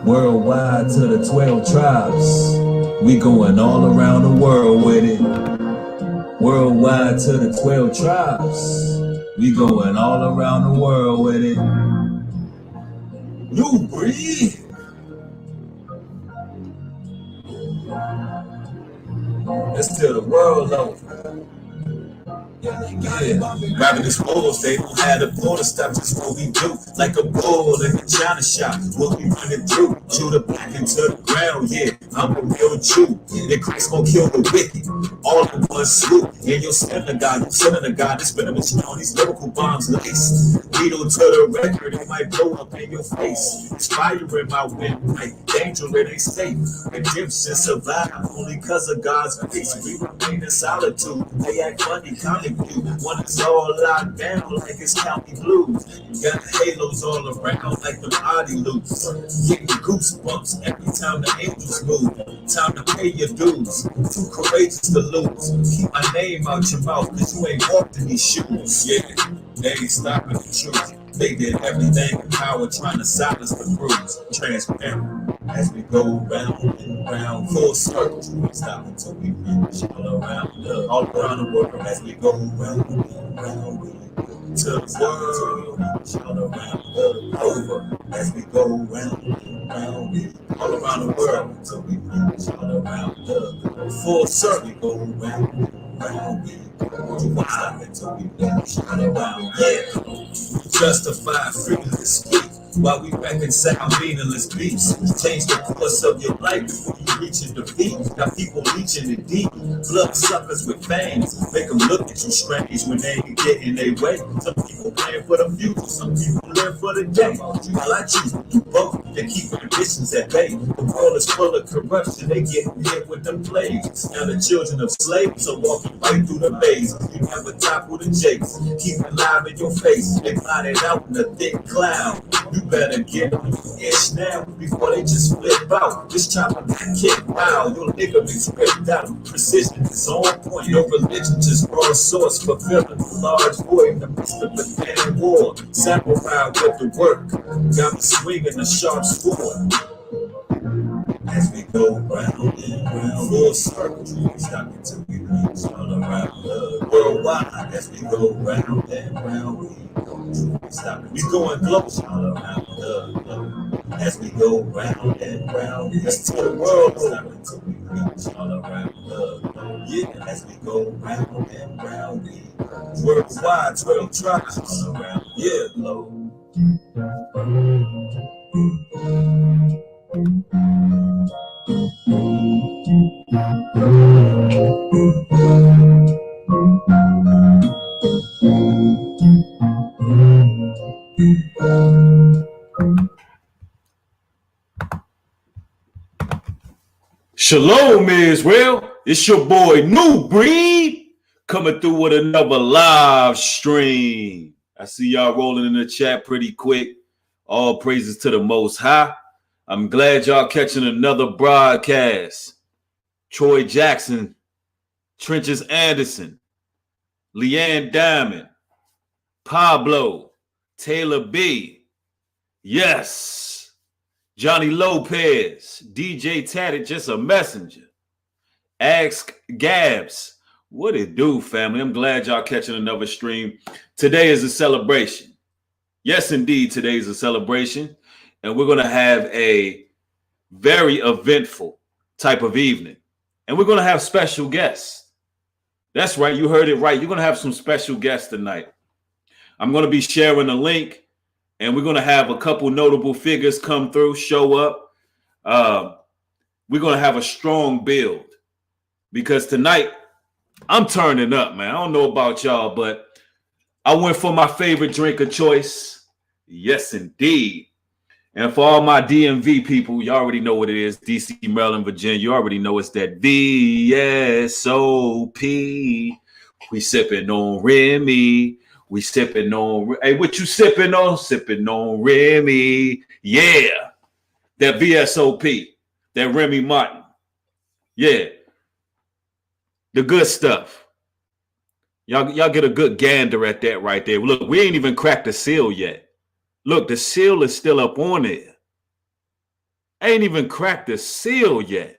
Worldwide to the 12 tribes. We going all around the world with it. Worldwide to the 12 tribes. We going all around the world with it. New breed. Let's tell the world over. Yeah. Rapping these fools, they don't have the border stop, just what we do. Like a bull in the China shop, what we running through. Shoot the black into the ground, yeah, I'm a real Jew. Then Christ gon' kill the wicked, all in one swoop. And you're sending a God, it's been a mission on these lyrical bombs laced. Needle to the record, it might blow up in your face. It's fire in my windpipe, danger, it ain't safe. Redemption survive, only cause of God's grace. We remain in solitude, they act funny, comic view. When it's all locked down like it's county blues. Got halos all around like the body loops. Getting goosebumps every time the angels move. Time to pay your dues. Too courageous to lose. Keep my name out your mouth, cause you ain't walked in these shoes. Yeah, they ain't stopping the truth. They did everything in power trying to silence the crews. Transparent as we go round and round, full circle. We stop until we reach all around the world as we go round and round. To the world, reach all around over as we go round and round, all around the world until we reach all around the full circle. We go round and round. Stop until we reach all around. Yeah. Justify freedom to speak while we reconcile meaningless beefs. Change the course of your life before you reach your defeat. Got people reaching it deep, blood suckers with fangs. Make them look at you strange when they ain't getting their way. Some people playing for the future, some people live for the day. While I choose to do both, they keep ambitions at bay. The world is full of corruption, they get hit with the plagues. Now the children of slaves are walking right through the maze. You never topple the jakes, keep it live in your face. They blotted out in a thick cloud. You better get on your ish now before they just flip out. This chopper got kicked out, your ligaments ripped out. Precision is on point, your religion just raw source, fulfilling the large void in the midst of a dead war. Samurai with the work, got me swinging a sharp sword. As we go round and round, full circle, we stop until we reach all around the worldwide. As we go round and round, we stop. We going close all around the as we go round and round, let's to the world. Stop until we reach all around the yeah. As we go round and round, we worldwide, 12 tribes all around. Yeah, low. Shalom, Israel. It's your boy New Breed coming through with another live stream. I see y'all rolling in the chat pretty quick. All praises to the Most High. I'm glad y'all catching another broadcast. Troy Jackson, Trenches Anderson, Leanne Diamond, Pablo, Taylor B. Yes. Johnny Lopez, DJ Tatted, just a messenger. Ask Gabs. What it do, family? I'm glad y'all catching another stream. Today is a celebration. Yes, indeed, today is a celebration. And we're going to have a very eventful type of evening. And we're going to have special guests. That's right. You heard it right. You're going to have some special guests tonight. I'm going to be sharing a link. And we're going to have a couple notable figures come through, show up. We're going to have a strong build because tonight I'm turning up, man. I don't know about y'all, but I went for my favorite drink of choice. Yes, indeed. And for all my DMV people, you already know what it is. DC, Maryland, Virginia. You already know it's that VSOP. We sipping on Remy. We sipping on, hey, what you sipping on? Sipping on Remy. Yeah. That VSOP. That Remy Martin. Yeah. The good stuff. Y'all get a good gander at that right there. Look, we ain't even cracked the seal yet. Look, the seal is still up on there. I ain't even cracked the seal yet.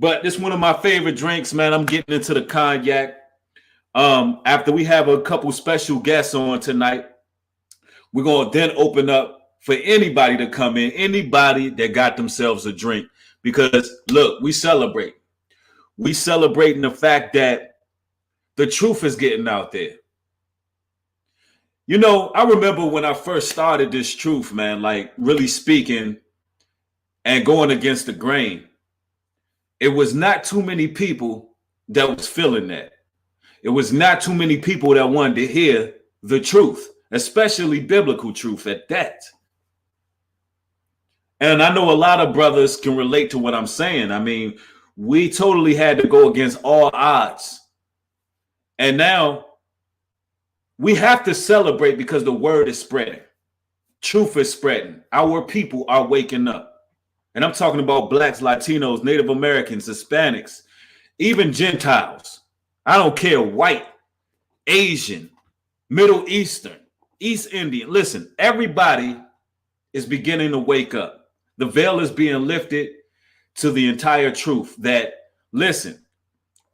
But this is one of my favorite drinks, man. I'm getting into the cognac. After we have a couple special guests on tonight, we're going to then open up for anybody to come in, anybody that got themselves a drink. Because, look, we celebrate. We celebrating the fact that the truth is getting out there. You know, I remember when I first started this truth, man, like really speaking and going against the grain. It was not too many people that was feeling that. It was not too many people that wanted to hear the truth, especially biblical truth at that. And I know a lot of brothers can relate to what I'm saying. I mean, we totally had to go against all odds. And now we have to celebrate because the word is spreading. Truth is spreading. Our people are waking up. And I'm talking about blacks, Latinos, Native Americans, Hispanics, even Gentiles. I don't care, white, Asian, Middle Eastern, East Indian. Listen, everybody is beginning to wake up. The veil is being lifted to the entire truth that, listen,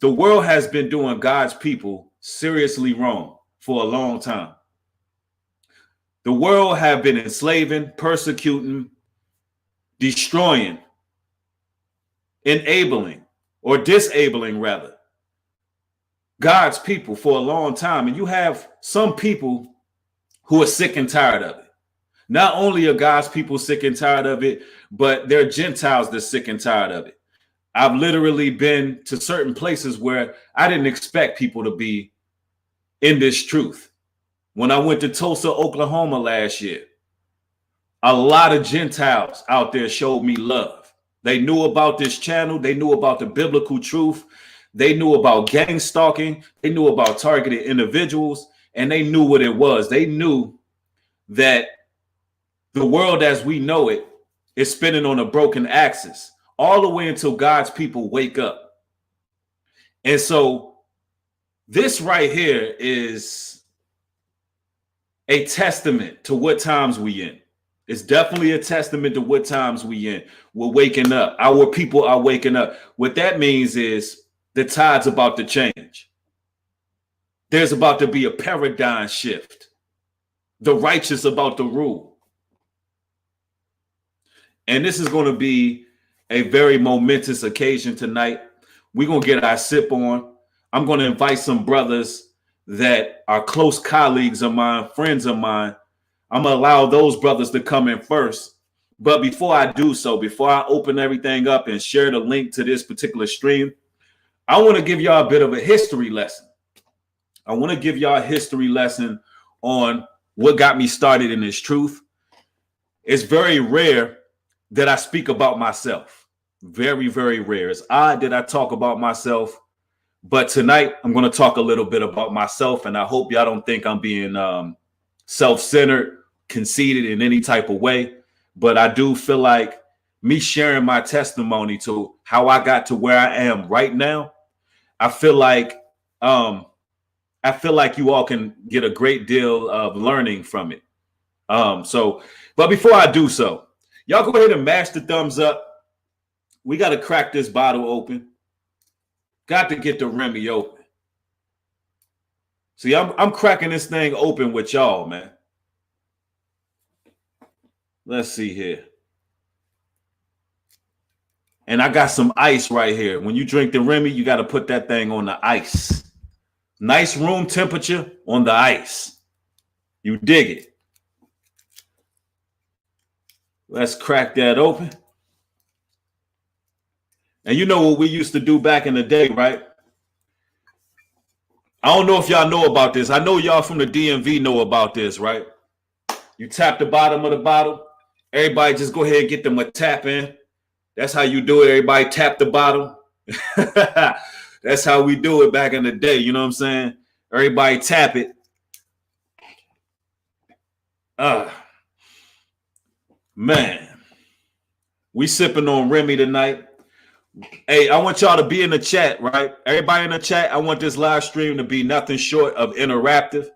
the world has been doing God's people seriously wrong for a long time. The world have been enslaving, persecuting, destroying, enabling, or disabling rather, God's people for a long time. And you have some people who are sick and tired of it. Not only are God's people sick and tired of it, but they're Gentiles that are sick and tired of it. I've literally been to certain places where I didn't expect people to be in this truth. When I went to Tulsa, Oklahoma last year, a lot of Gentiles out there showed me love. They knew about this channel. They knew about the biblical truth. They knew about gang stalking. They knew about targeted individuals, and they knew what it was. They knew that the world as we know it is spinning on a broken axis all the way until God's people wake up. And so this right here is a testament to what times we in. It's definitely a testament to what times we in. We're waking up. Our people are waking up. What that means is the tide's about to change. There's about to be a paradigm shift. The righteous about to rule. And this is going to be a very momentous occasion tonight. We're going to get our sip on. I'm going to invite some brothers that are close colleagues of mine, friends of mine. I'm going to allow those brothers to come in first. But before I do so, before I open everything up and share the link to this particular stream, I want to give y'all a bit of a history lesson. I want to give y'all a history lesson on what got me started in this truth. It's very rare that I speak about myself. Very, very rare. It's odd that I talk about myself. But tonight, I'm going to talk a little bit about myself. And I hope y'all don't think I'm being self-centered, conceited in any type of way. But I do feel like me sharing my testimony to how I got to where I am right now, I feel like you all can get a great deal of learning from it. But before I do so, y'all go ahead and mash the thumbs up. We got to crack this bottle open. Got to get the Remy open. See, I'm cracking this thing open with y'all, man. Let's see here. And I got some ice right here. When you drink the Remy, you got to put that thing on the ice. Nice room temperature on the ice. You dig it. Let's crack that open. And you know what we used to do back in the day, right? I don't know if y'all know about this. I know y'all from the DMV know about this, right? You tap the bottom of the bottle. Everybody just go ahead and get them a tap in. That's how you do it. Everybody tap the bottom. That's how we do it back in the day. You know what I'm saying? Everybody tap it. Man. We sipping on Remy tonight. Hey, I want y'all to be in the chat, right? Everybody in the chat, I want this live stream to be nothing short of interactive.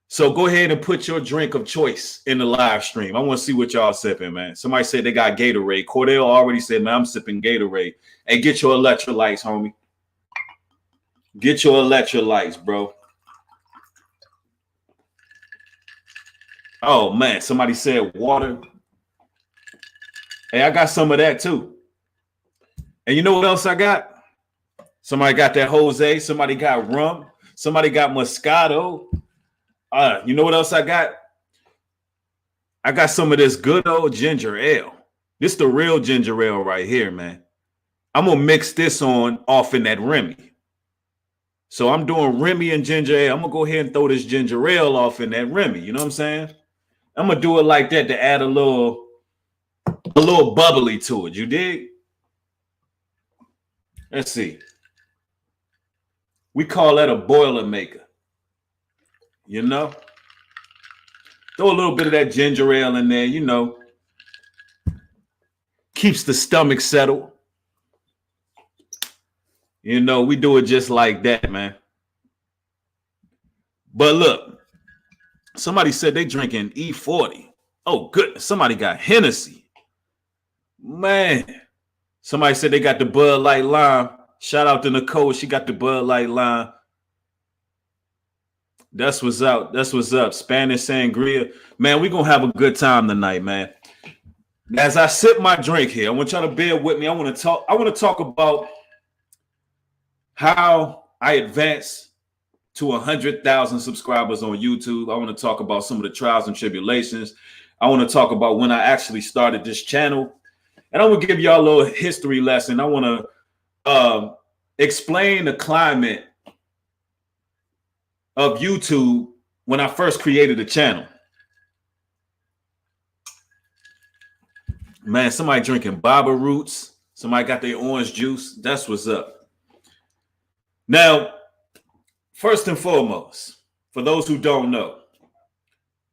So go ahead and put your drink of choice in the live stream. I want to see what y'all sipping, man. Somebody said they got Gatorade. Cordell already said, man, I'm sipping Gatorade. Hey, get your electrolytes, homie. Get your electrolytes, bro. Oh, man, somebody said water. Hey, I got some of that, too. And you know what else I got? Somebody got that Jose. Somebody got rum. Somebody got Moscato. You know what else I got? I got some of this good old ginger ale. This the real ginger ale right here, man. I'm going to mix this on off in that Remy. So I'm doing Remy and ginger ale. I'm going to go ahead and throw this ginger ale off in that Remy. You know what I'm saying? I'm going to do it like that to add a little bubbly to it. You dig? Let's see. We call that a boiler maker. You know? Throw a little bit of that ginger ale in there, you know. Keeps the stomach settled. You know, we do it just like that, man. But look, somebody said they drinking E40. Oh, goodness. Somebody got Hennessy. Man. Somebody said they got the Bud Light Lime. Shout out to Nicole. She got the Bud Light Lime. That's what's up. That's what's up. Spanish sangria. Man, we're going to have a good time tonight, man. As I sip my drink here, I want y'all to bear with me. I want to talk about how I advanced to 100,000 subscribers on YouTube. I want to talk about some of the trials and tribulations. I want to talk about when I actually started this channel. And I want to give y'all a little history lesson. I want to explain the climate of YouTube when I first created the channel. Man, somebody drinking Baba Roots. Somebody got their orange juice. That's what's up. Now, first and foremost, for those who don't know,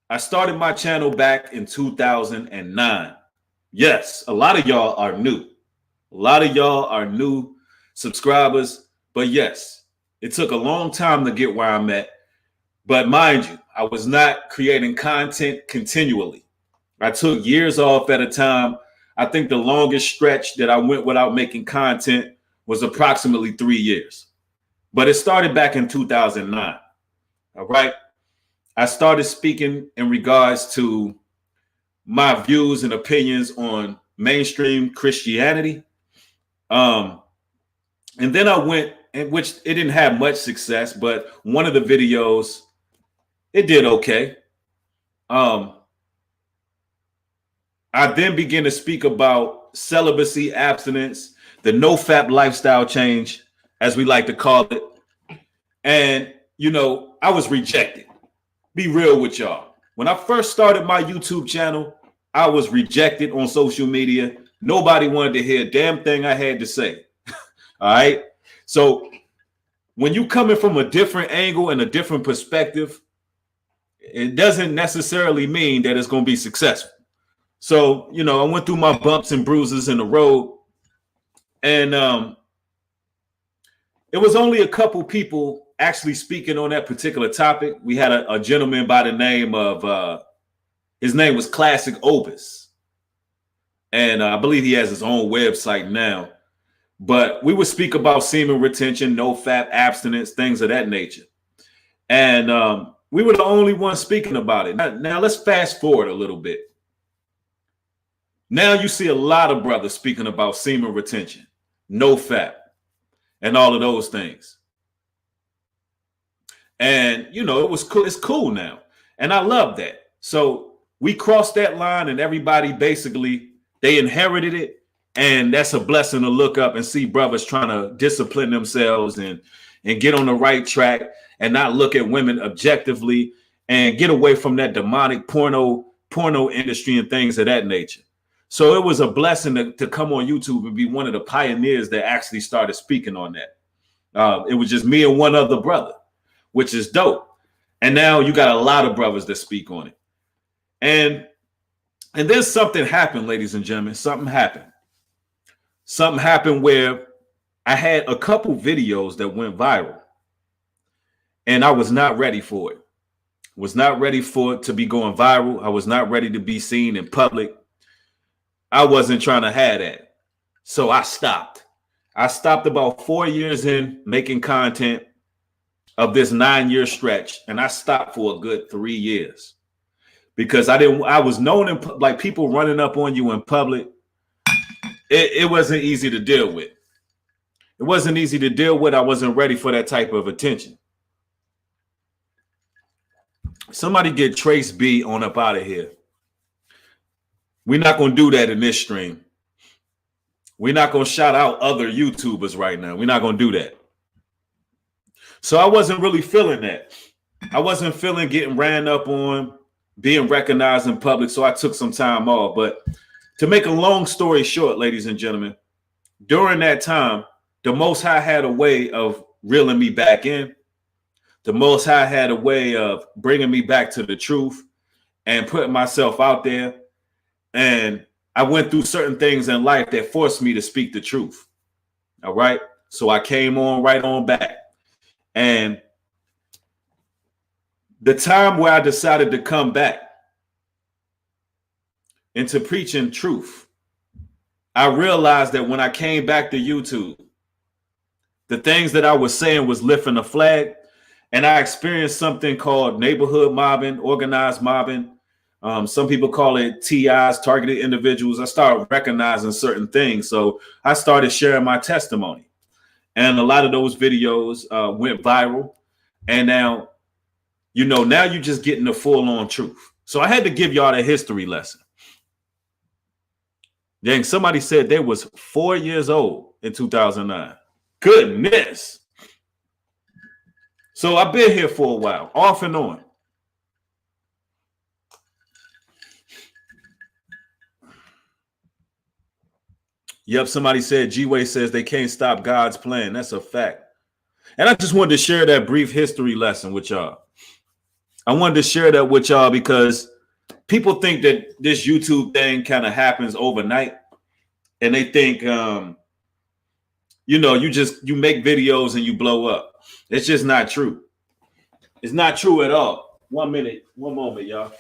I started my channel back in 2009. Yes, a lot of y'all are new. A lot of y'all are new subscribers. But yes, it took a long time to get where I'm at. But mind you, I was not creating content continually. I took years off at a time. I think the longest stretch that I went without making content was approximately 3 years. But it started back in 2009. All right. I started speaking in regards to my views and opinions on mainstream Christianity. And then I went, in which it didn't have much success, but one of the videos, it did okay. I then began to speak about celibacy, abstinence, the no-fap lifestyle change, as we like to call it. And, you know, I was rejected. Be real with y'all. When I first started my YouTube channel, I was rejected on social media. Nobody wanted to hear a damn thing I had to say. All right. So when you coming from a different angle and a different perspective, it doesn't necessarily mean that it's going to be successful. So, you know, I went through my bumps and bruises in the road, and it was only a couple people actually speaking on that particular topic. We had a gentleman by the name of, his name was Classic Opus. And I believe he has his own website now. But we would speak about semen retention, no-fap abstinence, things of that nature. And we were the only ones speaking about it. Now let's fast forward a little bit. Now you see a lot of brothers speaking about semen retention, no-fap, and all of those things. And, you know, it was cool. It's cool now. And I love that. So we crossed that line, and everybody basically, they inherited it. And that's a blessing to look up and see brothers trying to discipline themselves and get on the right track and not look at women objectively and get away from that demonic porno industry and things of that nature. So it was a blessing to come on YouTube and be one of the pioneers that actually started speaking on that. It was just me and one other brother, which is dope. And now you got a lot of brothers that speak on it. And then something happened, ladies and gentlemen. Something happened. Something happened where I had a couple videos that went viral, and I was not ready for it. Was not ready for it to be going viral. I was not ready to be seen in public. I wasn't trying to have that. So I stopped. I stopped about 4 years in making content of this 9-year stretch. And I stopped for a good 3 years because I was known in like people running up on you in public. It wasn't easy to deal with. It wasn't easy to deal with. I wasn't ready for that type of attention. Somebody get Trace B on up out of here. We're not going to do that in this stream. We're not going to shout out other YouTubers right now. We're not going to do that. So I wasn't really feeling that. I wasn't feeling getting ran up on, being recognized in public. So I took some time off. But to make a long story short, ladies and gentlemen, during that time, the Most High had a way of reeling me back in. The Most High had a way of bringing me back to the truth and putting myself out there. And I went through certain things in life that forced me to speak the truth. All right. So I came on right on back. And the time where I decided to come back into preaching truth, I realized that when I came back to YouTube, the things that I was saying was lifting a flag. And I experienced something called neighborhood mobbing, organized mobbing. Some people call it TIs, targeted individuals. I started recognizing certain things. So I started sharing my testimony. And a lot of those videos went viral. And now, now you're just getting the full-on truth. So I had to give y'all a history lesson. Dang, somebody said they was 4 years old in 2009. Goodness. So I've been here for a while, off and on. Yep, somebody said, G-Way says they can't stop God's plan. That's a fact. And I just wanted to share that brief history lesson with y'all. I wanted to share that with y'all because people think that this YouTube thing kind of happens overnight. And they think, you make videos and you blow up. It's just not true. It's not true at all. 1 minute, one moment, y'all.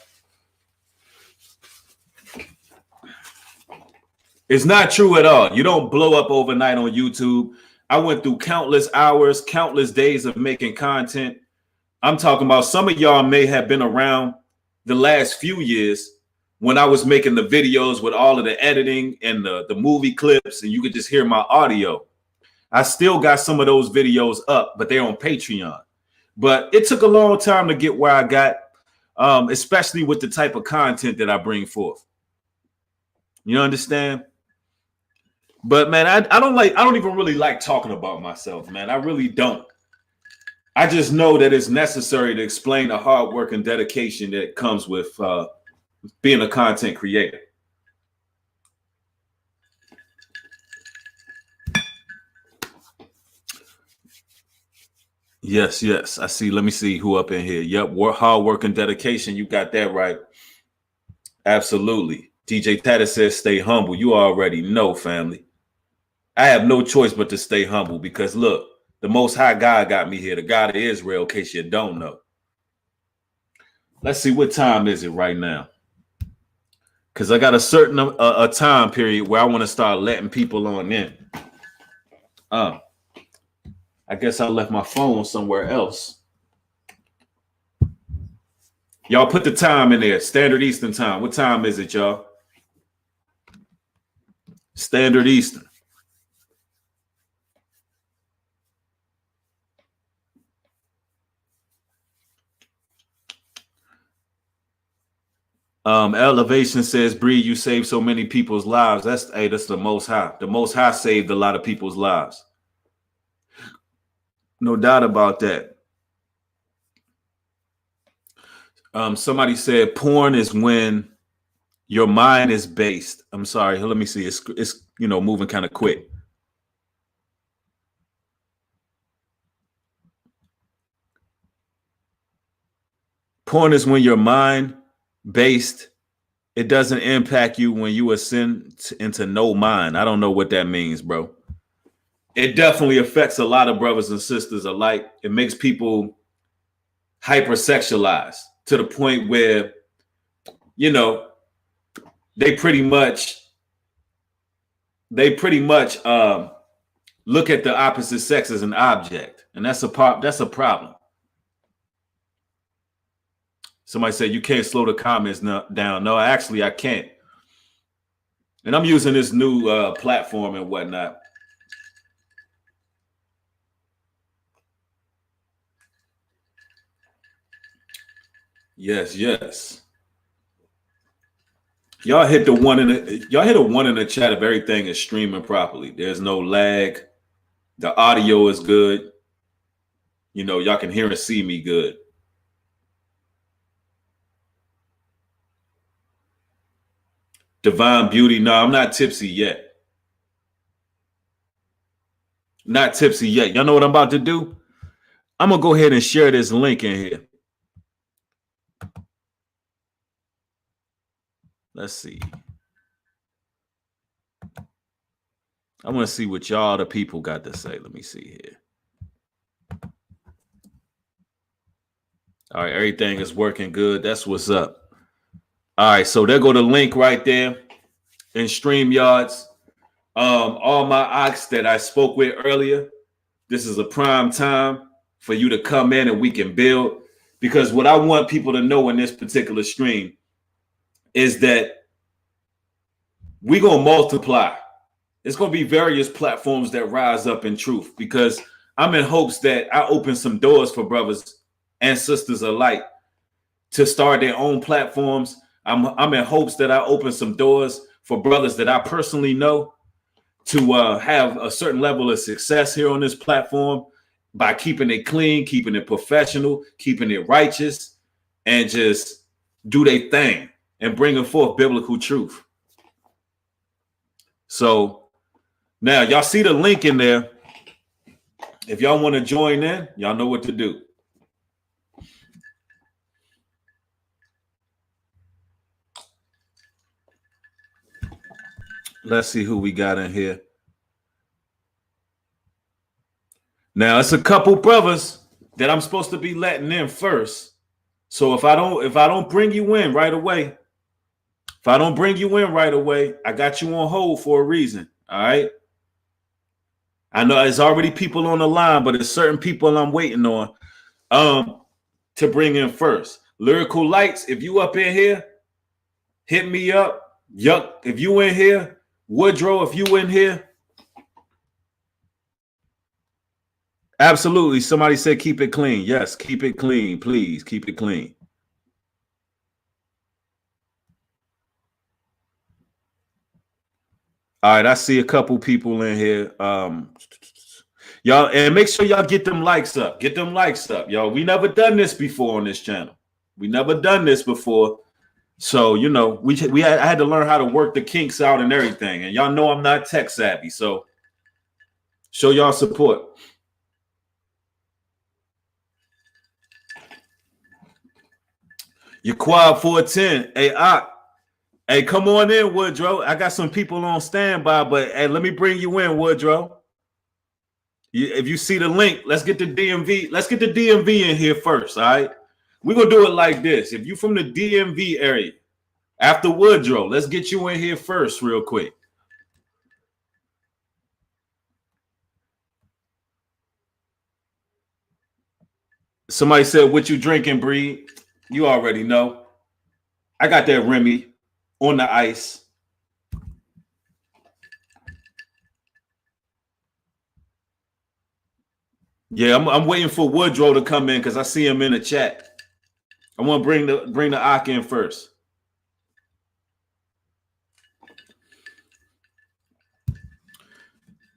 It's not true at all. You don't blow up overnight on YouTube. I went through countless hours, countless days of making content. I'm talking about some of y'all may have been around the last few years when I was making the videos with all of the editing and the movie clips, and you could just hear my audio. I still got some of those videos up, but they're on Patreon. But it took a long time to get where I got, especially with the type of content that I bring forth. You understand? But man, I don't even really like talking about myself, man. I really don't. I just know that it's necessary to explain the hard work and dedication that comes with being a content creator. Yes. I see. Let me see who up in here. Yep. Hard work and dedication. You got that right. Absolutely. DJ Tata says, stay humble. You already know, family. I have no choice but to stay humble because look, the Most High God got me here. The God of Israel, in case you don't know. Let's see, what time is it right now? Because I got a certain a time period where I want to start letting people on in. I guess I left my phone somewhere else. Y'all put the time in there. Standard Eastern time. What time is it, y'all? Standard Eastern. Elevation says, Bree, you saved so many people's lives. That's the Most High. The Most High saved a lot of people's lives. No doubt about that. Somebody said porn is when your mind is based. I'm sorry. Let me see. It's moving kind of quick. Porn is when your mind based. It doesn't impact you when you ascend into no mind. I don't know what that means, bro. It definitely affects a lot of brothers and sisters alike. It makes people hypersexualized to the point where, you know, they pretty much look at the opposite sex as an object, and that's a problem. Somebody said you can't slow the comments down. No, actually I can't. And I'm using this new platform and whatnot. Yes. Y'all hit a one in the chat if everything is streaming properly. There's no lag. The audio is good. You know, y'all can hear and see me good. Divine Beauty. No, I'm not tipsy yet. Not tipsy yet. Y'all know what I'm about to do? I'm going to go ahead and share this link in here. Let's see. I want to see what y'all the people got to say. Let me see here. All right, everything is working good. That's what's up. All right, so there go the link right there in StreamYards. All my ox that I spoke with earlier, this is a prime time for you to come in and we can build. Because what I want people to know in this particular stream is that we're going to multiply. It's going to be various platforms that rise up in truth, because I'm in hopes that I open some doors for brothers and sisters alike to start their own platforms. I'm in hopes that I open some doors for brothers that I personally know to have a certain level of success here on this platform by keeping it clean, keeping it professional, keeping it righteous, and just do their thing and bringing forth biblical truth. So now y'all see the link in there. If y'all want to join in, y'all know what to do. Let's see who we got in here. Now it's a couple brothers that I'm supposed to be letting in first. So if I don't bring you in right away, I got you on hold for a reason. All right. I know there's already people on the line, but there's certain people I'm waiting on to bring in first. Lyrical Lights, if you up in here, hit me up. Yuck, if you in here. Woodrow, if you in here. Absolutely. Somebody said keep it clean. Yes, keep it clean. Please keep it clean. All right, I see a couple people in here. Y'all, and make sure y'all get them likes up. Get them likes up, y'all. We never done this before on this channel. We never done this before. So, you know, I had to learn how to work the kinks out and everything. And y'all know I'm not tech savvy. So show y'all support. Your quad 410. Hey, come on in, Woodrow. I got some people on standby, but hey, let me bring you in, Woodrow. If you see the link, let's get the DMV. Let's get the DMV in here first, all right? We're going to do it like this. If you're from the DMV area, after Woodrow, let's get you in here first real quick. Somebody said, what you drinking, Breed? You already know. I got that Remy on the ice. Yeah, I'm waiting for Woodrow to come in because I see him in the chat. I want to bring the Ak in first.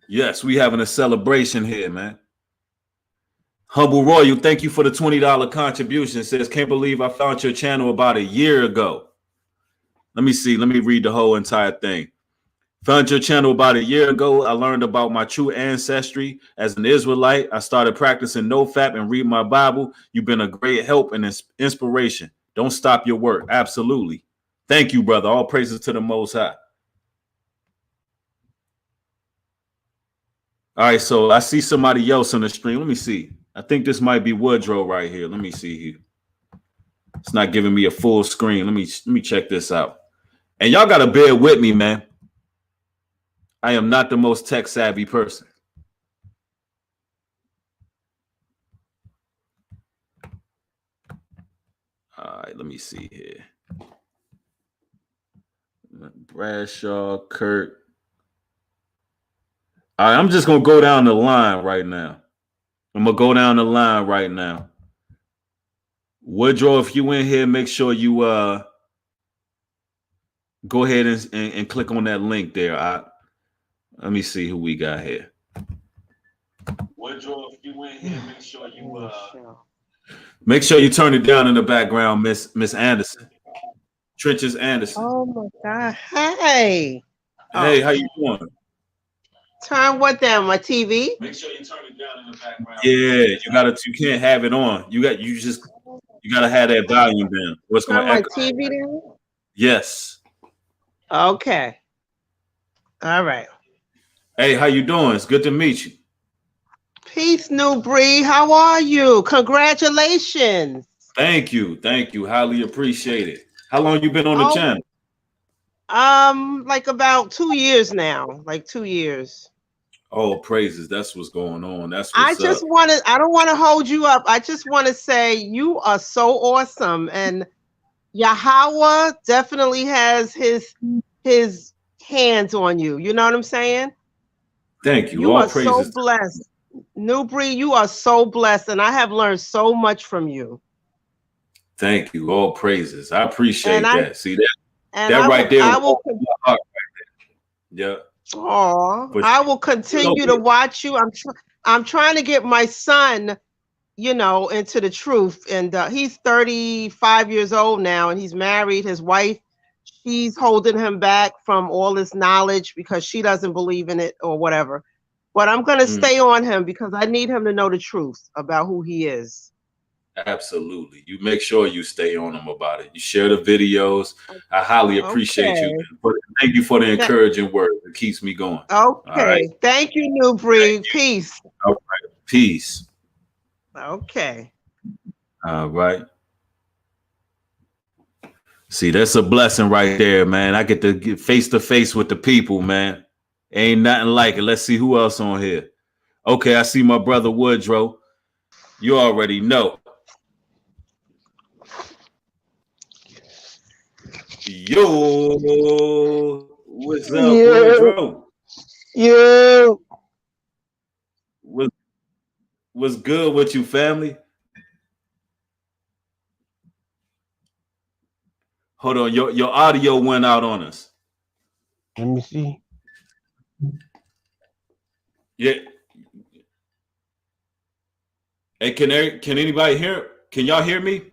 Yes, we having a celebration here, man. Humble Royal, thank you for the $20 contribution. It says, can't believe I found your channel about a year ago. Let me see. Let me read the whole entire thing. Found your channel about a year ago. I learned about my true ancestry as an Israelite. I started practicing NoFap and read my Bible. You've been a great help and inspiration. Don't stop your work. Absolutely. Thank you, brother. All praises to the Most High. All right, so I see somebody else on the stream. Let me see. I think this might be Woodrow right here. Let me see here. It's not giving me a full screen. Let me check this out. And y'all gotta bear with me, man. I am not the most tech savvy person. All right, let me see here. Bradshaw, Kurt. All right, I'm just gonna go down the line right now. Woodrow, if you in here, make sure you go ahead and click on that link there. Let me see who we got here. Woodrow, if you in here, make sure you turn it down in the background, Miss Anderson. Trenches Anderson. Oh my God. Hey. Hey, how you doing? Turn what down? My TV? Make sure you turn it down in the background. Yeah, you can't have it on. You gotta have that volume down. What's going on? My TV down? Yes. Okay. All right. Hey, how you doing? It's good to meet you. Peace, New Bree. How are you? Congratulations. Thank you. Highly appreciate it. How long you been on the channel? Like about 2 years now. Like 2 years. Oh, praises. That's what's going on. That's what's I don't want to hold you up. I just want to say you are so awesome. And Yahweh definitely has his hands on you. You know what I'm saying? Thank you. You are so blessed. New Bree, you are so blessed. And I have learned so much from you. Thank you. All praises. I appreciate that. See that? That right there. Yeah. Oh, I will continue to watch you. I'm trying to get my son, into the truth. And he's 35 years old now, and he's married. His wife, she's holding him back from all this knowledge because she doesn't believe in it or whatever. But I'm going to stay on him because I need him to know the truth about who he is. Absolutely. You make sure you stay on them about it. You share the videos. I highly appreciate you. But thank you for the encouraging word. It keeps me going. Okay. All right. Thank you, New Breed. Peace. All right. Peace. Okay. All right. See, that's a blessing right there, man. I get to get face to face with the people, man. Ain't nothing like it. Let's see who else on here. Okay, I see my brother Woodrow. You already know. Yo, what's up, Woodrow? Yo, what's good with you, family? Hold on, your audio went out on us. Let me see. Yeah. Hey, can anybody hear? Can y'all hear me?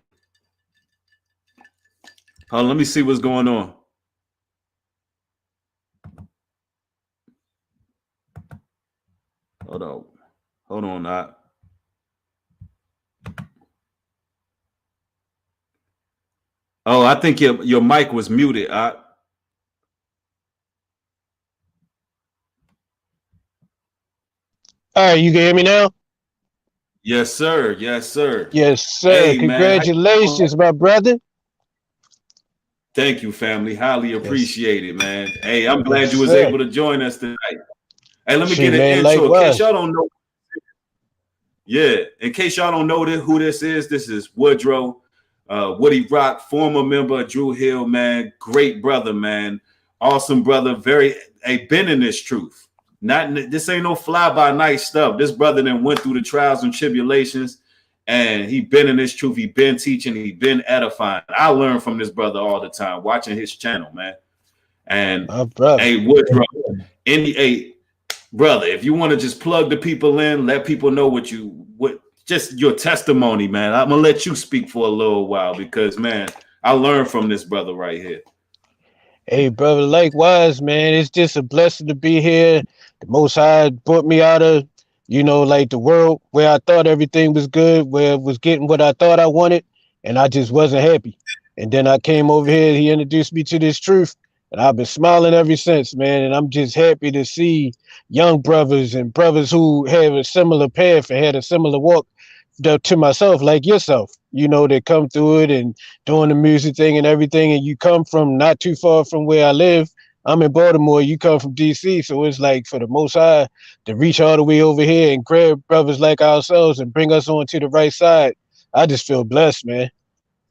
Hold on, let me see what's going on. Hold on, Oh, I think your mic was muted. All right, you can hear me now? Yes, sir. Yes, sir. Yes, sir. Hey, congratulations, my brother. Thank you, family. Highly appreciate it, man. Hey, I'm glad you was able to join us tonight. Hey, let me get an intro. In case y'all don't know. Yeah, in case y'all don't know who this is Woodrow, Woody Rock, former member of Drew Hill, man. Great brother, man. Awesome brother. Been in this truth. This ain't no fly-by-night stuff. This brother then went through the trials and tribulations. And he been in this truth. He been teaching. He been edifying. I learn from this brother all the time, watching his channel, man. And hey, Woodrow, brother, if you want to just plug the people in, let people know just your testimony, man. I'm gonna let you speak for a little while because, man, I learned from this brother right here. Hey, brother, likewise, man. It's just a blessing to be here. The Most High brought me out of like the world where I thought everything was good, where I was getting what I thought I wanted, and I just wasn't happy. And then I came over here, he introduced me to this truth, and I've been smiling ever since, man. And I'm just happy to see young brothers and brothers who have a similar path and had a similar walk, to myself like yourself, you know, that come through it and doing the music thing and everything, and you come from not too far from where I live. I'm in Baltimore, you come from DC, so it's like for the Most High to reach all the way over here and grab brothers like ourselves and bring us on to the right side. I just feel blessed, man.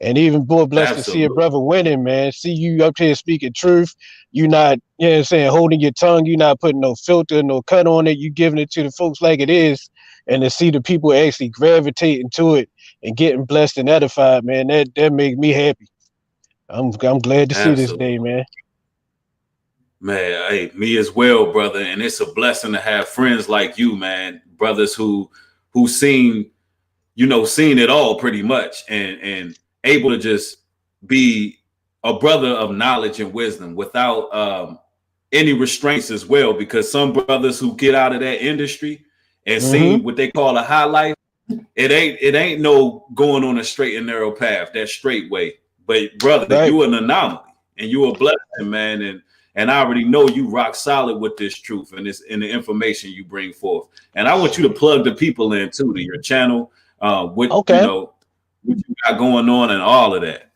And even more blessed to see a Absolutely. brother winning, man. See you up here speaking truth. You not, you know what I'm saying, holding your tongue. You not putting no filter, no cut on it. You giving it to the folks like it is. And to see the people actually gravitating to it and getting blessed and edified, man, that makes me happy. I'm glad to see this day, Absolutely. man. Man, hey, me as well, brother. And it's a blessing to have friends like you, man. Brothers who seen, seen it all pretty much and able to just be a brother of knowledge and wisdom without any restraints as well. Because some brothers who get out of that industry and see what they call a high life, it ain't no going on a straight and narrow path, that straight way. But brother, Right. you an anomaly and you a blessing, man. And I already know you rock solid with this truth and the information you bring forth. And I want you to plug the people in too, to your channel, what you got going on and all of that.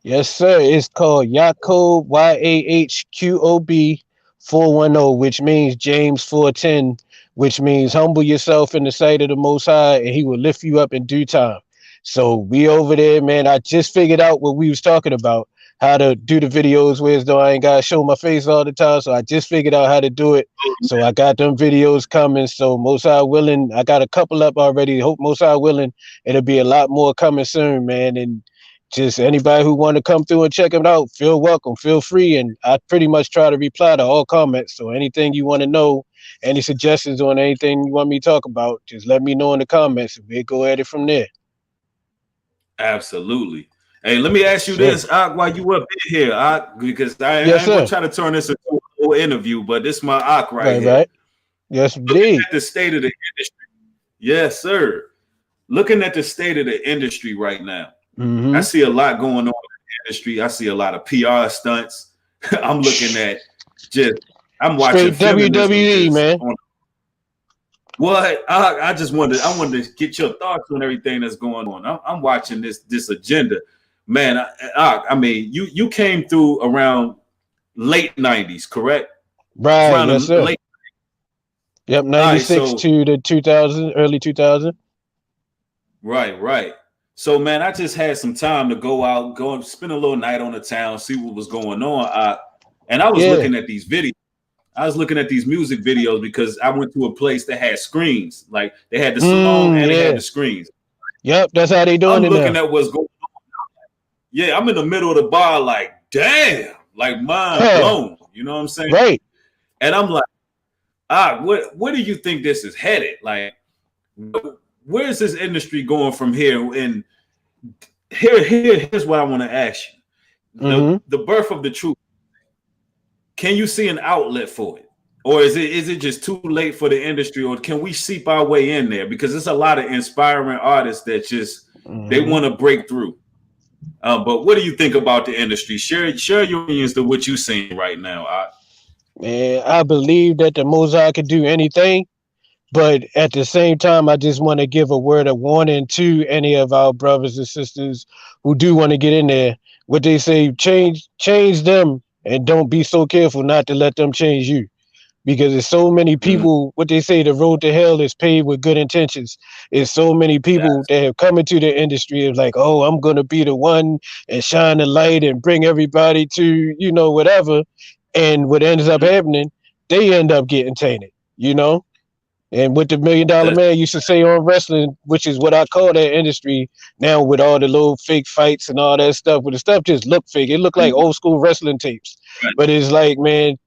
Yes, sir. It's called Yahqob, Yahqob 410, which means James 4:10, which means humble yourself in the sight of the Most High, and He will lift you up in due time. So we over there, man. I just figured out what we was talking about, how to do the videos where though I ain't gotta show my face all the time. So I just figured out how to do it. So I got them videos coming. So Most High willing, I got a couple up already. Hope Most High willing, it'll be a lot more coming soon, man. And just anybody who want to come through and check them out, feel welcome, feel free. And I pretty much try to reply to all comments. So anything you want to know, any suggestions on anything you want me to talk about, just let me know in the comments and we'll go at it from there. Absolutely. Hey, let me ask you this, while you up in here, because I ain't gonna try to turn this into a whole interview, but this is my right here. Right. Yes, indeed. Looking at the state of the industry. Yes, sir. Looking at the state of the industry right now, I see a lot going on in the industry. I see a lot of PR stunts. I'm looking at I'm watching WWE, man. What I wanted to get your thoughts on everything that's going on. I'm watching this agenda, man. I mean, you came through around late 90s, correct? Right. Around yes, sir. Yep, 96 to the 2000, early 2000. Right. So, man, I just had some time to go and spend a little night on the town, see what was going on. And I was looking at these videos. I was looking at these music videos because I went to a place that had screens. Like they had the song and they had the screens. Yep, that's how they doing it now. I'm looking at what's going on. Yeah, I'm in the middle of the bar like, damn, like mind blown. You know what I'm saying? Right. And I'm like, where do you think this is headed? Like, where's this industry going from here? And here's what I want to ask you. The birth of the truth. Can you see an outlet for it? Or is it just too late for the industry? Or can we seep our way in there? Because there's a lot of inspiring artists that just they want to break through. But what do you think about the industry? Share your opinions to what you're seeing right now. Man, I believe that the Most High could do anything. But at the same time, I just want to give a word of warning to any of our brothers and sisters who do want to get in there. What they say, change them. And don't be so careful not to let them change you. Because there's so many people, what they say, the road to hell is paved with good intentions. There's so many people that have come into the industry of like, oh, I'm going to be the one and shine the light and bring everybody to, whatever. And what ends up happening, they end up getting tainted, And what the $1 Million Man used to say on wrestling, which is what I call that industry now with all the little fake fights and all that stuff, but the stuff just looked fake. It looked like old school wrestling tapes. But it's like, man,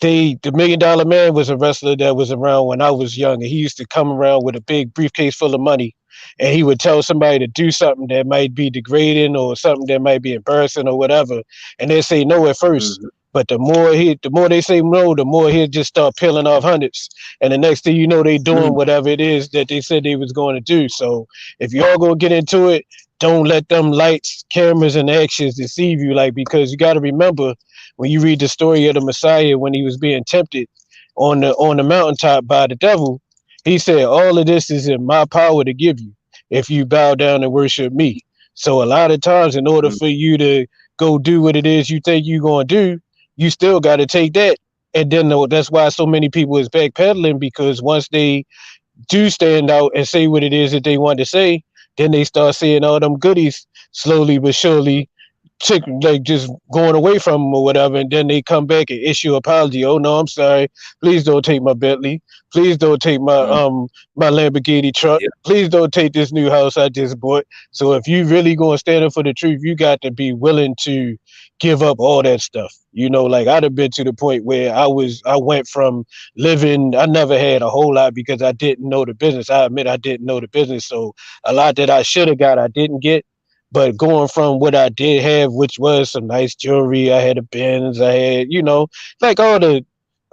the $1 Million Man was a wrestler that was around when I was young, and he used to come around with a big briefcase full of money, and he would tell somebody to do something that might be degrading or something that might be embarrassing or whatever, and they say no at first. But the more they say no, the more he'll just start peeling off hundreds. And the next thing you know, they doing whatever it is that they said they was going to do. So if y'all gonna get into it, don't let them lights, cameras, and actions deceive you. Because you got to remember when you read the story of the Messiah when he was being tempted on the mountaintop by the devil, he said, all of this is in my power to give you. if you bow down and worship me. So a lot of times, in order for you to go do what it is you think you're gonna do, you still got to take that. And then that's why so many people is backpedaling, because once they do stand out and say what it is that they want to say, then they start seeing all them goodies slowly but surely like just going away from them or whatever, and then they come back and issue an apology. Oh no, I'm sorry. Please don't take my Bentley. Please don't take my Lamborghini truck. Yeah. Please don't take this new house I just bought. So if you really gonna stand up for the truth, you got to be willing to give up all that stuff. Like I'd have been to the point where I went from living, I never had a whole lot because I didn't know the business. I admit I didn't know the business. So a lot that I should have got, I didn't get. But going from what I did have, which was some nice jewelry, I had a Benz, I had, like all the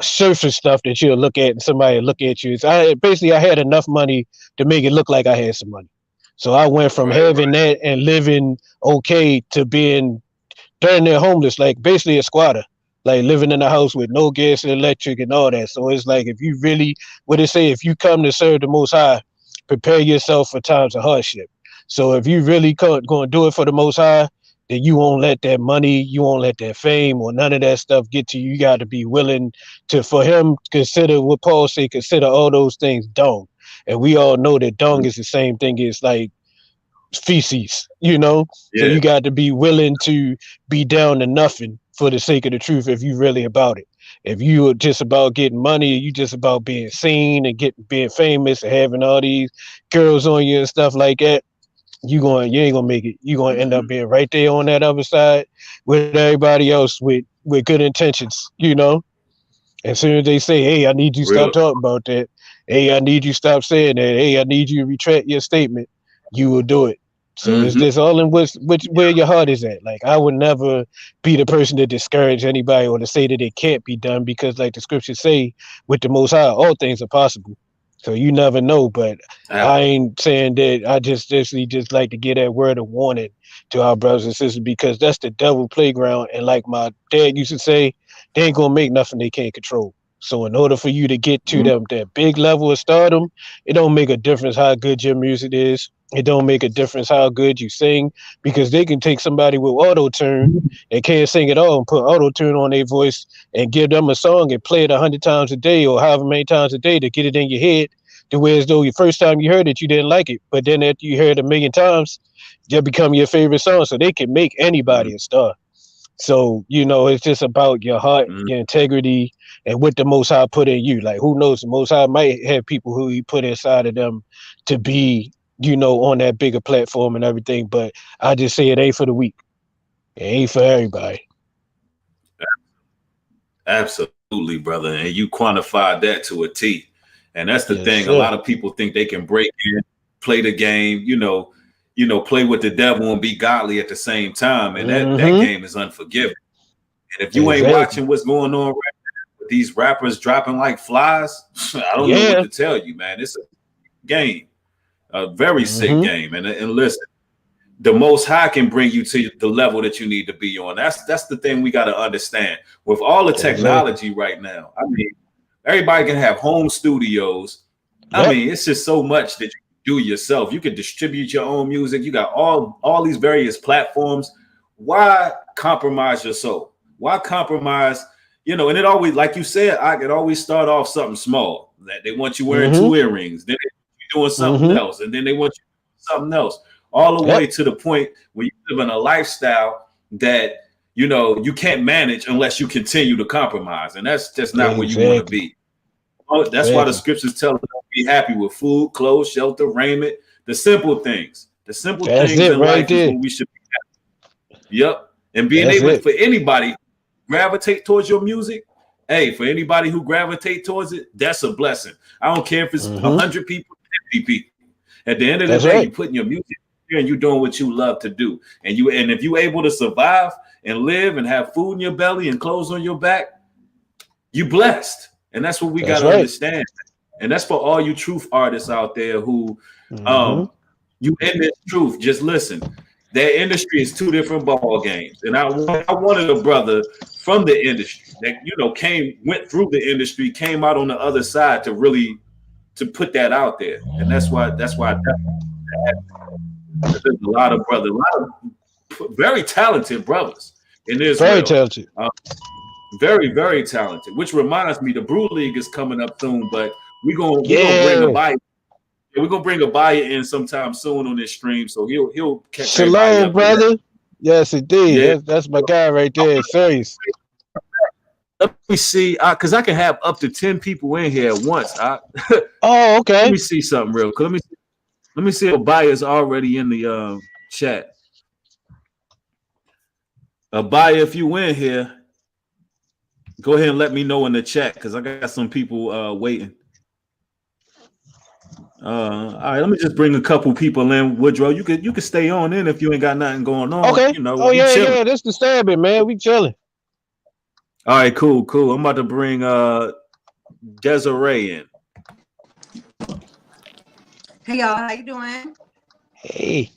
surface stuff that you'll look at and somebody look at you. So I had enough money to make it look like I had some money. So I went from having that and living okay to being darn near homeless, like basically a squatter, like living in a house with no gas and electric and all that. So it's like, if you really, what they say, if you come to serve the Most High, prepare yourself for times of hardship. So if you really going to do it for the Most High, then you won't let that money, you won't let that fame or none of that stuff get to you. You got to be willing to, for him, consider what Paul say, consider all those things dung. And we all know that dung is the same thing as like feces, So you got to be willing to be down to nothing for the sake of the truth if you really about it. If you are just about getting money, you just about being seen and being famous and having all these girls on you and stuff like that, you ain't gonna make it. You're gonna end up being right there on that other side with everybody else with good intentions, As soon as they say, hey, I need you to stop talking about that. Hey, I need you to stop saying that. Hey, I need you to retract your statement. You will do it. So it's just all in where your heart is at. Like, I would never be the person to discourage anybody or to say that it can't be done, because like the scriptures say, with the Most High, all things are possible. So you never know, but I ain't saying that. I just like to get that word of warning to our brothers and sisters, because that's the devil playground. And like my dad used to say, they ain't gonna make nothing they can't control. So in order for you to get to that big level of stardom, it don't make a difference how good your music is. It don't make a difference how good you sing, because they can take somebody with auto-tune and can't sing at all and put auto-tune on their voice and give them a song and play it 100 times a day or however many times a day to get it in your head, to where as though your first time you heard it, you didn't like it. But then after you heard it 1,000,000 times, it become your favorite song. So they can make anybody a star. So, it's just about your heart, your integrity, and what the Most High put in you. Like, who knows? The Most High might have people who he put inside of them to be, on that bigger platform and everything. But I just say it ain't for the weak. It ain't for everybody. Absolutely, brother. And you quantified that to a T. And that's the thing. Sir. A lot of people think they can break in, play the game, play with the devil and be godly at the same time. And that game is unforgiving. And if you ain't watching what's going on right now with these rappers dropping like flies, I don't know what to tell you, man. It's a game, a very sick game. And listen, the Most High can bring you to the level that you need to be on. That's the thing we got to understand. With all the technology right now, I mean, everybody can have home studios. I mean, it's just so much that you do yourself. You can distribute your own music. You got all these various platforms. Why compromise your soul? Why compromise? And it always, like you said, I could always start off something small. That they want you wearing 2 earrings, then they want you doing something else, and then they want you doing something else, all the way to the point where you live in a lifestyle that you can't manage unless you continue to compromise, and that's just not where you want to be. That's why the scriptures tell us to be happy with food, clothes, shelter, raiment, the simple things. The simple things in life is what we should be happy. Yep. And being able for anybody gravitate towards your music, for anybody who gravitate towards it, that's a blessing. I don't care if it's 100 people, 50 people. At the end of the day, you're putting your music here and you're doing what you love to do. And if you're able to survive and live and have food in your belly and clothes on your back, you're blessed. And that's what we got to understand. And that's for all you truth artists out there who you in this truth. Just listen. Their industry is 2 different ball games. And I wanted a brother from the industry that went through the industry, came out on the other side to put that out there. And that's why I There's a lot of brothers, a lot of very talented brothers in Israel. Very talented. Very, very talented. Which reminds me, the Brew League is coming up soon, but we're gonna bring a buyer. We're gonna bring a buyer in sometime soon on this stream, so he'll catch Shalom, brother. Yes, indeed. Yeah. That's my guy right there. Serious. Let me see, because I can have up to 10 people in here at once. Oh, okay. Let me see something real quick. Let me see if a buyer's already in the chat. A buyer, if you in here, go ahead and let me know in the chat because I got some people waiting. All right, let me just bring a couple people in. Woodrow, you could stay on in if you ain't got nothing going on. Okay. You know, yeah. This the stabbing, man. We chilling. All right, cool. I'm about to bring Desiree in. Hey y'all, how you doing? Hey,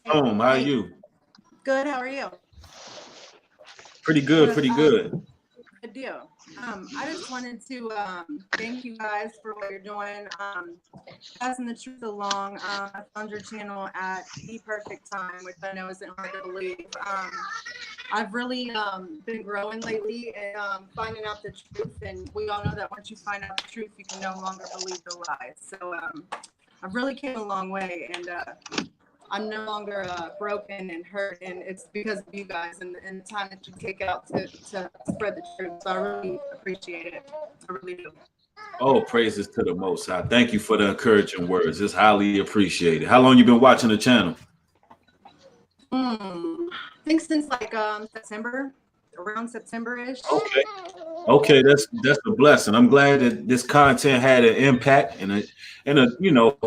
how are you? Good. How are you? Pretty good. Good deal. I just wanted to thank you guys for what you're doing. Passing the truth along. I found your channel at the perfect time, which I know isn't hard to believe. I've really been growing lately and finding out the truth. And we all know that once you find out the truth, you can no longer believe the lies. So I've really came a long way, and I'm no longer broken and hurt, and it's because of you guys and the time that you take out to spread the truth. So I really appreciate it. I really do. Oh, praises to the Most High. Thank you for the encouraging words. It's highly appreciated. How long you been watching the channel? I think since like September, around September-ish. Okay, that's a blessing. I'm glad that this content had an impact in a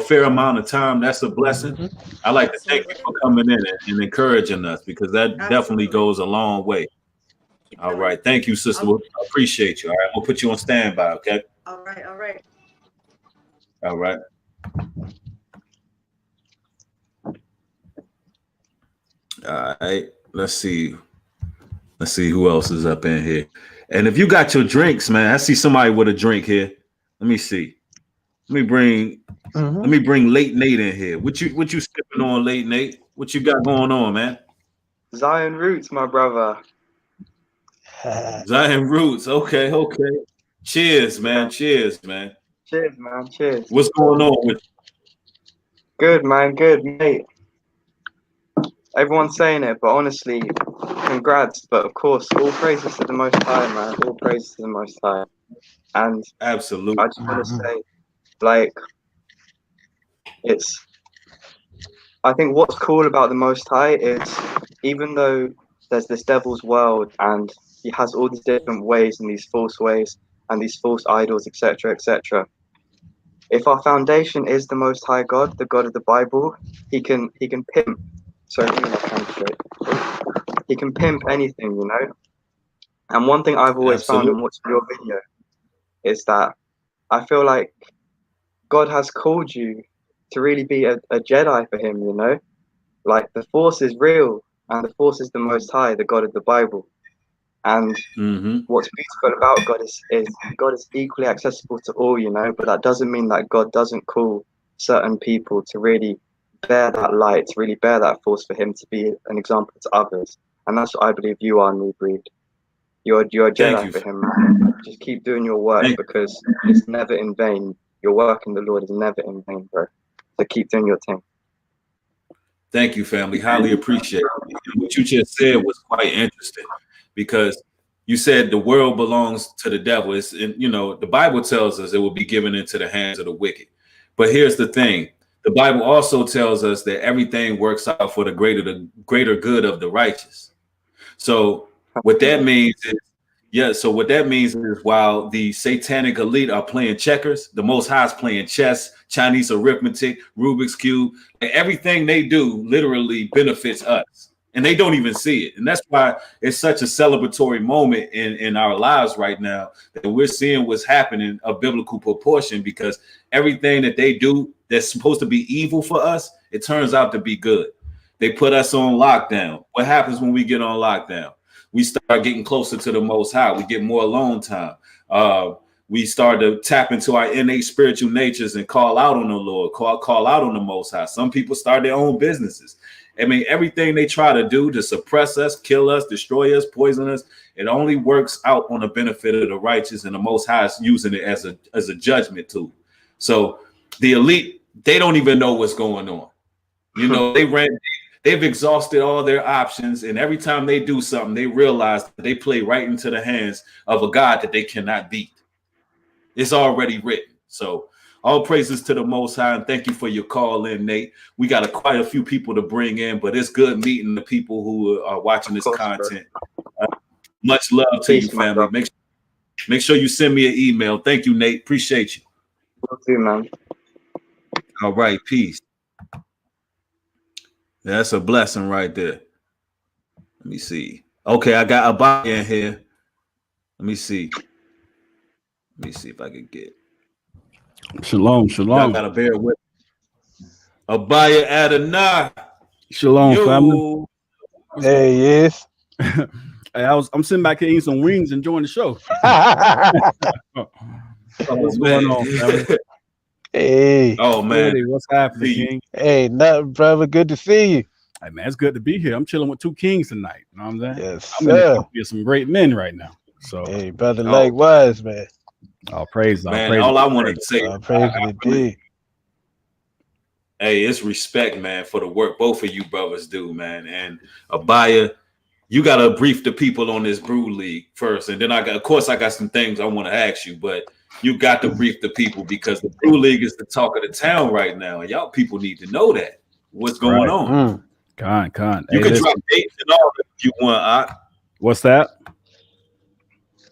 fair amount of time. That's a blessing. I like to thank you for coming in and encouraging us because that definitely goes a long way. All right, thank you, sister. I appreciate you. All right, I'm gonna put you on standby. Okay. All right. All right. All right. Let's see who else is up in here. And if you got your drinks, man, I see somebody with a drink here. Let me see. Let me bring Late Nate in here. What you skipping on, Late Nate? What you got going on, man? Zion Roots, my brother. Zion Roots. Okay. Cheers, man. Cheers, man. Cheers, man. Cheers. What's going on with you? Good, man. Good, mate. Everyone's saying it, but honestly, congrats. But of course, all praises to the Most High, man. All praises to the Most High. And absolutely, I just want to say, like, I think what's cool about the Most High is even though there's this devil's world and he has all these different ways and these false ways and these false idols, etc., etc. If our foundation is the Most High God, the God of the Bible, he can pimp. Sorry, let me concentrate. He can pimp anything, you know. And one thing I've always found in watching your video is that I feel like God has called you to really be a Jedi for him, you know. Like the Force is real, and the Force is the Most High, the God of the Bible. And what's beautiful about God is God is equally accessible to all, you know, but that doesn't mean that God doesn't call certain people to really bear that light, to really bear that force for him to be an example to others. And that's what I believe you are, New Breed. You're a Jedi for him, man. Just keep doing your work because it's never in vain. Your work in the Lord is never in vain, bro. So keep doing your thing. Thank you, family. Highly appreciate it. What you just said was quite interesting because you said the world belongs to the devil. It's, you know, the Bible tells us it will be given into the hands of the wicked. But here's the thing. The Bible also tells us that everything works out for the greater good of the righteous. So what that means is, while the satanic elite are playing checkers, the Most High is playing chess, Chinese arithmetic, Rubik's Cube, and everything they do literally benefits us. And they don't even see it. And that's why it's such a celebratory moment in our lives right now that we're seeing what's happening of biblical proportion, because everything that they do that's supposed to be evil for us, it turns out to be good. They put us on lockdown. What happens when we get on lockdown? We start getting closer to the Most High. We get more alone time. we start to tap into our innate spiritual natures and call out on the Lord, call out on the Most High. Some people start their own businesses. I mean, everything they try to do to suppress us, kill us, destroy us, poison us, it only works out on the benefit of the righteous, and the Most High is using it as a judgment tool. So the elite, they don't even know what's going on. You know, they've exhausted all their options, and every time they do something, they realize that they play right into the hands of a God that they cannot beat. It's already written. So all praises to the Most High, and thank you for your call in, Nate. We got quite a few people to bring in, but it's good meeting the people who are watching this content. Much love to you, family. Make sure you send me an email. Thank you, Nate. Appreciate you. Will do, man. All right, peace. That's a blessing right there. Let me see. Okay, I got Abaya in here. Let me see. Let me see if I can get. Shalom. Y'all gotta bear with me. Abaya Adonai. Shalom, family. Hey, yes. Hey, I'm sitting back here eating some wings, enjoying the show. What's going on, family? Hey. Oh man, what's happening, King? Hey, nothing, brother. Good to see you. Hey man, it's good to be here. I'm chilling with two kings tonight. You know what I'm saying? Yes, I'm in the sir. company of some great men right now. So, hey, brother, likewise, man. All praise, man. All I wanted to say, praise indeed. Hey, it's respect, man, for the work both of you brothers do, man. And Abaya, you gotta brief the people on this Brew League first, and then I got some things I want to ask you, but you got to brief the people because the Brew League is the talk of the town right now, and y'all people need to know that what's going on. Con. You can drop dates and all if you want. What's that?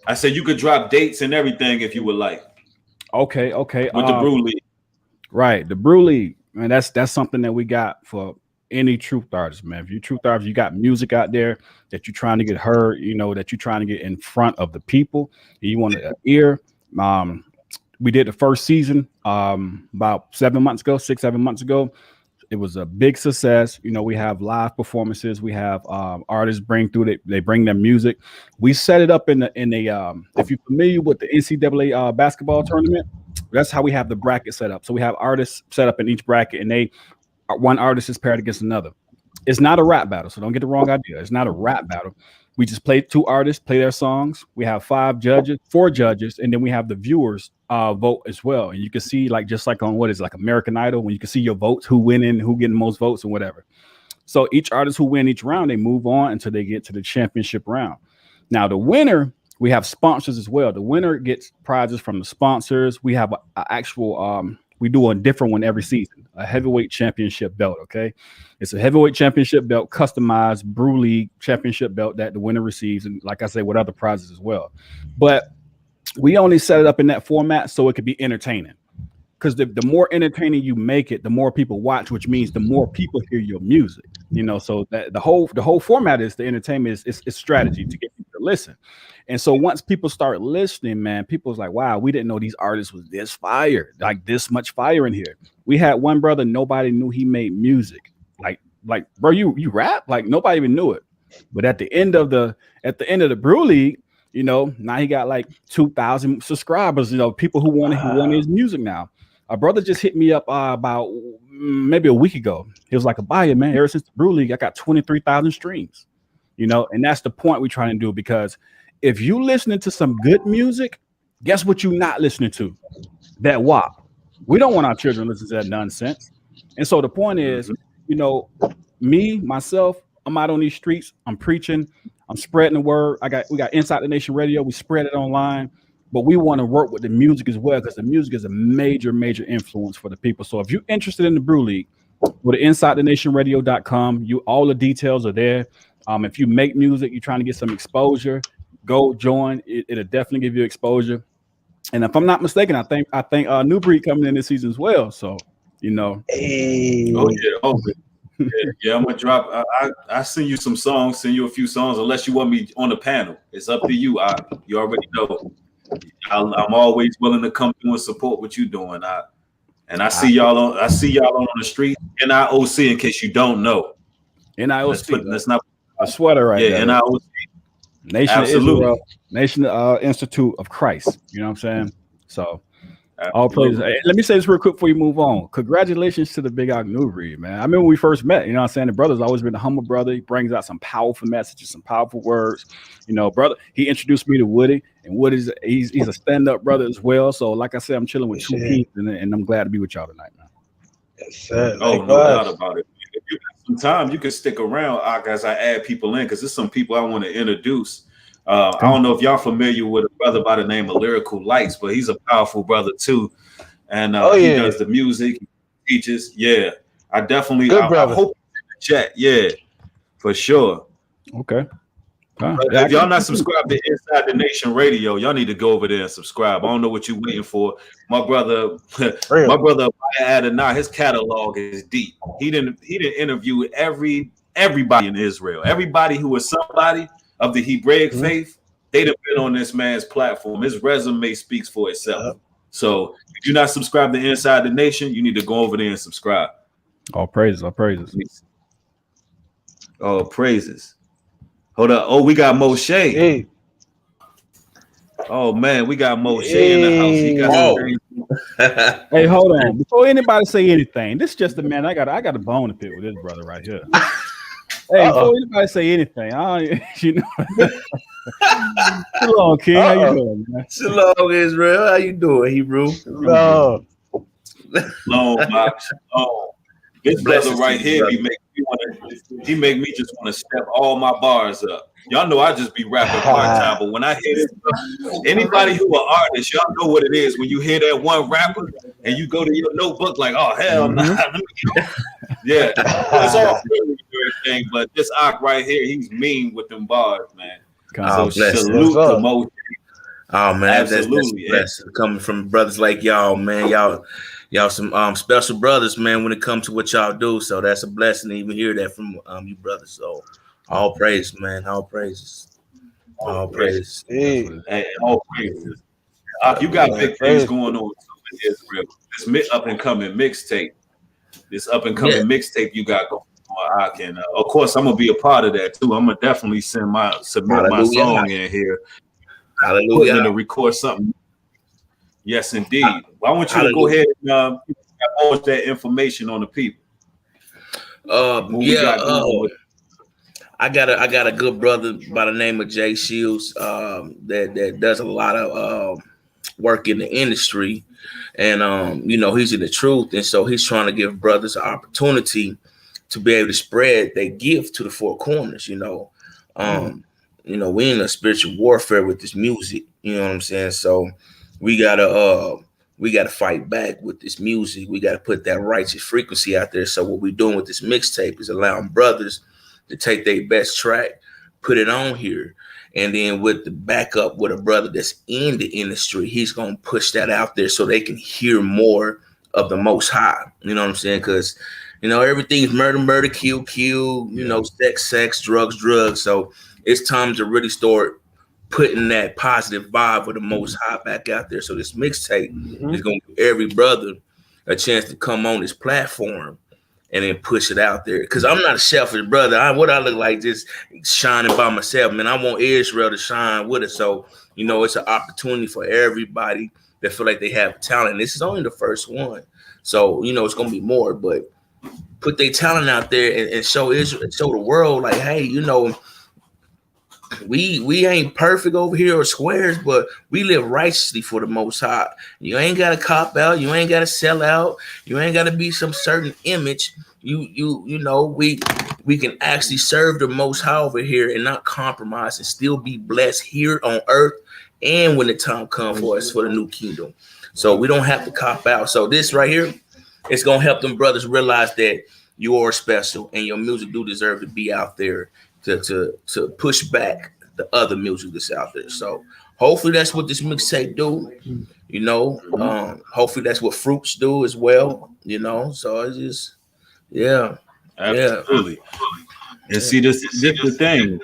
I said you could drop dates and everything if you would like. Okay. With the Brew League, right? The Brew League, man. That's something that we got for any truth artist, man. If you truth artist, you got music out there that you're trying to get heard, you know, that you're trying to get in front of the people. You want an ear. We did the first season about 7 months ago, 6-7 months ago. It was a big success. You know, we have live performances. We have artists they bring their music. We set it up in a if you're familiar with the NCAA basketball tournament, that's how we have the bracket set up. So we have artists set up in each bracket, and one artist is paired against another. It's not a rap battle, so don't get the wrong idea. It's not a rap battle. We just play two artists, play their songs. We have four judges, and then we have the viewers vote as well. And you can see, just like on American Idol, when you can see your votes, who win and who getting the most votes and whatever. So each artist who win each round, they move on until they get to the championship round. Now the winner, we have sponsors as well. The winner gets prizes from the sponsors. We have an actual we do a different one every season, a heavyweight championship belt. Okay. It's a heavyweight championship belt, customized Brew League championship belt that the winner receives. And like I say, with other prizes as well. But we only set it up in that format so it could be entertaining. Because the more entertaining you make it, the more people watch, which means the more people hear your music. You know, so that the whole format is the entertainment is strategy to get people to listen. And so once people start listening, man, people's like, wow, we didn't know these artists was this fire, like this much fire in here. We had one brother, nobody knew he made music. Like, bro, you rap? Like nobody even knew it. But at the end of the Brew League, you know, now he got like 2,000 subscribers, you know, people who want his music now. A brother just hit me up about maybe a week ago. He was like, Abaya, man, ever since the Brew League, I got 23,000 streams, you know, and that's the point we're trying to do, because if you listening to some good music, guess what you're not listening to? That WAP. We don't want our children listening to that nonsense. And so the point is, you know, myself, I'm out on these streets, I'm preaching, I'm spreading the word. We got Inside the Nation Radio, we spread it online. But we want to work with the music as well, because the music is a major, major influence for the people. So if you're interested in the Brew League, go to InsideTheNationRadio.com. All the details are there. If you make music, you're trying to get some exposure, go join. It'll definitely give you exposure. And if I'm not mistaken, I think New Breed coming in this season as well. So, you know. Hey. Yeah, I'm gonna drop. I send you some songs, send you a few songs, unless you want me on the panel. It's up to you. You already know. I'm always willing to come through and support what you're doing. I see y'all on the street. NIOC, in case you don't know. NIOC. Let's not a sweater right there. NIOC. Nation of Israel, Nation Institute of Christ. You know what I'm saying? So all praise. Absolutely. Hey, let me say this real quick before you move on. Congratulations to the Big Ock New Breed, man. I remember when we first met, you know what I'm saying? The brother's always been a humble brother. He brings out some powerful messages, some powerful words. You know, brother, he introduced me to Woody, and Woody's he's a stand-up brother as well. So, like I said, I'm chilling with two kings, and I'm glad to be with y'all tonight, man. Yes, sir. Oh, no doubt about it. If you got some time, you can stick around as I add people in, because there's some people I want to introduce. I don't know if y'all familiar with a brother by the name of Lyrical Lights, but he's a powerful brother too. And he does the music, he teaches. Yeah, I definitely, I hope in the chat. Yeah, for sure. Okay. If y'all not subscribed to Inside the Nation Radio, y'all need to go over there and subscribe. I don't know what you're waiting for. My brother Adonai, his catalog is deep. He didn't interview everybody in Israel. Everybody who was somebody of the Hebraic faith, they'd have been on this man's platform. His resume speaks for itself. So if you're not subscribed to Inside the Nation, you need to go over there and subscribe. All praises, all praises. Oh, praises. Hold up. Oh, we got Moshe. Hey. Oh man, we got Moshe in the house. He got Hey, hold on. Before anybody say anything, this is just a man. I got a bone to pick with this brother right here. Hey, before anybody say anything, you know. Shalom, King. How you doing, man? Shalom, Israel. How you doing, Hebrew? Shalom, Max. Oh, this brother right here, he make me just want to step all my bars up. Y'all know I just be rapping part-time, but when I hear this, anybody who are artists, y'all know what it is when you hear that one rapper and you go to your notebook like, oh hell nah. Yeah, it's all good, everything, but this Ock right here, he's mean with them bars, man. So salute to Moshe. Oh man, absolutely. That's coming from brothers like y'all, man. Y'all some special brothers, man, when it comes to what y'all do. So that's a blessing to even hear that from you brothers. So all praise, man. All praises. All praise. Hey, all praises. You got big things going on in Israel. This up and coming mixtape. Mixtape you got going on. I can, of course, I'm gonna be a part of that too. I'm gonna definitely submit my song in here. Hallelujah. Putting in to record something. Yes, indeed. I want you to go ahead and post that information on the people. I got a good brother by the name of Jay Shields that does a lot of work in the industry, and you know, he's in the truth, and so he's trying to give brothers an opportunity to be able to spread their gift to the four corners. You know, we in a spiritual warfare with this music. You know what I'm saying? So we gotta fight back with this music. We gotta put that righteous frequency out there. So what we're doing with this mixtape is allowing brothers to take their best track, put it on here, and then with the backup with a brother that's in the industry, he's gonna push that out there so they can hear more of the Most High. You know what I'm saying? Because you know, everything's murder, kill, you know, sex, drugs. So it's time to really start putting that positive vibe with the Most High back out there. So this mixtape is going to give every brother a chance to come on this platform and then push it out there. Because I'm not a selfish brother. What I look like just shining by myself, man. I want Israel to shine with us. So, you know, it's an opportunity for everybody that feel like they have talent. This is only the first one. So, you know, it's going to be more, but put their talent out there and show Israel, show the world like, hey, you know, we ain't perfect over here or squares, but we live righteously for the Most High. You ain't got to cop out. You ain't got to sell out. You ain't got to be some certain image. You know, we can actually serve the Most High over here and not compromise and still be blessed here on earth and when the time comes for us for the new kingdom. So we don't have to cop out. So this right here, it's going to help them brothers realize that you are special and your music do deserve to be out there to push back the other music that's out there. So hopefully that's what this mixtape do, you know. Hopefully that's what Fruits do as well, you know. So it's just, absolutely. And see, this is the thing.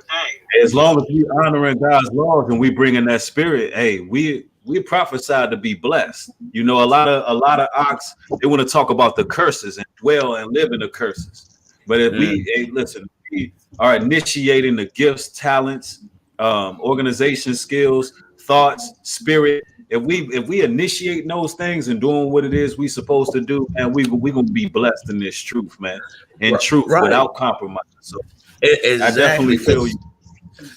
As long as we honoring God's laws and we bring in that spirit, hey, we prophesied to be blessed. You know, a lot of ox, they want to talk about the curses and dwell and live in the curses. But if we are initiating the gifts, talents, organization skills, thoughts, spirit, if we initiate those things and doing what it is we supposed to do, and we gonna be blessed in this truth, man, and truth without compromise. So exactly. I definitely feel you.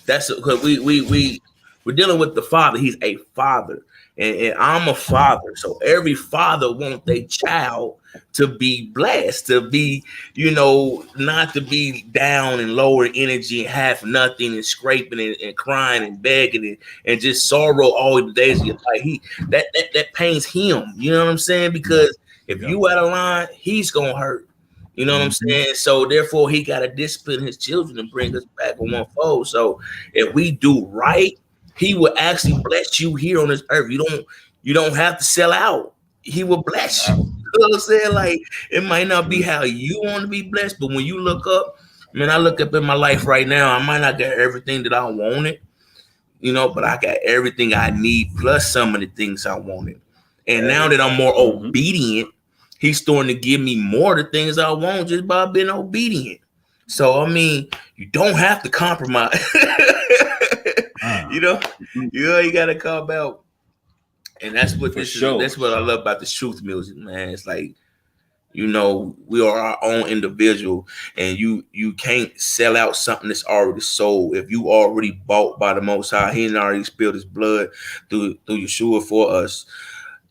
That's because we're dealing with the Father. He's a father, and I'm a father. So every father wants their child to be blessed, to be, not to be down and lower energy and have nothing and scraping and crying and begging and just sorrow all the days of your life. That pains him. You know what I'm saying? Because if you out of line, he's gonna hurt. You know what I'm saying? So therefore, he got to discipline his children and bring us back on one fold. So if we do right, he will actually bless you here on this earth. You don't have to sell out. He will bless you. You know what I'm saying? Like, it might not be how you want to be blessed, but when you look up, man, I look up in my life right now, I might not get everything that I wanted, but I got everything I need plus some of the things I wanted. And now that I'm more obedient, he's starting to give me more of the things I want just by being obedient. So, I mean, you don't have to compromise. You got to come out. And that's what that's what I love about this truth music, man. It's like, we are our own individual, and you can't sell out something that's already sold. If you already bought by the Most High, he already spilled his blood through Yeshua for us.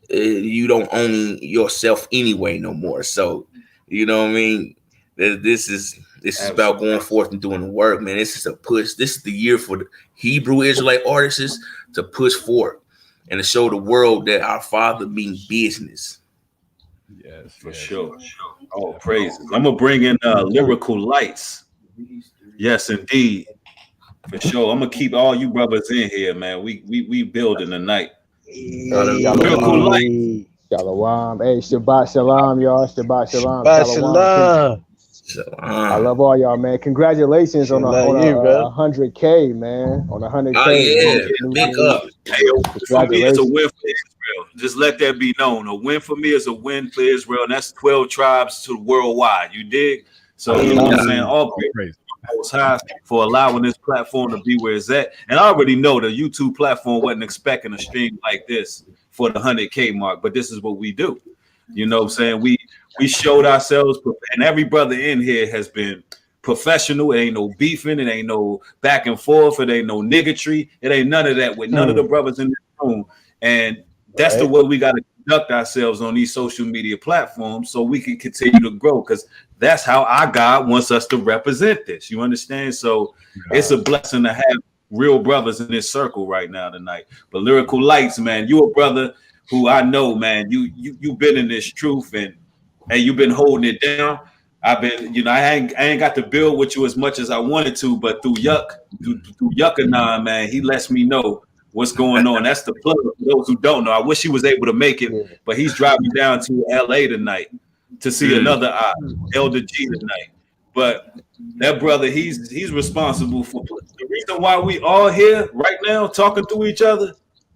You don't own yourself anyway no more. So, you know what I mean? This is about going forth and doing the work, man. This is a push. This is the year for the Hebrew Israelite artists to push forth and to show the world that our Father means business. Yes, for sure. Oh, praises. I'm gonna bring in Lyrical Lights. Yes, indeed. For sure. I'm gonna keep all you brothers in here, man. We building tonight. Lyrical Lights. Shalom. Hey, Shabbat Shalom, y'all. Shabbat Shalom. Shabbat Shalom. I love all y'all, man. Congratulations on 100K, man. On 100K. Oh, yeah. Big up. For me, it's a win for Israel. Just let that be known. A win for me is a win for Israel, and that's 12 tribes to worldwide. You dig? So, you know what I'm saying? All praise Most High for allowing this platform to be where it's at. And I already know the YouTube platform wasn't expecting a stream like this for the 100K mark, but this is what we do. You know what I'm saying? We showed ourselves, and every brother in here has been professional. It ain't no beefing. It ain't no back and forth. It ain't no niggatry. It ain't none of that with none of the brothers in this room. And that's the way we got to conduct ourselves on these social media platforms so we can continue to grow, because that's how our God wants us to represent this. You understand? So it's a blessing to have real brothers in this circle right now tonight. But Lyrical Lights, man, you a brother who I know, man, you've been in this truth and you've been holding it down. I've been, I ain't got to build with you as much as I wanted to, but through Yuckanon, man, he lets me know what's going on. That's the plug for those who don't know. I wish he was able to make it, but he's driving down to LA tonight to see another Elder G tonight. But that brother, he's responsible for the reason why we all here right now talking to each other.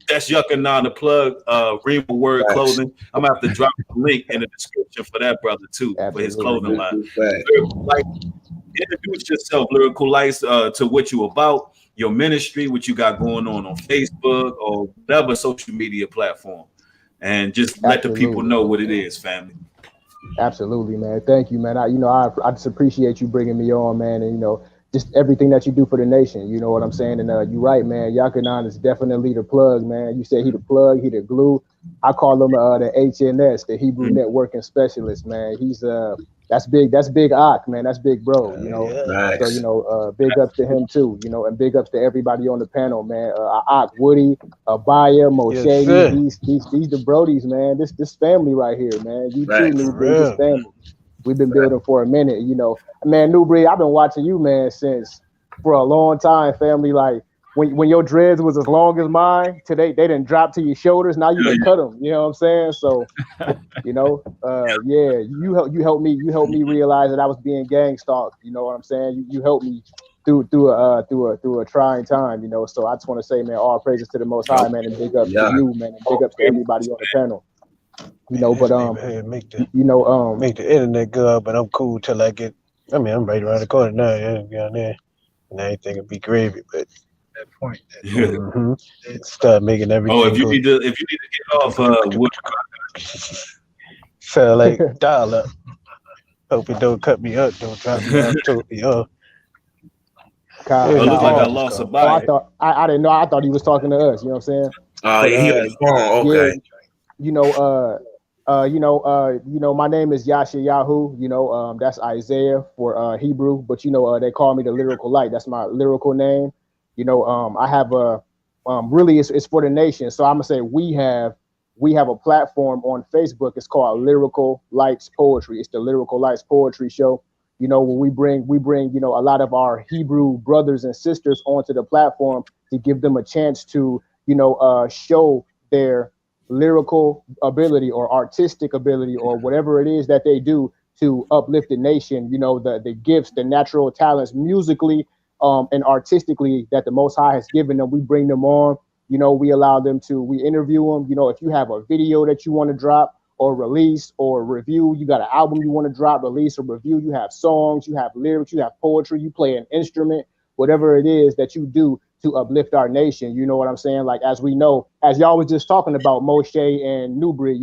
That's Yuckanon, the plug, Rima Word Clothing. I'm gonna have to drop the link in the description for that brother too, for his clothing line. Introduce yourself, Lyrical Lights, to what you about, your ministry, what you got going on Facebook or whatever social media platform, and just let the people know what it is, family. Absolutely, man. Thank you, man. I just appreciate you bringing me on, man, and just everything that you do for the nation. You know what I'm saying? And you're right, man. Yuckanon is definitely the plug, man. You said he the plug, he the glue. I call him the HNS, the Hebrew Networking Specialist, man. He's that's big Ak, man. That's big bro, So big ups to him too, and big ups to everybody on the panel, man. Ak, Woody, Abaya, Moshe, these the Brodies, man. This family right here, man. You too, New Breed, this family. We've been building for a minute, Man, New Breed, I've been watching you, man, for a long time, family. Like when your dreads was as long as mine, today they didn't drop to your shoulders. Now you can cut them. You know what I'm saying? So, you helped me realize that I was being gang stalked. You know what I'm saying? You helped me through a trying time. So I just want to say, man, all praises to the Most High, man, and big ups to you, man, and big ups to everybody on the panel. Make the internet good, but I'm cool till I get. I'm right around the corner now. Yeah, down there, and I ain't think it'd be gravy, but Mm-hmm. Start making everything. Oh, if you need to get off, sound like dial up. Hope it don't cut me up. Don't drop me off totally off. it looked like I Oh, lost a I bite. thought I didn't know. I thought he was talking to us. You know what I'm saying? But He on the phone. yeah, Okay. you know, my name is Yasha Yahoo. That's Isaiah for Hebrew, but they call me the Lyrical Light. That's my lyrical name. I have a really it's for the nation. So I'm gonna say we have a platform on Facebook. It's called Lyrical Lights Poetry. It's the Lyrical Lights Poetry Show. Where we bring a lot of our Hebrew brothers and sisters onto the platform to give them a chance to show their lyrical ability or artistic ability or whatever it is that they do to uplift the nation. The gifts, the natural talents musically and artistically that the Most High has given them. We bring them on. We allow them to, we interview them. If you have a video that you want to drop or release or review, you got an album you want to drop, release or review, you have songs, you have lyrics, you have poetry, you play an instrument, whatever it is that you do to uplift our nation. You know what I'm saying? Like, as we know, as y'all was just talking about Moshe and Newbury,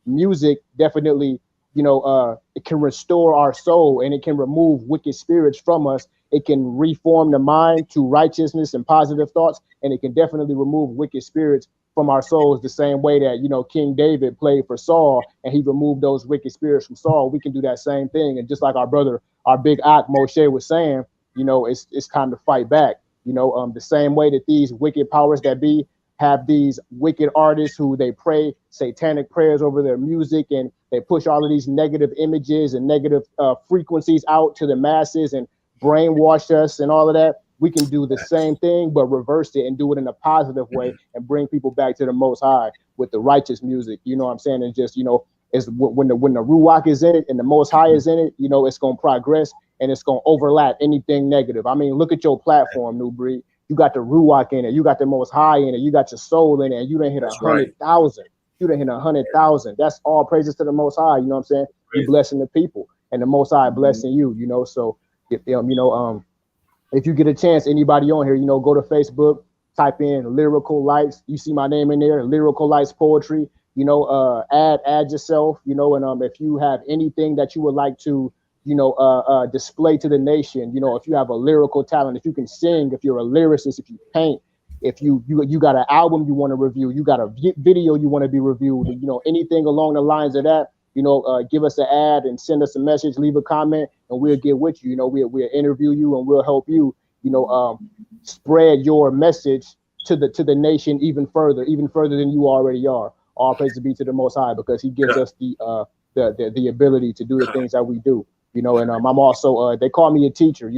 music definitely, it can restore our soul and it can remove wicked spirits from us. It can reform the mind to righteousness and positive thoughts, and it can definitely remove wicked spirits from our souls the same way that, King David played for Saul and he removed those wicked spirits from Saul. We can do that same thing. And just like our brother, our big Ak Moshe was saying, it's time to fight back. The same way that these wicked powers that be have these wicked artists who they pray satanic prayers over their music and they push all of these negative images and negative frequencies out to the masses and brainwash us and all of that. We can do the same thing, but reverse it and do it in a positive way and bring people back to the Most High with the righteous music. You know what I'm saying? And just, it's when the Ruach is in it and the Most High is in it, it's going to progress and it's going to overlap anything negative. I mean, look at your platform, New Breed. You got the Ruach in it. You got the Most High in it. You got your soul in it. And you done hit 100,000. You done hit 100,000. That's all praises to the Most High. You know what I'm saying? You blessing the people and the Most High blessing you, So, if you get a chance, anybody on here, go to Facebook, type in Lyrical Lights. You see my name in there, Lyrical Lights Poetry. Add yourself, and if you have anything that you would like to, display to the nation, if you have a lyrical talent, if you can sing, if you're a lyricist, if you paint, if you got an album you want to review, you got a video you want to be reviewed, anything along the lines of that, give us an ad and send us a message, leave a comment, and we'll get with you. We'll interview you and we'll help you, spread your message to the nation even further than you already are. All praise be to the Most High because He gives us the ability to do the things that we do. And I'm also they call me a teacher.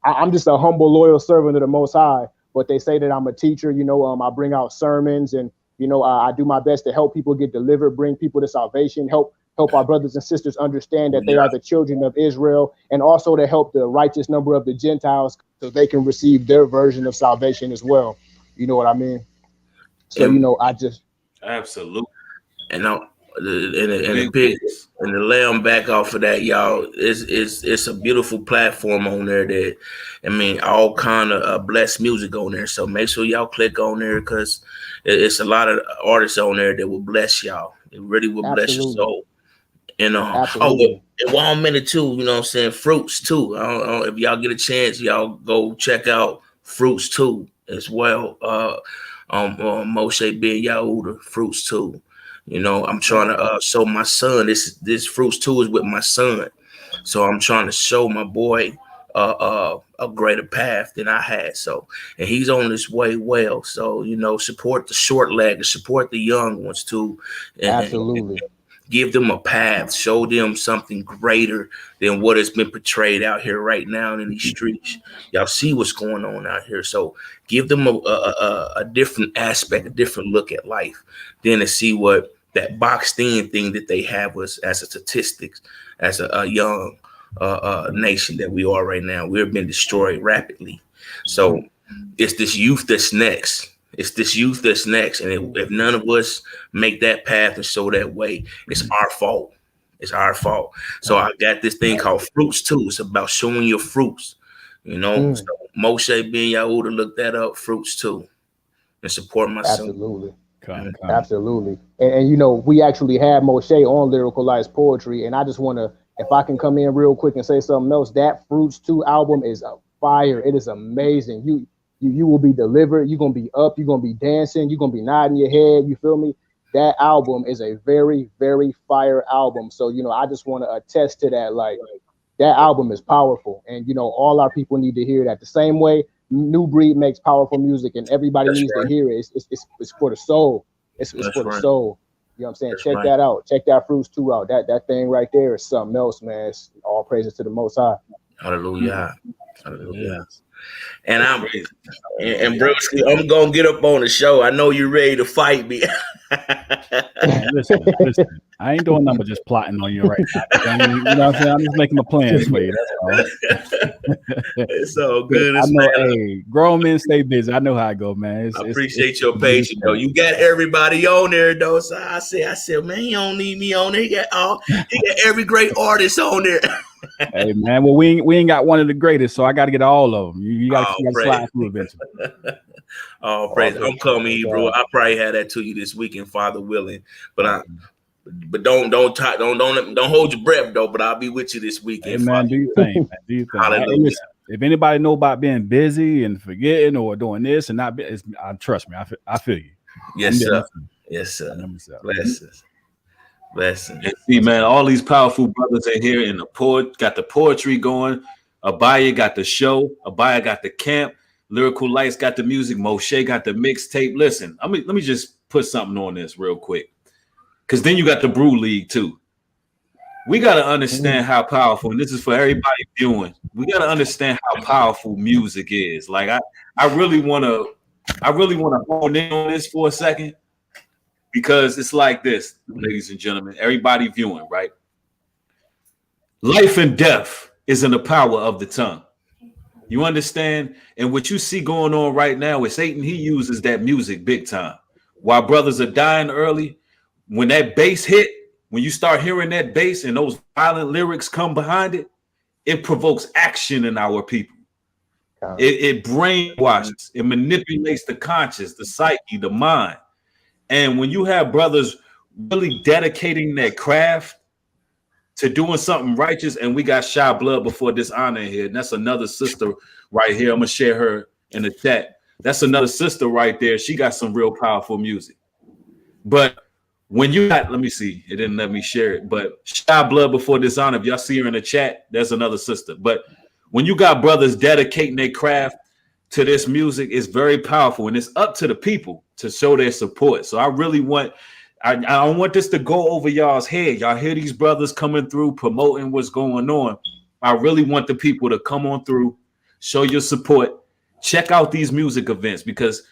I'm just a humble, loyal servant of the Most High. But they say that I'm a teacher. I bring out sermons and I do my best to help people get delivered, bring people to salvation, help our brothers and sisters understand that they are the children of Israel, and also to help the righteous number of the Gentiles so they can receive their version of salvation as well. You know what I mean? So, I just absolutely. And to lay them back off of that, y'all, it's a beautiful platform on there that, all kind of blessed music on there. So make sure y'all click on there because it's a lot of artists on there that will bless y'all. It really will bless your soul. And while I'm in it too, Fruits too. I don't know if y'all get a chance, y'all go check out Fruits too as well. Moshe Ben Yahuda, Fruits too. I'm trying to show my son this Fruits too is with my son. So I'm trying to show my boy a greater path than I had. So, and he's on his way well. So, support the short legged, support the young ones too. Absolutely. And give them a path, show them something greater than what has been portrayed out here right now in these streets. Y'all see what's going on out here. So give them a different aspect, a different look at life, then to see what that boxed in thing that they have was as a statistics, as a young nation that we are right now. We're being destroyed rapidly. So it's this youth that's next. And if none of us make that path and show that way, it's our fault. So I got this thing called Fruits too. It's about showing your fruits, So Moshe Ben Yahuda, look that up. Fruits too, and support my son. Absolutely. Absolutely. And you know, we actually had Moshe on Lyrical Lights Poetry, and I just want to, if I can come in real quick and say something else, that Fruits 2 album is a fire. It is amazing. You will be delivered. You're gonna be up. You're gonna be dancing. You're gonna be nodding your head. You feel me? That album is a very, very fire album. So you know, I just want to attest to that. Like, that album is powerful, and you know, all our people need to hear that. The same way New Breed makes powerful music, and everybody needs to hear it. It's for the soul. It's for the soul. You know what I'm saying? Check that out. Check that Fruits 2 out. That thing right there is something else, man. It's all praises to the Most High. Hallelujah. Hallelujah. And Bruce, I'm gonna get up on the show. I know you're ready to fight me. listen, I ain't doing nothing but just plotting on you right now. You know what I'm saying? I'm just making my plans for you. That's all. It's all good. I know, hey, grown men stay busy. I know how I go, man. I appreciate your patience, though. You got everybody on there, though. So I said, man, you don't need me on there. He got every great artist on there. Hey man, well we ain't got one of the greatest, so I got to get all of them. You got to slide through eventually. Oh, praise! I'm coming, bro. I probably had that to you this weekend, Father willing. But don't hold your breath though. But I'll be with you this weekend. Hey, man, do your thing, man. Do your thing. Hey, listen, if anybody know about being busy and forgetting or doing this and not, trust me, I feel you. Yes, sir. Yes, sir. Blessings. And see, man, all these powerful brothers in here in the got the poetry going. Abaya got the show. Abaya got the camp. Lyrical Lights got the music. Moshe got the mixtape. Listen, let me just put something on this real quick, because then you got the Brew League too. We got to understand how powerful, and this is for everybody viewing. We got to understand how powerful music is. Like I really want to hone in on this for a second. Because it's like this, ladies and gentlemen, everybody viewing, right? Life and death is in the power of the tongue. You understand? And what you see going on right now with Satan, he uses that music big time. While brothers are dying early, when that bass hit, when you start hearing that bass and those violent lyrics come behind it, it provokes action in our people. It brainwashes, it manipulates the conscious, the psyche, the mind. And when you have brothers really dedicating their craft to doing something righteous, and we got shy blood before dishonor here, and that's another sister right here. I'm gonna share her in the chat. That's another sister right there. She got some real powerful music. But when you got, let me see, it didn't let me share it. But shy blood before dishonor, if y'all see her in the chat, there's another sister. But when you got brothers dedicating their craft to this music, is very powerful, and it's up to the people to show their support. So I really want, I don't want this to go over y'all's head. Y'all hear these brothers coming through promoting what's going on. I really want the people to come on through, show your support, check out these music events, because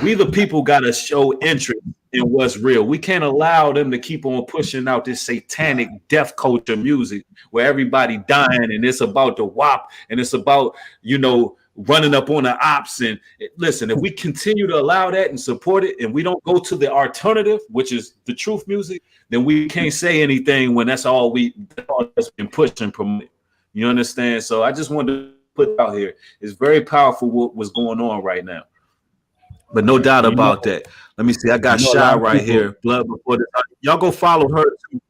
we the people got to show interest in what's real. We can't allow them to keep on pushing out this satanic death culture music where everybody dying and it's about the WAP and it's about, running up on the ops. And listen, if we continue to allow that and support it, and we don't go to the alternative, which is the truth music, then we can't say anything when that's all that's been pushed and promoted. You understand? So I just wanted to put it out here. It's very powerful what's going on right now. But no doubt about that. Let me see. I got Shy right here. Blood before the y'all go follow her too.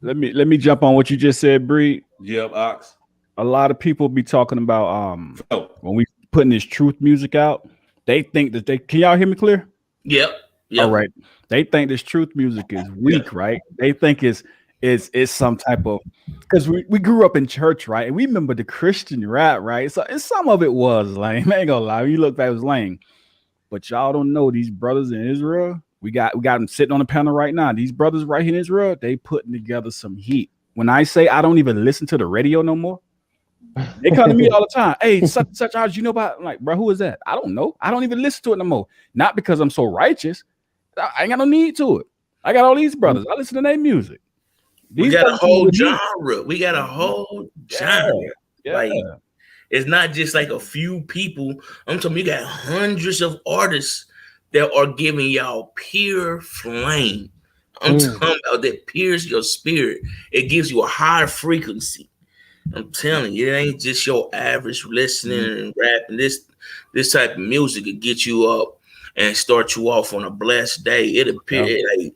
Let me jump on what you just said, Bree. Yep, Ox. A lot of people be talking about when we putting this truth music out, they think that can y'all hear me clear? Yep. All right. They think this truth music is weak, right? They think it's some type of, because we grew up in church, right? And we remember the Christian rap, right? So some of it was lame. I ain't gonna lie. You look back, it was lame. But y'all don't know these brothers in Israel. We got them sitting on the panel right now. These brothers right here in Israel, they putting together some heat. When I say I don't even listen to the radio no more, they come to me all the time. Hey, such how did you know about? I'm like, bro, who is that? I don't know. I don't even listen to it no more. Not because I'm so righteous. I ain't got no need to it. I got all these brothers. I listen to their music. We got a whole genre. We got a whole genre. Yeah. Like, it's not just like a few people. I'm talking, you got hundreds of artists that are giving y'all pure flame. I'm talking about that pierce your spirit. It gives you a higher frequency. I'm telling you, it ain't just your average listening and rapping. This type of music will get you up and start you off on a blessed day. It appear like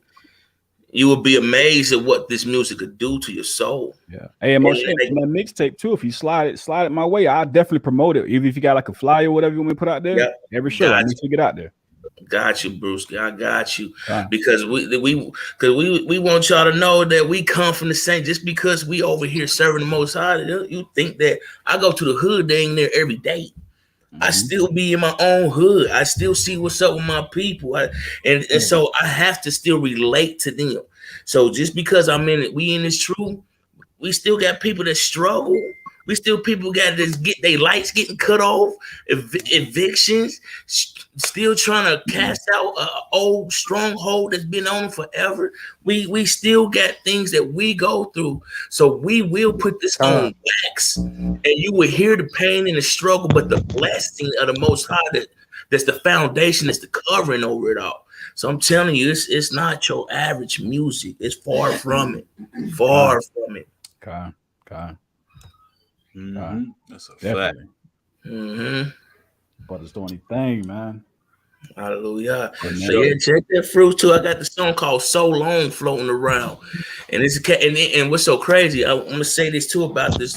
you will be amazed at what this music could do to your soul. Yeah. Hey, Moshe, my mixtape too. If you slide it my way, I'll definitely promote it. Even if you got like a flyer or whatever you want me to put out there, every show, I need to get out there. Got you, Bruce. I got you. Because we want y'all to know that we come from the same. Just because we over here serving the Most High, you think that I go to the hood dang there every day. I still be in my own hood. I still see what's up with my people. And so I have to still relate to them. So just because we in this truth, we still got people that struggle. We still people got to get their lights getting cut off, evictions, still trying to cast out an old stronghold that's been on forever. We still got things that we go through. So we will put this on wax, and you will hear the pain and the struggle, but the blessing of the Most High that's the foundation, that's the covering over it all. So I'm telling you, it's not your average music. It's far from it. Far from it. God. That's a fact. But it's the only thing, man. Hallelujah. So yeah, check that fruit too. I got the song called "So Long" floating around, and and what's so crazy? I'm gonna say this too about the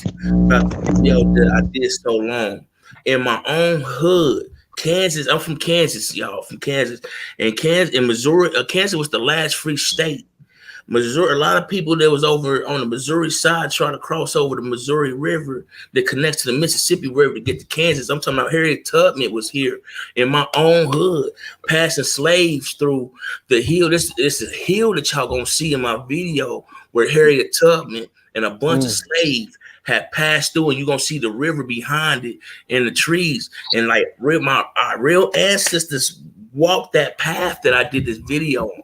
video that I did so long in my own hood, Kansas. I'm from Kansas, y'all, from Kansas, and Missouri. Kansas was the last free state. Missouri, a lot of people that was over on the Missouri side trying to cross over the Missouri River that connects to the Mississippi River to get to Kansas. I'm talking about Harriet Tubman was here in my own hood, passing slaves through the hill. This is a hill that y'all gonna see in my video where Harriet Tubman and a bunch of slaves had passed through, and you're gonna see the river behind it and the trees. And like our real ancestors walked that path that I did this video on.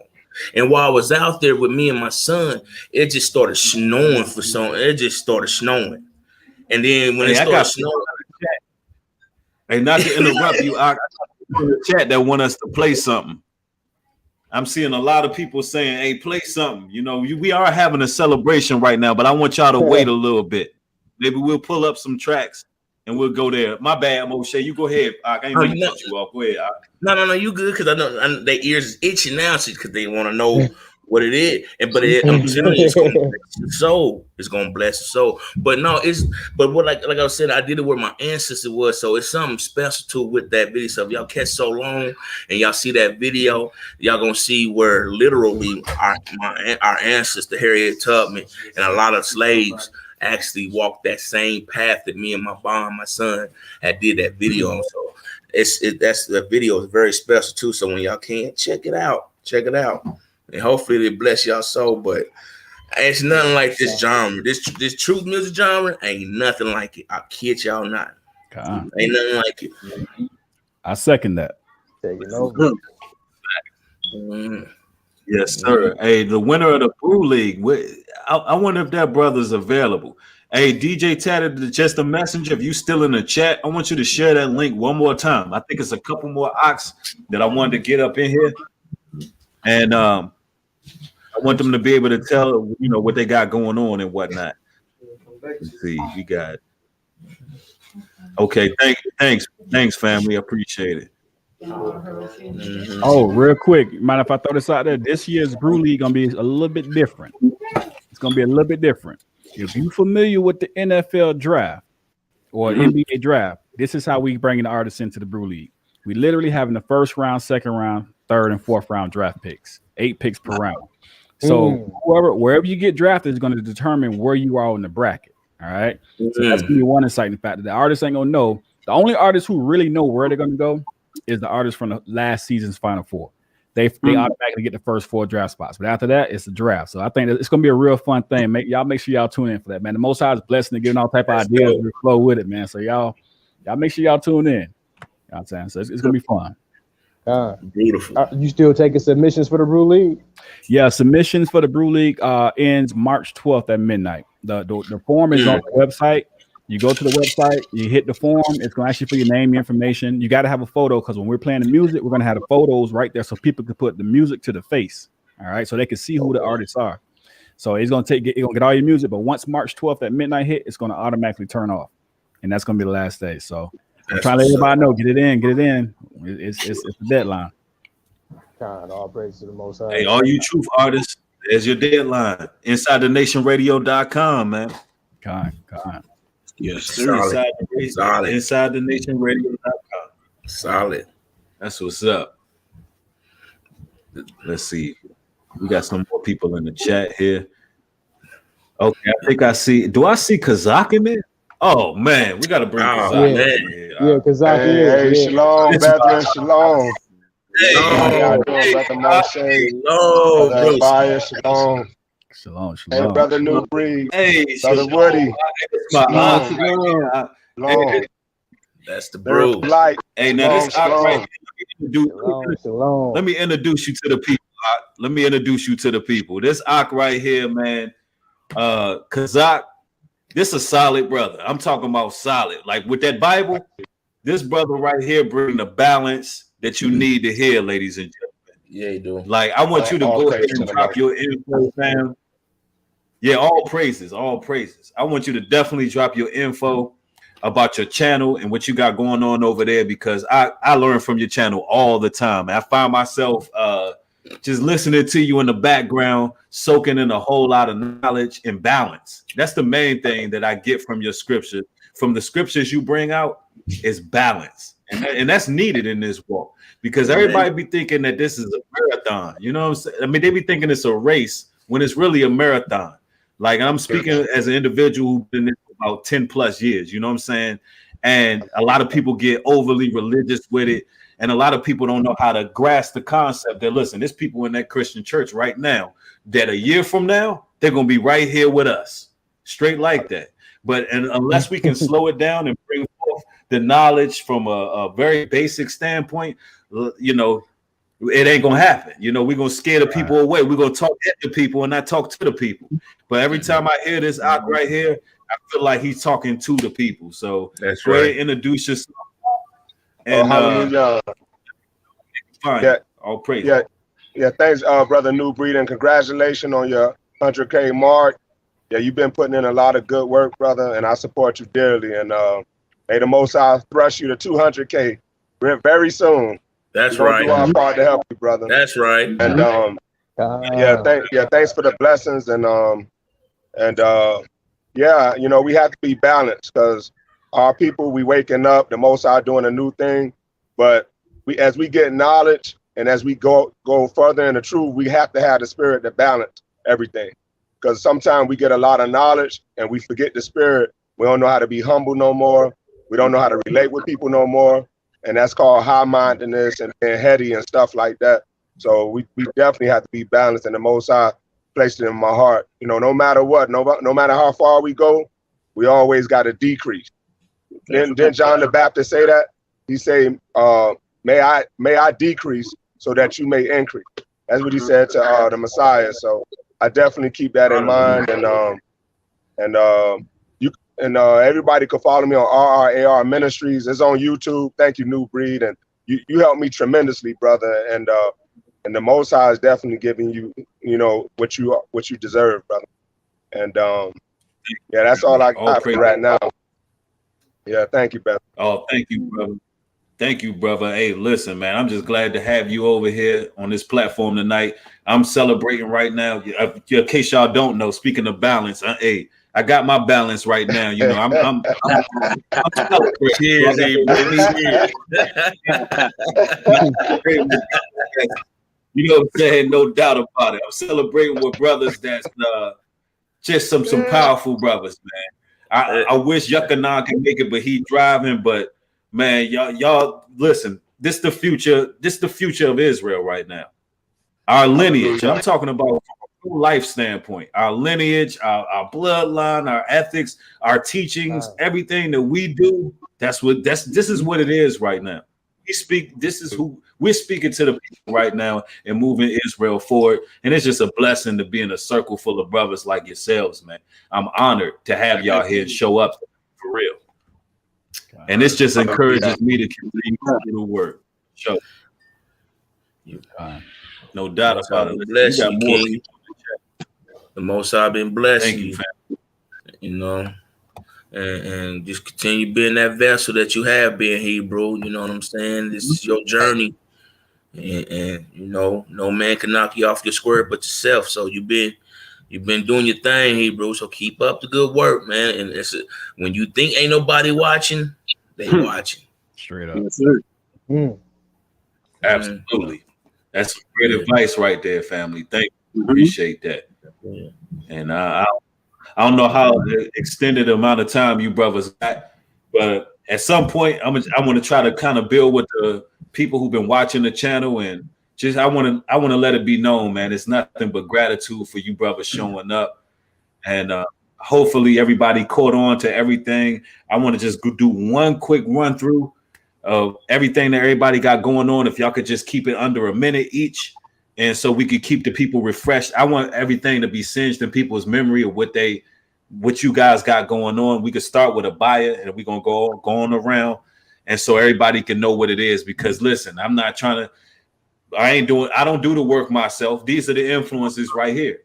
And while I was out there with me and my son, it just started snowing for some. It just started snowing, and then when it started snowing, hey, not to interrupt you, I got in the chat that want us to play something. I'm seeing a lot of people saying, "Hey, play something." You know, we are having a celebration right now, but I want y'all to wait a little bit. Maybe we'll pull up some tracks and we'll go there. My bad, Moshe. You go ahead. I ain't mean to cut you off. Go ahead. No, you good, because I know their ears is itching now because they want to know what it is. I'm telling you, it's gonna bless the soul. It's gonna bless the soul. But no, like I said, I did it where my ancestor was, so it's something special too with that video. So if y'all catch So Long and y'all see that video, y'all gonna see where literally our ancestor Harriet Tubman and a lot of slaves actually walked that same path that me and my son had did that video on. So that's the video is very special too. So when y'all can check it out, and hopefully it bless y'all soul. But it's nothing like this genre. This truth music genre ain't nothing like it. I kid y'all not. Ain't nothing like it. I second that. Taking over. Yes, sir. Hey, the winner of the Brew League. I wonder if that brother's available. Hey, DJ Tatted, just a messenger. If you still in the chat, I want you to share that link one more time. I think it's a couple more ox that I wanted to get up in here, and I want them to be able to tell what they got going on and whatnot. Let's see, we got. Okay, thanks, family. I appreciate it. Oh, real quick, mind if I throw this out there? This year's Brew League gonna be a little bit different. It's gonna be a little bit different. If you're familiar with the NFL draft or NBA draft, this is how we bring the artists into the Brew League. We literally having the first round, second round, third, and fourth round draft picks, 8 picks per round. So wherever you get drafted is going to determine where you are in the bracket. All right. So that's gonna be one exciting factor. The artists ain't gonna know. The only artists who really know where they're gonna go is the artists from the last season's Final Four. They automatically get the first 4 draft spots, but after that, it's the draft. So I think it's gonna be a real fun thing. Make sure y'all tune in for that, man. The Most High is blessing to giving all type of ideas and flow with it, man. So y'all make sure y'all tune in. You know what I'm saying? So it's gonna be fun. Beautiful. You still taking submissions for the Brew League? Yeah, submissions for the Brew League ends March 12th at midnight. The form is on the website. You go to the website, you hit the form. It's going to ask you for your name, your information. You got to have a photo because when we're playing the music, we're going to have the photos right there so people can put the music to the face. All right, so they can see who the artists are. So it's gonna get all your music, but once March 12th at midnight hit, it's gonna automatically turn off, and that's gonna be the last day. So I'm trying to let everybody know, get it in. It's a deadline. God, all praise to the Most High. Hey, all you truth artists, there's your deadline. InsideTheNationRadio.com, man. Kind. Yes, sir. InsideTheNationRadio.com. Solid. That's what's up. Let's see. We got some more people in the chat here. Okay, I think I see. Do I see Kazak in there? Oh man, we got to bring Kazak in here. Yeah, Kazak Hey, shalom, brethren, shalom. Hey, How y'all doing, brother Moshe? Brother Bias, shalom. Shalom. Hey, brother New Breed. Hey, brother Woody. Shalom. That's the brew. Light. Hey, now this right here, shalom. Let me introduce you to the people. Let me introduce you to the people. This Ak right here, man. Kazak, this is a solid brother. I'm talking about solid. Like with that Bible, this brother right here bring the balance that you need to hear, ladies and gentlemen. Yeah, you do. Like I want you to go ahead and drop your info, fam. Yeah, all praises. I want you to definitely drop your info about your channel and what you got going on over there, because I learn from your channel all the time. I find myself just listening to you in the background, soaking in a whole lot of knowledge and balance. That's the main thing that I get from your scripture. From the scriptures you bring out is balance. And that's needed in this walk, because everybody be thinking that this is a marathon. You know what I'm saying? I mean, they be thinking it's a race when it's really a marathon. Like I'm speaking as an individual who's been in for about 10 plus years, you know what I'm saying? And a lot of people get overly religious with it. And a lot of people don't know how to grasp the concept that, listen, there's people in that Christian church right now that a year from now, they're going to be right here with us, straight like that. But unless we can slow it down and bring forth the knowledge from a very basic standpoint, you know, it ain't going to happen. You know, we're going to scare the people away. We're going to talk at the people and not talk to the people. But every time I hear this out right here, I feel like he's talking to the people. So that's go ahead and introduce yourself. And hallelujah. Fine. All praise. Yeah, thanks, brother New Breed, and congratulations on your 100K mark. Yeah, you've been putting in a lot of good work, brother, and I support you dearly. And may the Most High thrust you to 200K very soon. That's We're right. do our part to help you, brother. That's right. And thanks for the blessings, and yeah, you know, we have to be balanced, because our people, we waking up, the Most High doing a new thing, but as we get knowledge and as we go further in the truth, we have to have the spirit to balance everything. Because sometimes we get a lot of knowledge and we forget the spirit. We don't know how to be humble no more. We don't know how to relate with people no more. And that's called high-mindedness and heady and stuff like that. So we definitely have to be balanced, and the Most High placed it in my heart. You know, no matter what, no matter how far we go, we always got to decrease. Didn't John the Baptist say that? He say, may I decrease so that you may increase. That's what he said to the Messiah. So I definitely keep that in mind. And everybody can follow me on RRAR Ministries. It's on YouTube. Thank you, New Breed, and you helped me tremendously, brother. And the Most High is definitely giving you, you know, what you deserve, brother. And yeah, that's all I got for right now. Yeah, thank you, brother. Oh, thank you, brother. Thank you, brother. Hey, listen, man, I'm just glad to have you over here on this platform tonight. I'm celebrating right now. In case y'all don't know, speaking of balance, hey, I got my balance right now. You know, I'm celebrating. Cheers, you know what I'm saying? No doubt about it. I'm celebrating with brothers that's just some powerful brothers, man. I wish Yuckanon can make it, but he driving. But man, y'all listen. This the future. This the future of Israel right now. Our lineage. I'm talking about from a life standpoint. Our lineage, our bloodline, our ethics, our teachings, everything that we do. This is what it is right now. We speak. This is who we're speaking to the people right now and moving Israel forward. And it's just a blessing to be in a circle full of brothers like yourselves, man. I'm honored to have y'all here and show up for real. And this just encourages me to continue to do the work. Show. No doubt about it. Bless you, King. The Most High been blessing Thank you, you, family. you know, and just continue being that vessel that you have been, Hebrew. You know what I'm saying? This is your journey, and you know, no man can knock you off your square but yourself. So you've been doing your thing, Hebrew. So keep up the good work, man. And when you think ain't nobody watching, they watching. Straight up. Absolutely. That's great advice right there, family. Thank you. Appreciate that. Yeah. And I don't know how the extended amount of time you brothers got, but at some point I want to try to kind of build with the people who've been watching the channel, and just I want to let it be known, man. It's nothing but gratitude for you brothers showing up, and hopefully everybody caught on to everything. I want to just do one quick run through of everything that everybody got going on. If y'all could just keep it under a minute each, and so we could keep the people refreshed. I want everything to be singed in people's memory of what you guys got going on. We could start with a buyer, and we're gonna go on around, and so everybody can know what it is. Because listen, I don't do the work myself. These are the influences right here.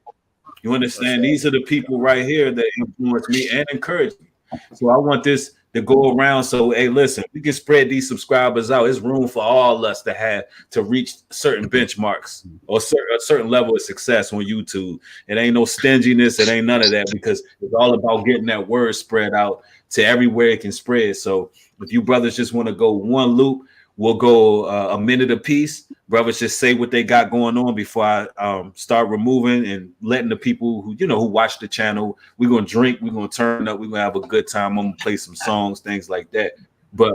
You understand? These are the people right here that influence me and encourage me. So I want this to go around. So, hey, listen, we can spread these subscribers out. There's room for all us to reach certain benchmarks or a certain level of success on YouTube. It ain't no stinginess. It ain't none of that, because it's all about getting that word spread out to everywhere it can spread. So if you brothers just want to go one loop, we'll go a minute apiece. Brothers just say what they got going on before I start removing and letting the people who watch the channel. We're gonna drink, we're gonna turn up, we're gonna have a good time. I'm gonna play some songs, things like that. But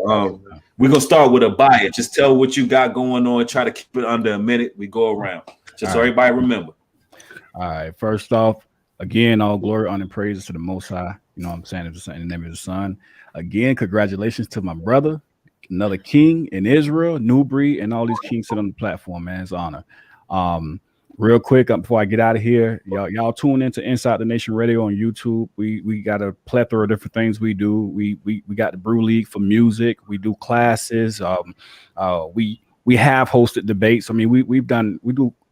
we're gonna start with a buyer. Just tell what you got going on. Try to keep it under a minute. We go around. Just so everybody remember. All right. First off, again, all glory, honor, and praises to the Most High. You know what I'm saying? In the name of the Son. Again, congratulations to my brother. Another king in Israel, new breed, and all these kings sit on the platform, man. It's an honor. Real quick, before I get out of here, y'all tune into Inside the Nation Radio on YouTube. We got a plethora of different things we do. We got the Brew League for music. We do classes. We have hosted debates. I mean,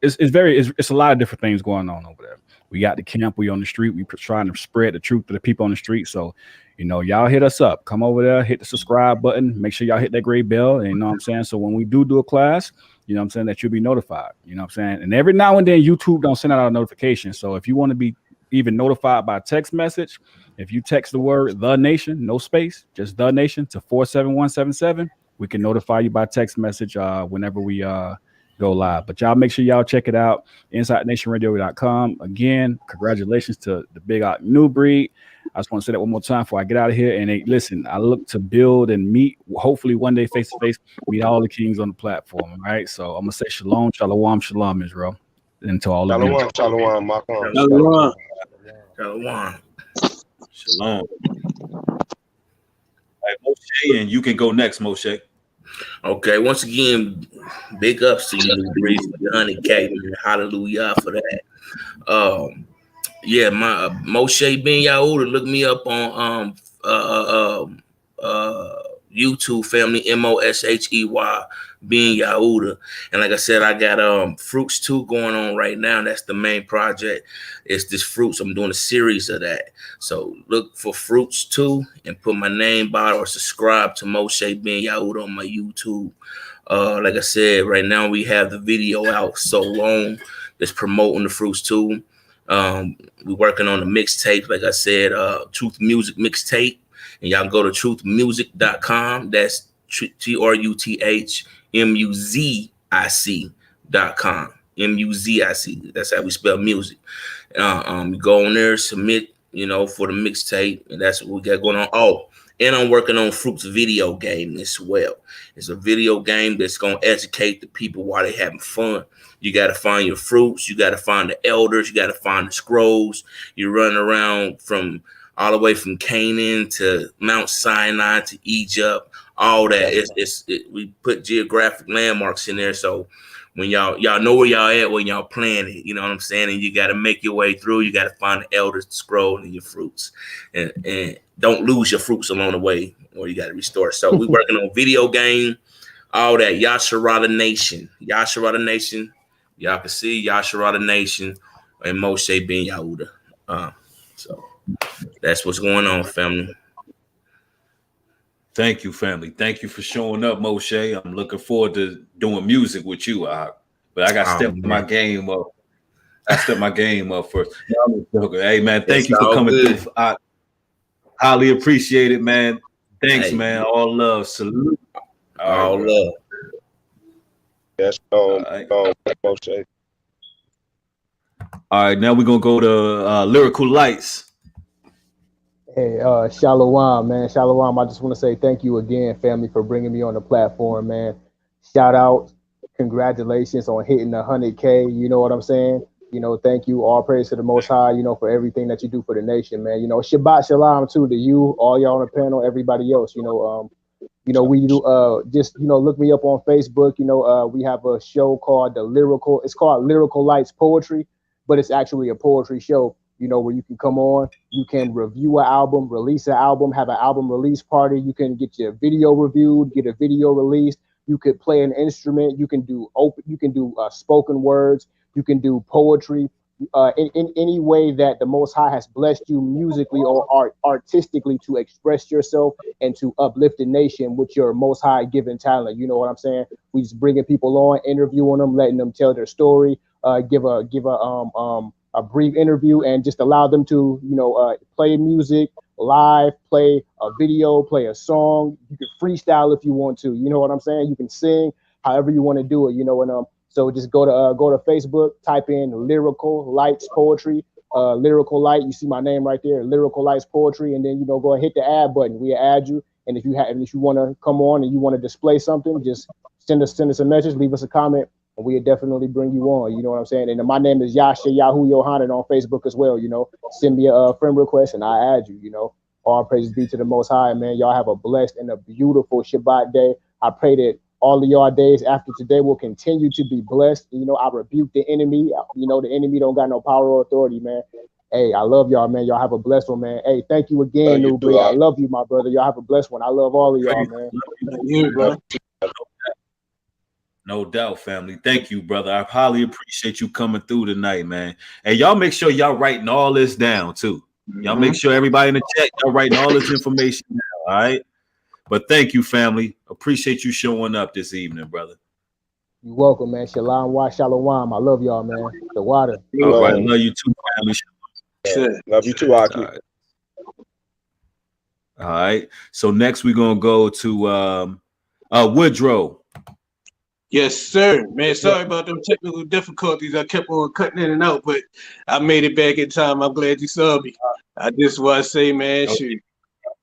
it's a lot of different things going on over there. We got the camp. We on the street. We trying to spread the truth to the people on the street. So, y'all hit us up. Come over there, hit the subscribe button. Make sure y'all hit that gray bell. And you know what I'm saying? So when we do a class, you know what I'm saying, that you'll be notified. You know what I'm saying? And every now and then YouTube don't send out a notification. So if you want to be even notified by text message, if you text the word The Nation, no space, just The Nation to 47177, we can notify you by text message whenever we go live. But y'all make sure y'all check it out. InsideNationRadio.com. Again, congratulations to the big new breed. I just want to say that one more time before I get out of here. And hey, listen, I look to build and meet, hopefully one day face to face, meet all the kings on the platform. All right. So I'm gonna say shalom, shalom, Israel. And to all of you. Shalom, Shalom. All right, Moshe, and you can go next, Moshe. Okay, once again, big ups to you, New Breed, for the 100K, man. Hallelujah for that. Yeah, my Moshe Ben Yahuda. Look me up on YouTube, family, Moshey Ben Yahuda. And like I said, I got Fruits 2 going on right now. That's the main project. It's this Fruits. I'm doing a series of that. So look for Fruits 2 and put my name by or subscribe to Moshe Ben Yahuda on my YouTube. Like I said, right now we have the video out so long that's promoting the Fruits 2. We're working on the mixtape, like I said, Truth Music mixtape, and y'all go to truthmusic.com. That's TRUTHMUZIC.com. MUZIC. That's how we spell music. You go on there, submit, for the mixtape, and that's what we got going on. Oh, and I'm working on Fruits video game as well. It's a video game that's gonna educate the people while they having fun. You got to find your fruits. You got to find the elders. You got to find the scrolls. You're running around from all the way from Canaan to Mount Sinai to Egypt. All that. We put geographic landmarks in there. So when y'all know where y'all at when y'all playing it, you know what I'm saying? And you got to make your way through. You got to find the elders, the scroll, and your fruits. And don't lose your fruits along the way, or you got to restore. So we're working on video game, all that. Yasharada Nation. Y'all can see Yasharada Nation and Moshe Ben Yahuda. So that's what's going on, family. Thank you, family. Thank you for showing up, Moshe. I'm looking forward to doing music with you, but I got to step my game up. I step my game up first. Hey, man, thank you for coming through. I highly appreciate it, man. Thanks, man. All love. Salute. All right, love. Yes, Moshe. All right, now we're going to go to Lyrical Lights. Hey, Shalom, man. Shalom. I just want to say thank you again, family, for bringing me on the platform, man. Shout out. Congratulations on hitting 100K. You know what I'm saying? You know, thank you. All praise to the Most High, you know, for everything that you do for the nation, man. You know, Shabbat Shalom, too, to you, all y'all on the panel, everybody else. You know, we do, just, you know, look me up on Facebook. You know, we have a show called it's called Lyrical Lights Poetry, but it's actually a poetry show, you know, where you can come on, you can review an album, release an album, have an album release party. You can get your video reviewed, get a video released. You could play an instrument. You can do spoken words. You can do poetry. In any way that the Most High has blessed you musically or artistically to express yourself and to uplift the nation with your Most High given talent. You know what I'm saying? We just bringing people on, interviewing them, letting them tell their story, give a brief interview, and just allow them to, you know, play music live, play a video, play a song. You can freestyle if you want to. You know what I'm saying? You can sing however you want to do it. You know, and so just go to Facebook, type in Lyrical Lights Poetry, Lyrical Light. You see my name right there, Lyrical Lights Poetry, and then, you know, go and hit the add button. We add you, and if you want to come on and you want to display something, just send us a message, leave us a comment, and we'll definitely bring you on. You know what I'm saying? And my name is Yasha Yahu Yohanan on Facebook as well. You know, send me a friend request and I add you. You know, all praises be to the Most High, man. Y'all have a blessed and a beautiful Shabbat day. I pray that all of y'all days after today will continue to be blessed. You know, I rebuke the enemy. You know, the enemy don't got no power or authority, man. Hey, I love y'all, man. Y'all have a blessed one, man. Hey, thank you again, New Breed. I love you, my brother. Y'all have a blessed one. I love all of y'all, man. You, bro. No doubt, family. Thank you, brother. I highly appreciate you coming through tonight, man. And y'all make sure y'all writing all this down, too. Y'all make sure everybody in the chat, y'all writing all this information down, all right? But thank you, family. Appreciate you showing up this evening, brother. You're welcome, man. Shalom, wa shalom. I love y'all, man. The water. All right. Love you too, family. Love you too, Aki. All right. So next we're going to go to Woodrow. Yes, sir. Man, sorry about them technical difficulties. I kept on cutting in and out, but I made it back in time. I'm glad you saw me. I just want to say, man, shoot.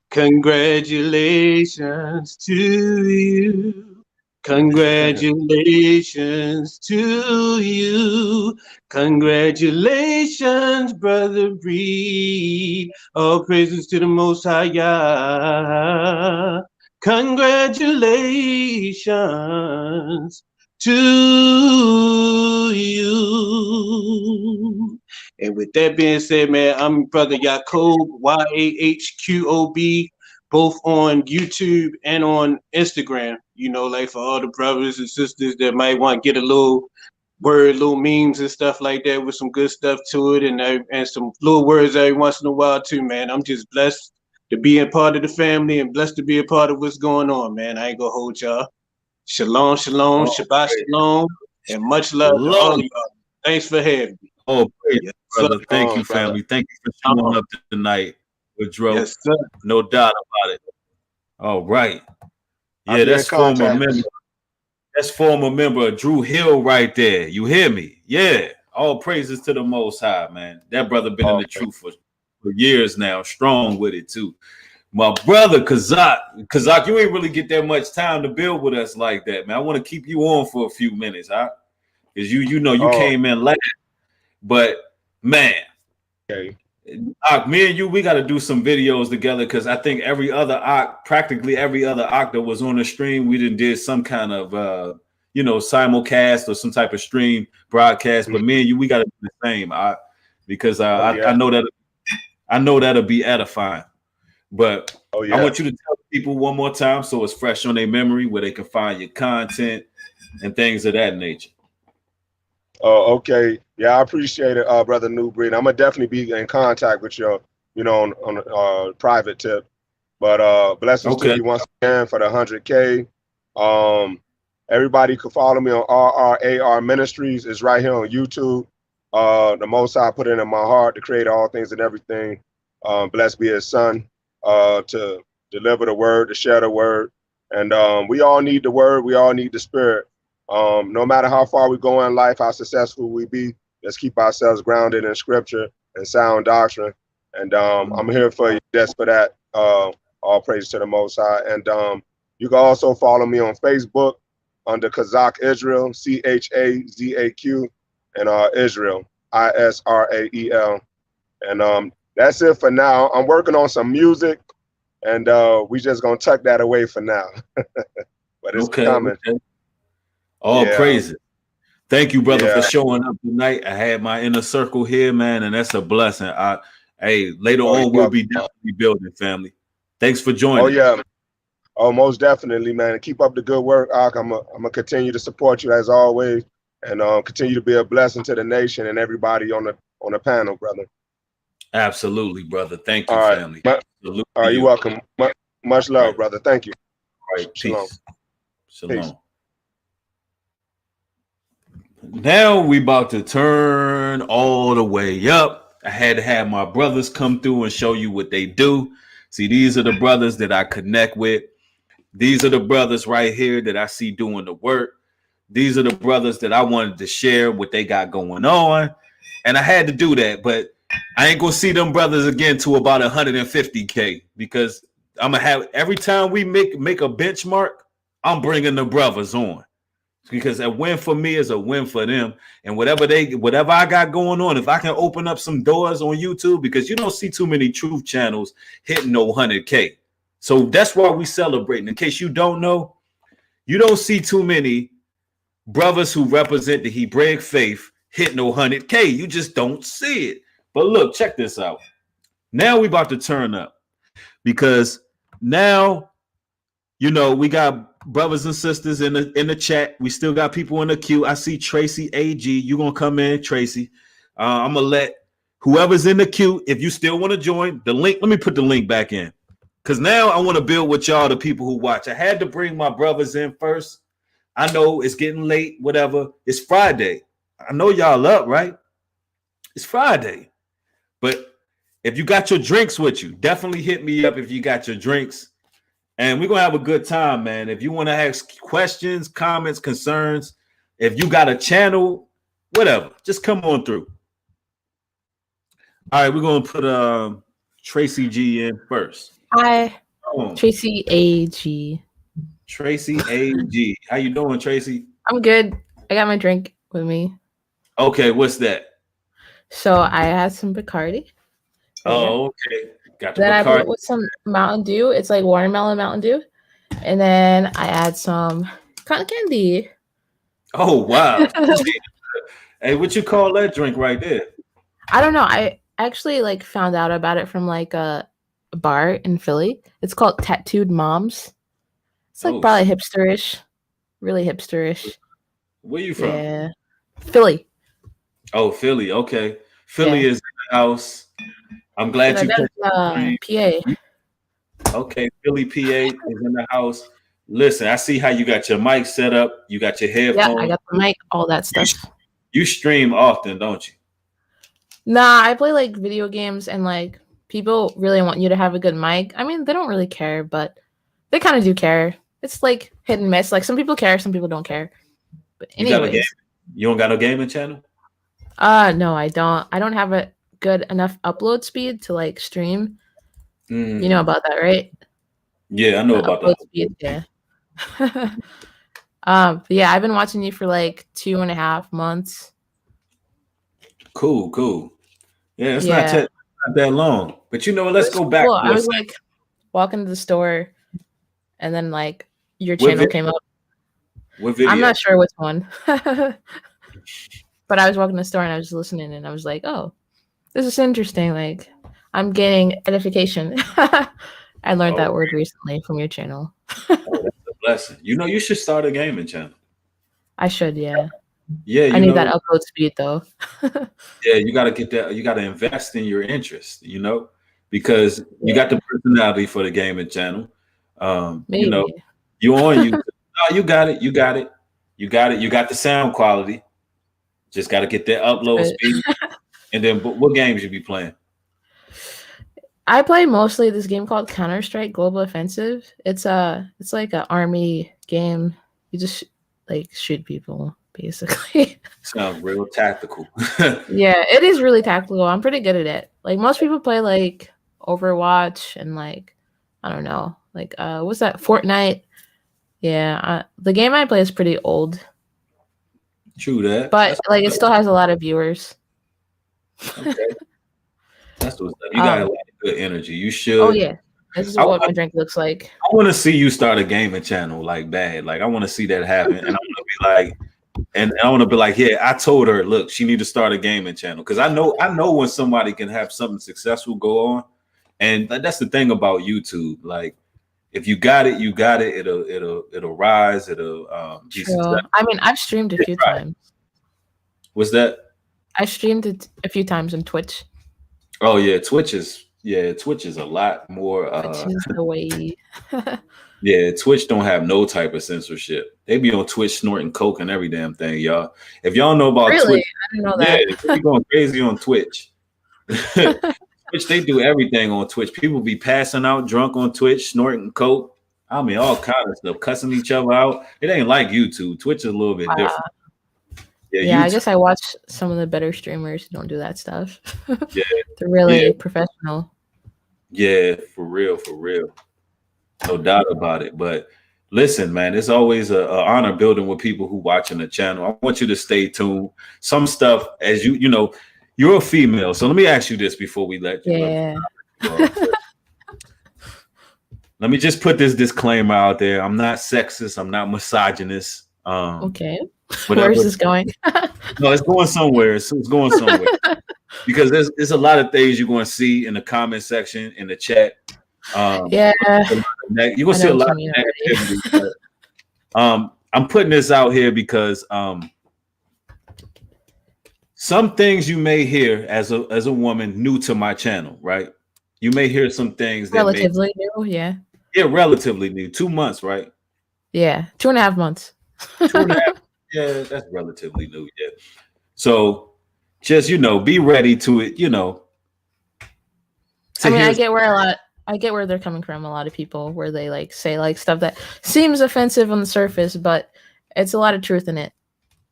Congratulations to you. Congratulations to you. Congratulations, Brother Breed. All praises to the Most High Yah. Congratulations to you. And with that being said, man, I'm Brother Yacob, YAHQOB, both on YouTube and on Instagram. You know, like for all the brothers and sisters that might want to get a little memes and stuff like that with some good stuff to it, and some little words every once in a while too, man. I'm just blessed to be a part of the family and blessed to be a part of what's going on, man. I ain't gonna hold y'all. Shalom, shalom, Shabbat shalom, and much love to all of y'all. Thanks for having me. Oh, praise, yes, brother. Thank you, family. Thank you for showing up tonight, Woodrow. Yes, sir. No doubt about it. All right. Yeah, that's former member. That's former member Drew Hill right there. You hear me? Yeah. All praises to the Most High, man. That brother been in the truth for years now, strong with it too. My brother Kazak, you ain't really get that much time to build with us like that, man. I want to keep you on for a few minutes, huh? Because you know you came in last, but man, me and you, we got to do some videos together because I think practically every other that was on the stream, we did some kind of simulcast or some type of stream broadcast. But me and you, we got to do the same, because I know that. I know that'll be edifying, but I want you to tell people one more time so it's fresh on their memory where they can find your content and things of that nature. Okay. Yeah, I appreciate it, brother New Breed. I'm gonna definitely be in contact with you, on private tip. But blessings to Okay. you once again for the 100K. Everybody could follow me on RRAR Ministries. It's right here on YouTube. The Most High put it in my heart to create all things and everything. Blessed be His Son to deliver the word, to share the word. And we all need the word. We all need the spirit. No matter how far we go in life, how successful we be, let's keep ourselves grounded in scripture and sound doctrine. And I'm here for you just for that. All praise to the Most High. And you can also follow me on Facebook under Kazakh Israel, CHAZAQ, and Israel, ISRAEL. And that's it for now. I'm working on some music, and we just gonna tuck that away for now. But it's coming. Okay. All praises. Thank you, brother, for Yeah. showing up tonight. I had my inner circle here, man, and that's a blessing. Hey, later on, we'll be definitely building, family. Thanks for joining. Oh, yeah. Oh, most definitely, man. Keep up the good work, Ak. I'm gonna continue to support you as always, and continue to be a blessing to the nation and everybody on the panel, brother. Absolutely, brother. Thank you, all right. family. All right, you're welcome. Much love, brother. Thank you. All right, Shalom. peace. Shalom. Peace. Now we about to turn all the way up. I had to have my brothers come through and show you what they do. See, these are the brothers that I connect with. These are the brothers right here that I see doing the work. These are the brothers that I wanted to share what they got going on. And I had to do that, but I ain't gonna see them brothers again to about 150K because I'm gonna have every time we make a benchmark, I'm bringing the brothers on. Because a win for me is a win for them. And whatever I got going on, if I can open up some doors on YouTube, because you don't see too many truth channels hitting no 100K. So that's why we celebrating. In case you don't know, you don't see too many brothers who represent the Hebraic faith hitting no 100K. You just don't see it. But look, check this out. Now we about to turn up because now, we got brothers and sisters in the chat. We still got people in the queue. I see Tracy AG. You gonna come in, Tracy? I'm gonna let whoever's in the queue. If you still want to join the link, let me put the link back in because now I want to build with y'all, the people who watch. I had to bring my brothers in first. I know it's getting late. Whatever. It's Friday. I know y'all up, right? It's Friday, but if you got your drinks with you, definitely hit me up if you got your drinks. And we're going to have a good time, man. If you want to ask questions, comments, concerns, if you got a channel, whatever, just come on through. All right, we're going to put Tracy G in first. Hi, Tracy AG. Tracy AG. How you doing, Tracy? I'm good. I got my drink with me. Okay, what's that? So I had some Bacardi. Oh, okay. Got the then Bacardi. I put it with some Mountain Dew. It's like watermelon Mountain Dew. And then I add some cotton candy. Oh, wow. Hey, what you call that drink right there? I don't know. I actually found out about it from a bar in Philly. It's called Tattooed Moms. It's probably hipsterish. Really hipsterish. Where you from? Yeah. Philly. Oh, Philly. Okay. Philly is in the house. I'm glad you PA. Okay, Philly PA is in the house. Listen, I see how you got your mic set up. You got your headphones. Yeah, I got the mic, all that stuff. You stream often, don't you? Nah, I play video games and people really want you to have a good mic. I mean, they don't really care, but they kind of do care. It's hit and miss. Some people care, some people don't care. But anyways, you don't got no gaming channel? No, I don't. I don't have a good enough upload speed to stream. You know about that, right? Yeah, I know about that. Speed, yeah. But yeah, I've been watching you for 2.5 months. Cool. Yeah, it's not that long. But let's go back. Cool. I was walking to the store, and then your channel came up. What video? I'm not sure which one. But I was walking to the store and I was listening, and I was like, oh, this is interesting. I'm gaining edification. I learned that word recently from your channel. That's a blessing. You should start a gaming channel. I should, yeah. Yeah, I need that upload speed though. yeah, you got to get that. You got to invest in your interest, because you got the personality for the gaming channel. Maybe. You on YouTube. No, you got it. You got it. You got it. You got the sound quality. Just got to get that upload speed. And then, what games you be playing? I play mostly this game called Counter-Strike Global Offensive. It's like an army game. You just like shoot people basically. Sounds real tactical. Yeah, it is really tactical. I'm pretty good at it. Like most people play like Overwatch and like I don't know, like what's that? Fortnite. Yeah, the game I play is pretty old. True that. But like it still has a lot of viewers. Okay. That's what's up. You got a lot of good energy. You should. Oh yeah. This is what my drink looks like. I want to see you start a gaming channel like bad. Like I want to see that happen. And I want to be like, and I want to be like, yeah, I told her, look, she need to start a gaming channel. Cause I know when somebody can have something successful go on. And that's the thing about YouTube. Like if you got it, you got it. It'll rise. It'll be successful. I mean, I've streamed a few times. What's that? I streamed it a few times on Twitch. Oh yeah, Twitch is a lot more. Twitch is the way. Yeah, Twitch don't have no type of censorship. They be on Twitch snorting coke and every damn thing, y'all. If y'all know about Twitch, I didn't know that. Yeah, they be going crazy on Twitch. Twitch, they do everything on Twitch. People be passing out drunk on Twitch, snorting coke. I mean, all kind of stuff, cussing each other out. It ain't like YouTube. Twitch is a little bit different. Yeah, I guess I watch some of the better streamers who don't do that stuff. Yeah, they're really professional. Yeah, for real. No doubt about it. But listen, man, it's always an honor building with people who watching the channel. I want you to stay tuned. Some stuff, as you know, you're a female. So let me ask you this before we let you. Yeah. Let me just put this disclaimer out there. I'm not sexist. I'm not misogynist. Okay. Where's this going? No, it's going somewhere. It's going somewhere. Because there's a lot of things you're going to see in the comment section, in the chat. Yeah. You're going to see a lot of negativity. I'm putting this out here because some things you may hear as a woman new to my channel, right? You may hear some things that relatively new, yeah. Yeah, relatively new. 2 months, right? Yeah, 2.5 months. 2.5. Yeah, that's relatively new. Yeah. So just, be ready to it, I mean, I get where they're coming from. A lot of people where they like say like stuff that seems offensive on the surface, but it's a lot of truth in it.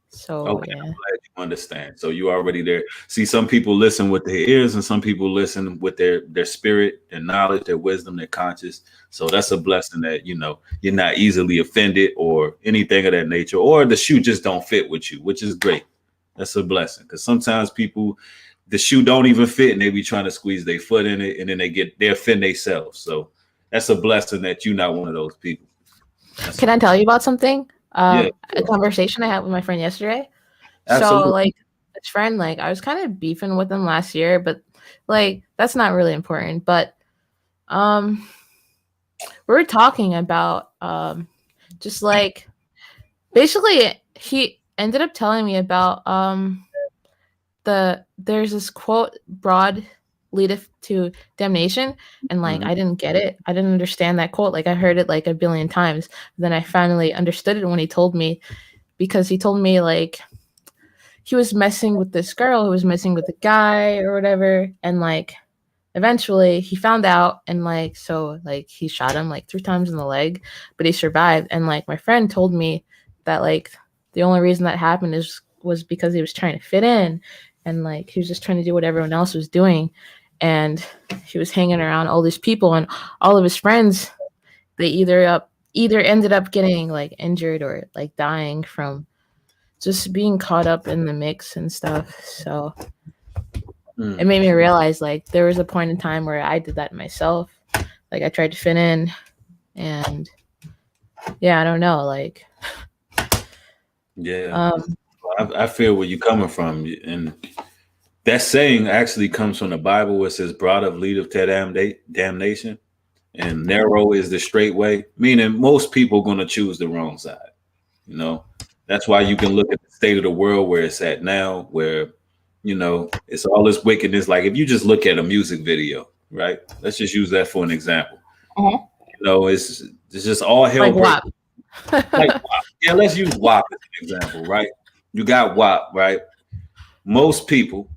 So okay, I'm glad you understand. So you already there. See, some people listen with their ears and some people listen with their spirit, their knowledge, their wisdom, their conscience. So that's a blessing that, you're not easily offended or anything of that nature, or the shoe just don't fit with you, which is great. That's a blessing. Because sometimes people, the shoe don't even fit and they be trying to squeeze their foot in it and then they offend themselves. So that's a blessing that you're not one of those people. Can I tell you about something? A conversation I had with my friend yesterday. Absolutely. So like this friend, like I was kind of beefing with him last year, but like that's not really important. But we were talking about just like basically he ended up telling me about there's this quote, broad leadeth to damnation, and like I didn't get it. I didn't understand that quote. Like I heard it like a billion times. Then I finally understood it when he told me, because he told me like he was messing with this girl who was messing with a guy or whatever, and like eventually he found out, and like so like he shot him like 3 times in the leg, but he survived. And like my friend told me that like the only reason that happened was because he was trying to fit in, and like he was just trying to do what everyone else was doing. And he was hanging around all these people, and all of his friends, they either ended up getting like injured or like dying from just being caught up in the mix and stuff. So it made me realize like there was a point in time where I did that myself. Like I tried to fit in, and yeah, I don't know, like I feel where you're coming from, and that saying actually comes from the Bible, where it says, broad of leadeth to damnation, and narrow is the straight way, meaning most people are going to choose the wrong side. That's why you can look at the state of the world where it's at now, where it's all this wickedness. Like if you just look at a music video, right? Let's just use that for an example. It's just all hell like breaking. Like WAP. Yeah, let's use WAP as an example, right? You got WAP, right? Most people,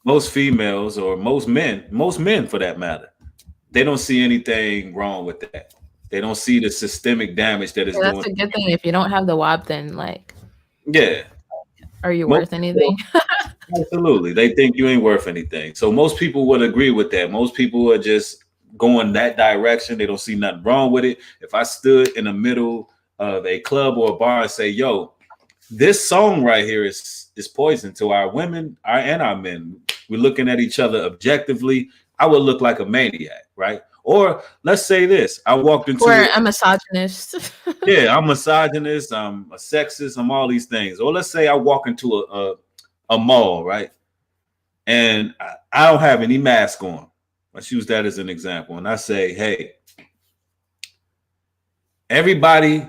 most females, or most men for that matter, they don't see anything wrong with that. They don't see the systemic damage that it's doing. That's a good thing. If you don't have the WAP, then like, are you Most worth anything? Absolutely. They think you ain't worth anything. So most people would agree with that. Most people are just going that direction. They don't see nothing wrong with it. If I stood in the middle of a club or a bar and say, yo, this song right here is poison to our women and our men. We're looking at each other objectively. I would look like a maniac, right? Or let's say this. I walked into a misogynist. Yeah, I'm misogynist. I'm a sexist. I'm all these things. Or let's say I walk into a mall, right? And I don't have any mask on. Let's use that as an example. And I say, hey, everybody,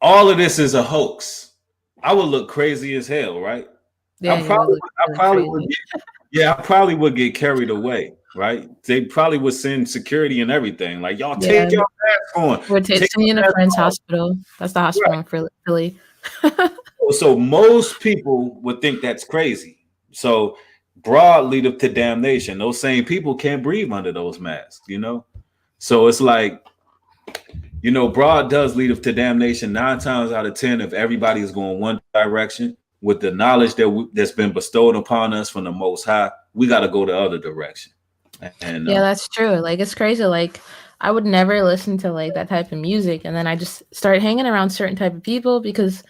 all of this is a hoax. I would look crazy as hell, right? Yeah, I probably would get carried away, right? They probably would send security and everything. Like, y'all take your mask on. We're taking you to a friend's hospital. That's the hospital in Philly. So most people would think that's crazy. So broad lead up to damnation. Those same people can't breathe under those masks, So it's like, broad does lead up to damnation 9 times out of 10 if everybody is going one direction. With the knowledge that's been bestowed upon us from the Most High, we got to go the other direction. And that's true. Like, it's crazy. Like, I would never listen to like that type of music, and then I just started hanging around certain type of people because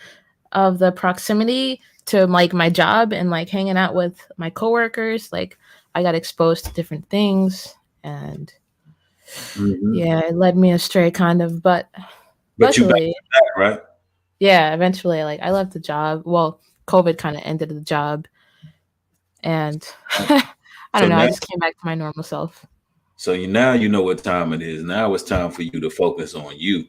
of the proximity to like my job and like hanging out with my coworkers. Like, I got exposed to different things, and it led me astray, kind of. But you back to that, right? Yeah, eventually, like I left the job. Well, COVID kind of ended the job, and I don't know. I just came back to my normal self. So now you know what time it is. Now it's time for you to focus on you.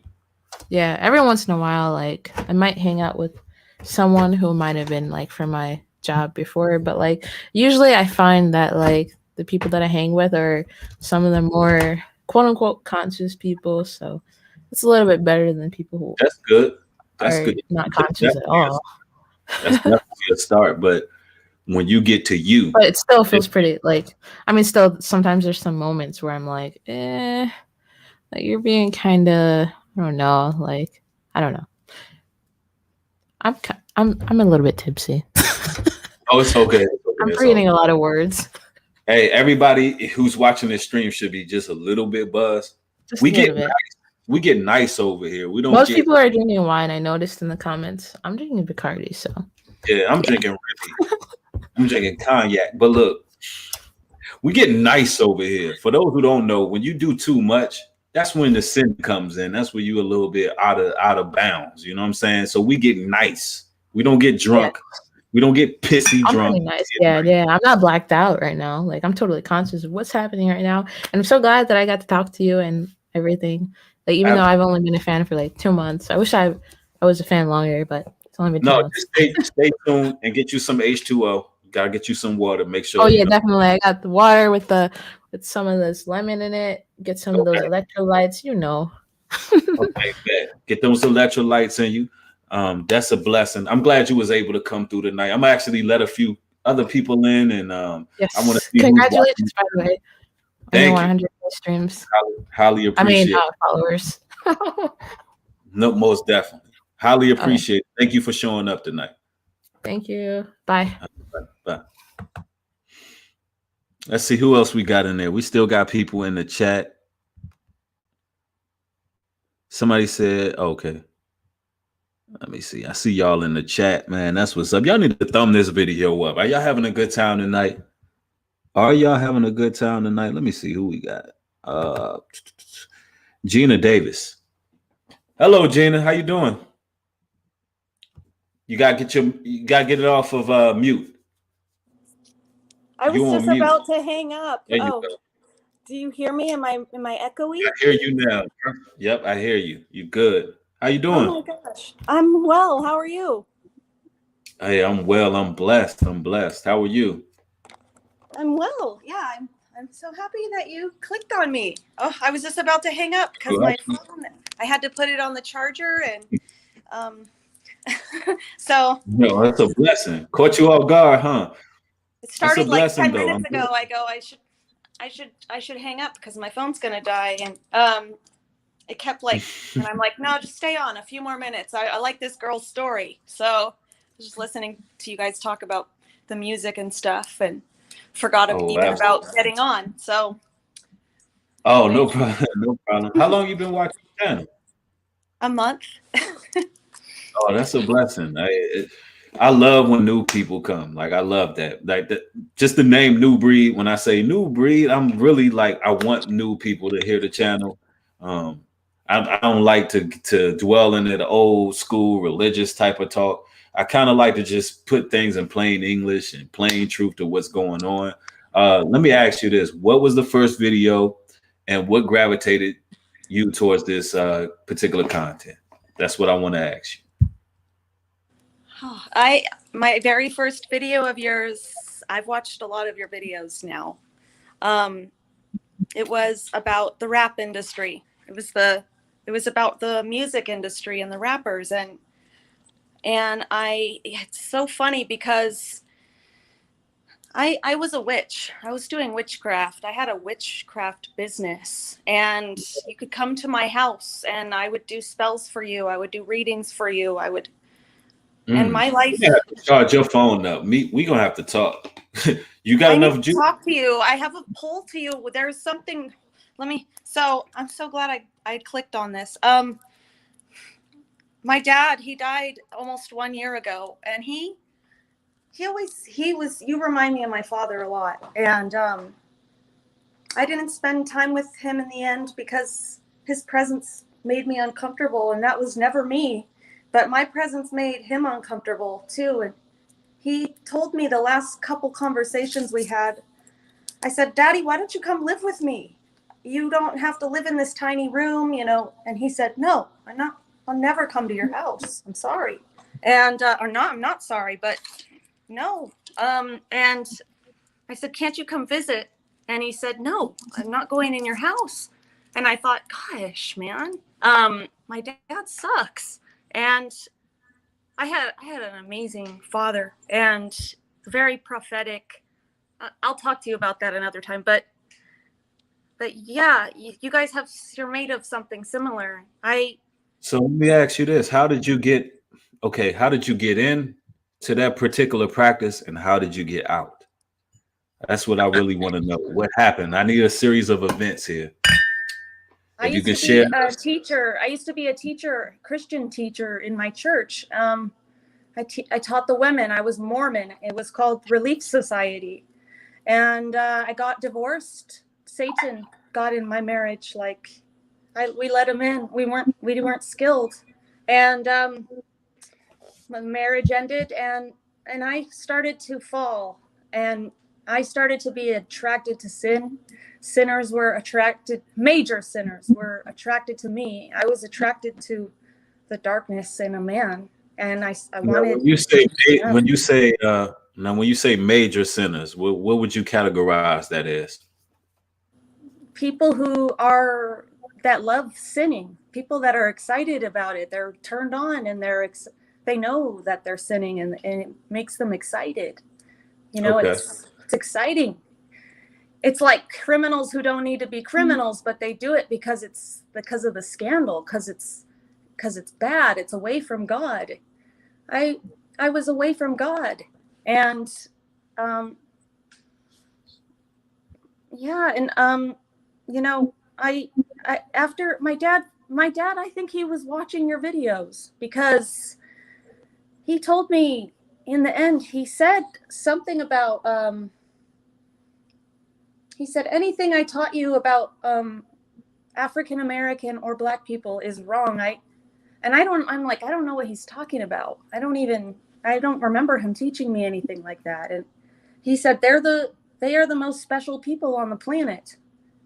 Yeah, every once in a while, like I might hang out with someone who might have been like from my job before, but like usually I find that like the people that I hang with are some of the more quote unquote conscious people. So it's a little bit better than people who That's good. That's good. Not conscious at all. That's definitely a start, but when you get to you, but it still feels pretty. Like, I mean, still sometimes there's some moments where I'm like, like you're being kind of, I don't know, like I don't know. I'm a little bit tipsy. Oh, it's okay. I'm forgetting a lot of words. Hey, everybody who's watching this stream should be just a little bit buzzed. We get nice over here. We don't. Most people are drinking wine. I noticed in the comments. I'm drinking Bacardi, so. Yeah, I'm drinking I'm drinking cognac. But look, we get nice over here. For those who don't know, when you do too much, that's when the sin comes in. That's when you're a little bit out of bounds. You know what I'm saying? So we get nice. We don't get drunk. Yeah. We don't get pissy drunk. Pretty nice. Yeah. I'm not blacked out right now. Like I'm totally conscious of what's happening right now. And I'm so glad that I got to talk to you and everything. Like even though I've only been a fan for like 2 months. I wish I was a fan longer, but it's only been 2 months. Just stay tuned and get you some H2O. Gotta get you some water. Make sure. Oh yeah, definitely. I got the water with some of this lemon in it. Get some of those electrolytes. Okay, get those electrolytes in you. That's a blessing. I'm glad you was able to come through tonight. I'm actually let a few other people in, and yes. I want to see. Congratulations, by the way. Thank 100 streams. Highly appreciate. Followers. No, most definitely. Highly appreciate it. Thank you for showing up tonight. Thank you. Bye. Bye. Let's see who else we got in there. We still got people in the chat. Somebody said, okay. Let me see. I see y'all in the chat, man. That's what's up. Y'all need to thumb this video up. Are y'all having a good time tonight? Let me see who we got. Gina Davis. Hello, Gina. How you doing? You gotta get it off of mute. I was just about to hang up. Oh, do you hear me? Am I echoey? I hear you now. Yep, I hear you. You good? How you doing? Oh my gosh, I'm well. How are you? Hey, I'm well. I'm blessed. I'm blessed. How are you? I'm well. Yeah, I'm so happy that you clicked on me. Oh, I was just about to hang up because my phone, I had to put it on the charger, and so No, that's a blessing. Caught you off guard, huh? it That's a started like blessing, 10 though. minutes ago. I go, I should hang up because my phone's gonna die, and it kept like, and I'm like, no, just stay on a few more minutes. I like this girl's story, so I was just listening to you guys talk about the music and stuff, and forgot even about getting on. So. Oh, no problem. No problem. How long you been watching the channel? A month. Oh, that's a blessing. I love when new people come. Like I love that. Like just the name New Breed. When I say New Breed, I'm really like I want new people to hear the channel. I don't like to dwell in the old school religious type of talk. I kind of like to just put things in plain English and plain truth to what's going on. Let me ask you this: what was the first video, and what gravitated you towards this particular content? That's what I want to ask you. My very first video of yours, I've watched a lot of your videos now. It was about the rap industry. It was about the music industry and the rappers, and it's so funny because I was a witch. I was doing witchcraft. I had a witchcraft business, and you could come to my house and I would do spells for you. I would do readings for you. I would. And my life. You have to charge your phone up. We gonna have to talk. You got enough juice? Talk to you. I have a poll to you. There's something. So I'm so glad I clicked on this. My dad, he died almost 1 year ago, and he was. You remind me of my father a lot, and I didn't spend time with him in the end because his presence made me uncomfortable, and that was never me. But my presence made him uncomfortable too. And he told me the last couple conversations we had, I said, Daddy, why don't you come live with me? You don't have to live in this tiny room, you know. And he said, no, I'll never come to your house. I'm sorry. And, I'm not sorry, but no. And I said, can't you come visit? And he said, no, I'm not going in your house. And I thought, gosh, man, my dad sucks. And I had an amazing father and very prophetic. I'll talk to you about that another time. But yeah, you guys you're made of something similar. So let me ask you this: how did you get in to that particular practice, and how did you get out? That's what I really want to know. What happened? I need a series of events here. I used to be a teacher. I used to be a teacher, Christian teacher in my church. I taught the women. I was Mormon. It was called Relief Society. And I got divorced. Satan got in my marriage. We let him in. We weren't skilled. And my marriage ended, and I started to fall. And I started to be attracted to sin. Major sinners were attracted to me. I was attracted to the darkness in a man. And I wanted. When you say major sinners, what would you categorize that as? People that love sinning, people that are excited about it. They're turned on, and they know that they're sinning, and it makes them excited. You know, it's exciting. It's like criminals who don't need to be criminals, but they do it because of the scandal, because it's bad. It's away from God. I was away from God, and you know, I after my dad, I think he was watching your videos because he told me in the end, he said something about he said anything I taught you about African American or Black people is wrong. I'm like, I don't know what he's talking about. I don't remember him teaching me anything like that. And he said, they are the most special people on the planet.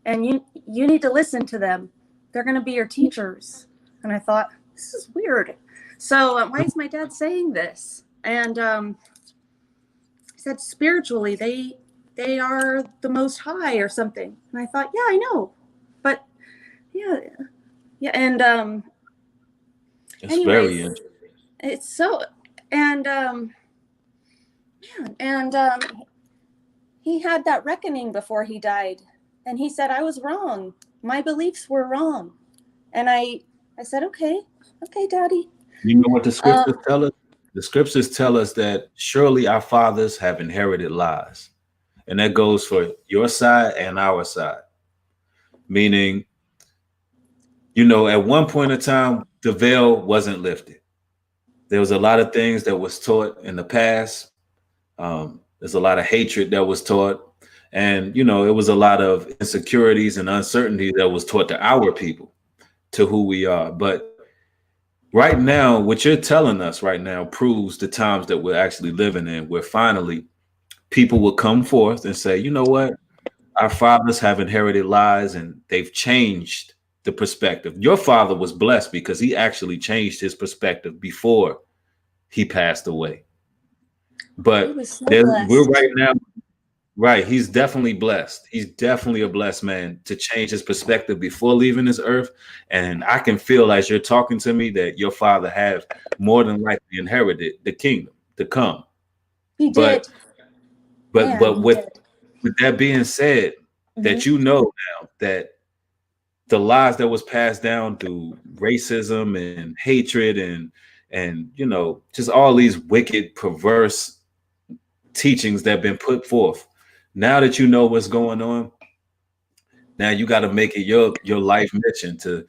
And you need to listen to them. They're going to be your teachers. And I thought, this is weird. So why is my dad saying this? And he said spiritually they are the Most High or something. And I thought, yeah, I know, but yeah, and It's very interesting. it's so, and he had that reckoning before he died, and he said, I was wrong. My beliefs were wrong. And I said, okay, Daddy. You know what the scriptures tell us? The scriptures tell us that surely our fathers have inherited lies. And that goes for your side and our side. Meaning, you know, at one point in time, the veil wasn't lifted. There was a lot of things that was taught in the past. There's a lot of hatred that was taught. And, you know, it was a lot of insecurities and uncertainty that was taught to our people, to who we are. But right now, what you're telling us right now proves the times that we're actually living in, where finally people will come forth and say, you know what? Our fathers have inherited lies and they've changed the perspective. Your father was blessed because he actually changed his perspective before he passed away. But we're right now, right? He's definitely blessed. He's definitely a blessed man to change his perspective before leaving this earth. And I can feel as you're talking to me that your father has more than likely inherited the kingdom to come. He did. But with that being said, that you know now that the lies that was passed down through racism and hatred and you know, just all these wicked, perverse teachings that have been put forth. Now that you know what's going on, now you got to make it your life mission to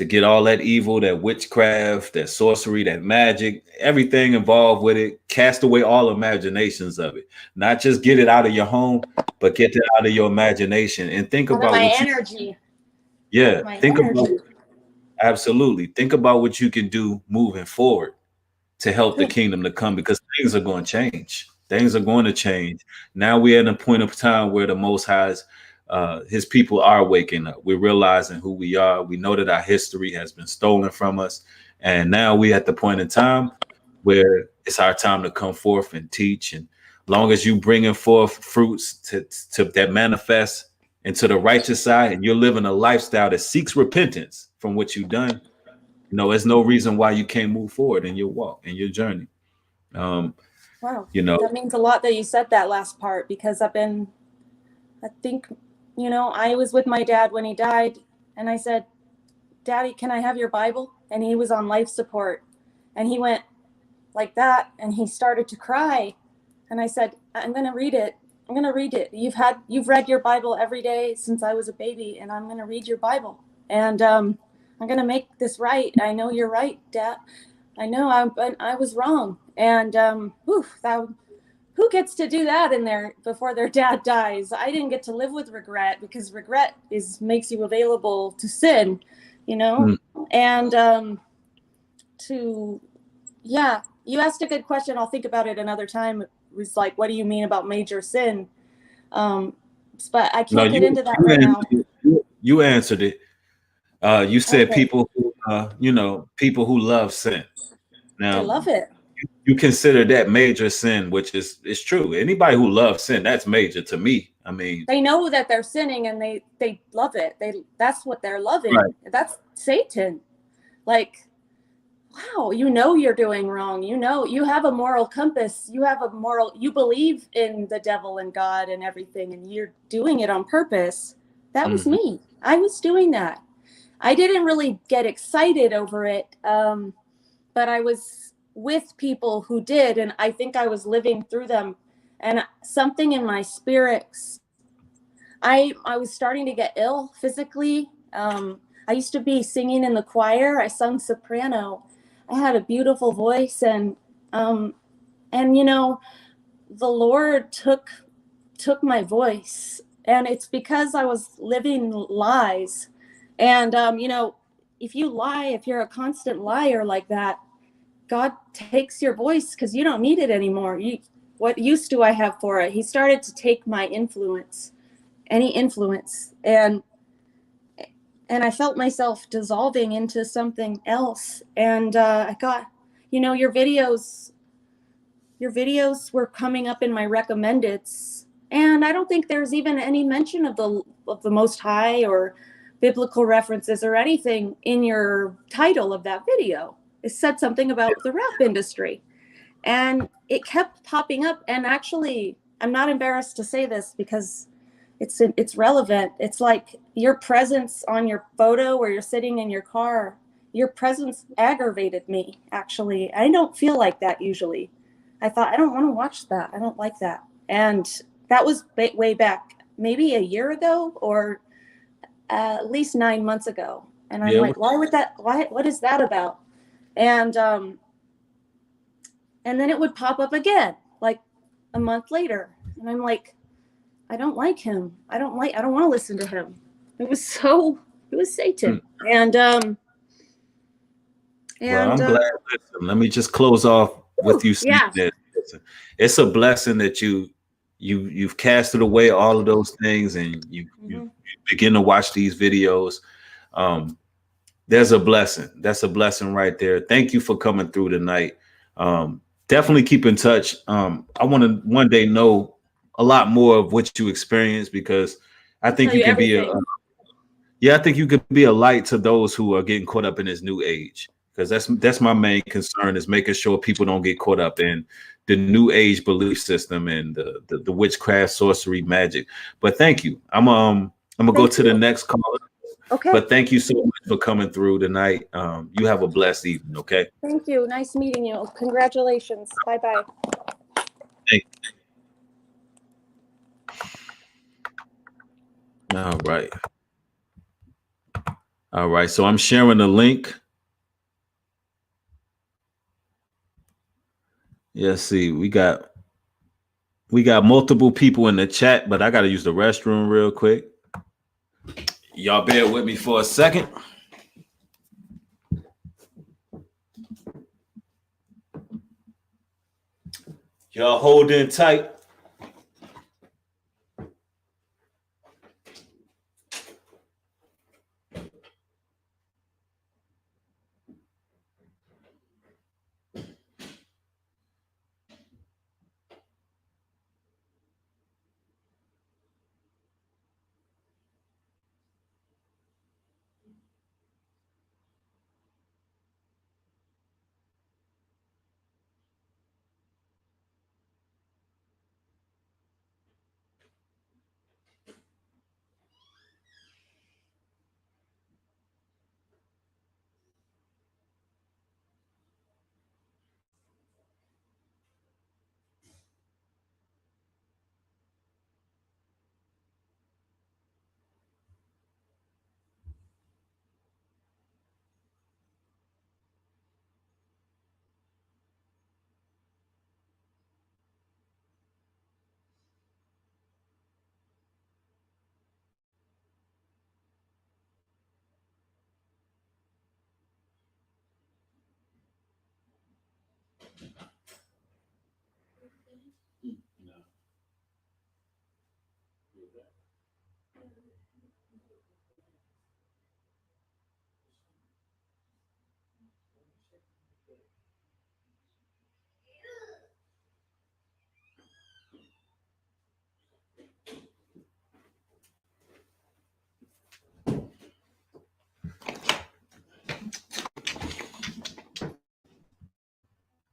get all that evil, that witchcraft, that sorcery, that magic, everything involved with it, cast away all imaginations of it. Not just get it out of your home, but get it out of your imagination and think about my what energy. Absolutely. Think about what you can do moving forward to help the kingdom to come, because things are going to change. Things are going to change. Now we're at a point of time where the Most High's his people are waking up. We're realizing who we are. We know that our history has been stolen from us. And now we're at the point in time where it's our time to come forth and teach. And long as you bringing forth fruits to that manifest into the righteous side, and you're living a lifestyle that seeks repentance from what you've done, you know, there's no reason why you can't move forward in your walk, in your journey. Wow. You know, that means a lot that you said that last part, because I think, you know, I was with my dad when he died, and I said, Daddy, can I have your Bible? And he was on life support, and he went like that, and he started to cry. And I said, I'm going to read it. I'm going to read it. You've read your Bible every day since I was a baby, and I'm going to read your Bible. And I'm going to make this right. I know you're right, Dad. I know I was wrong. And who gets to do that in there before their dad dies? I didn't get to live with regret, because regret makes you available to sin, you know? And you asked a good question. I'll think about it another time. It was like, what do you mean about major sin? But I can't get into that right now. You answered it. You said people who, people who love sin. Now, I love it. You consider that major sin, which is true. Anybody who loves sin, that's major to me. I mean, they know that they're sinning and they love it. That's what they're loving. Right. That's Satan. Like, wow, you know you're doing wrong. You know you have a moral compass. You believe in the devil and God and everything, and you're doing it on purpose. That was me. I was doing that. I didn't really get excited over it, but I was with people who did, and I think I was living through them. And something in my spirits, I was starting to get ill physically. I used to be singing in the choir. I sung soprano. I had a beautiful voice, and you know, the Lord took my voice, and it's because I was living lies. And you know, if you're a constant liar like that, God takes your voice because you don't need it anymore. What use do I have for it? He started to take my influence, any influence, and I felt myself dissolving into something else. And I got, you know, your videos your videos were coming up in my recommendeds, and I don't think there's even any mention of the Most High or biblical references or anything in your title of that video. It said something about the rap industry, and it kept popping up. And actually, I'm not embarrassed to say this because it's relevant. It's like your presence on your photo where you're sitting in your car, your presence aggravated me, actually. I don't feel like that usually. I thought, I don't want to watch that. I don't like that. And that was way back, maybe a year ago or at least 9 months ago. And I'm like, what is that about? And then it would pop up again, like a month later. And I'm like, I don't like him. I don't want to listen to him. It was Satan. And well, I'm glad. Listen, let me just close off with you saying that it's a blessing that you've casted away all of those things and you begin to watch these videos. There's a blessing. That's a blessing right there. Thank you for coming through tonight. Definitely keep in touch. I want to one day know a lot more of what you experience, because I think you can be I think you could be a light to those who are getting caught up in this new age, because that's my main concern, is making sure people don't get caught up in the new age belief system and the witchcraft, sorcery, magic. But thank you. I'm gonna go to the next caller. Okay. But thank you so much for coming through tonight. You have a blessed evening. Okay. Thank you. Nice meeting you. Congratulations. Bye-bye. Thank you. All right. All right. So I'm sharing the link. Yeah, see, we got multiple people in the chat, but I got to use the restroom real quick. Y'all bear with me for a second. Y'all hold in tight.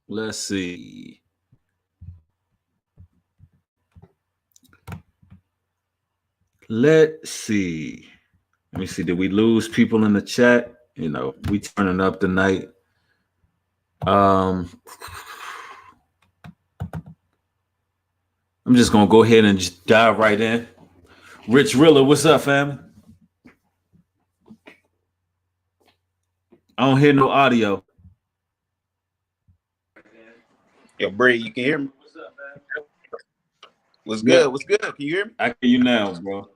Let's see. Let's see. Let me see. Did we lose people in the chat? You know, we turning up tonight. I'm just gonna go ahead and just dive right in. Rich Rilla, what's up, fam? I don't hear no audio. Yo, Bree, you can hear me? What's good? Yeah. What's good? Can you hear me? I can hear you now, bro.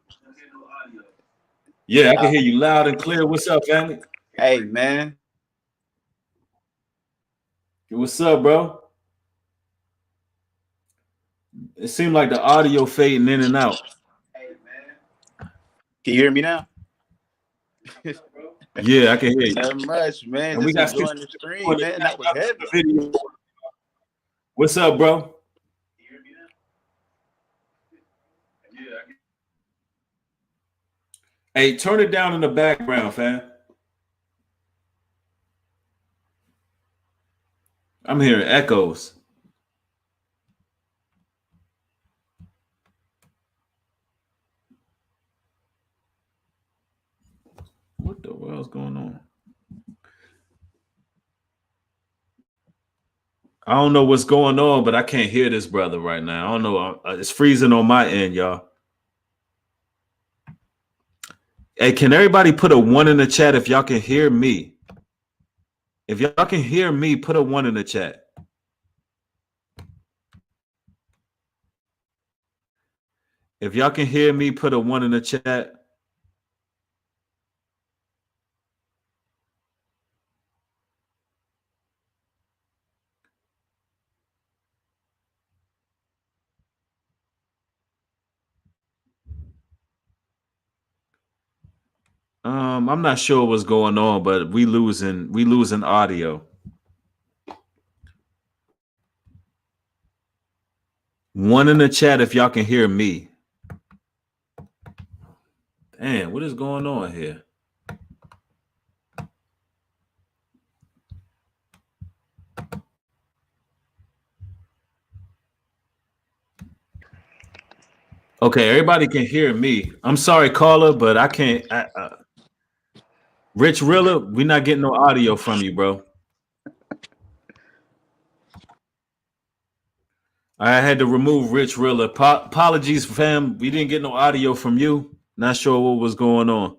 Yeah, I can hear you loud and clear. What's up, family? Hey, man. What's up, bro? It seemed like the audio fading in and out. Hey, man. Can you hear me now? Yeah, I can hear you. Not much, man. And just enjoying the stream, man. That was heavy. What's up, bro? Hey, turn it down in the background, fam. I'm hearing echoes. What the world's going on? I don't know what's going on, but I can't hear this brother right now. I don't know. It's freezing on my end, y'all. Hey, can everybody put a 1 in the chat if y'all can hear me? If y'all can hear me, put a 1 in the chat. If y'all can hear me, put a 1 in the chat. I'm not sure what's going on, but we losing audio. 1 in the chat if y'all can hear me. Damn, what is going on here? Okay, everybody can hear me. I'm sorry, caller, but I can't. Rich Rilla, we're not getting no audio from you, bro. I had to remove Rich Rilla. Apologies, fam. We didn't get no audio from you. Not sure what was going on.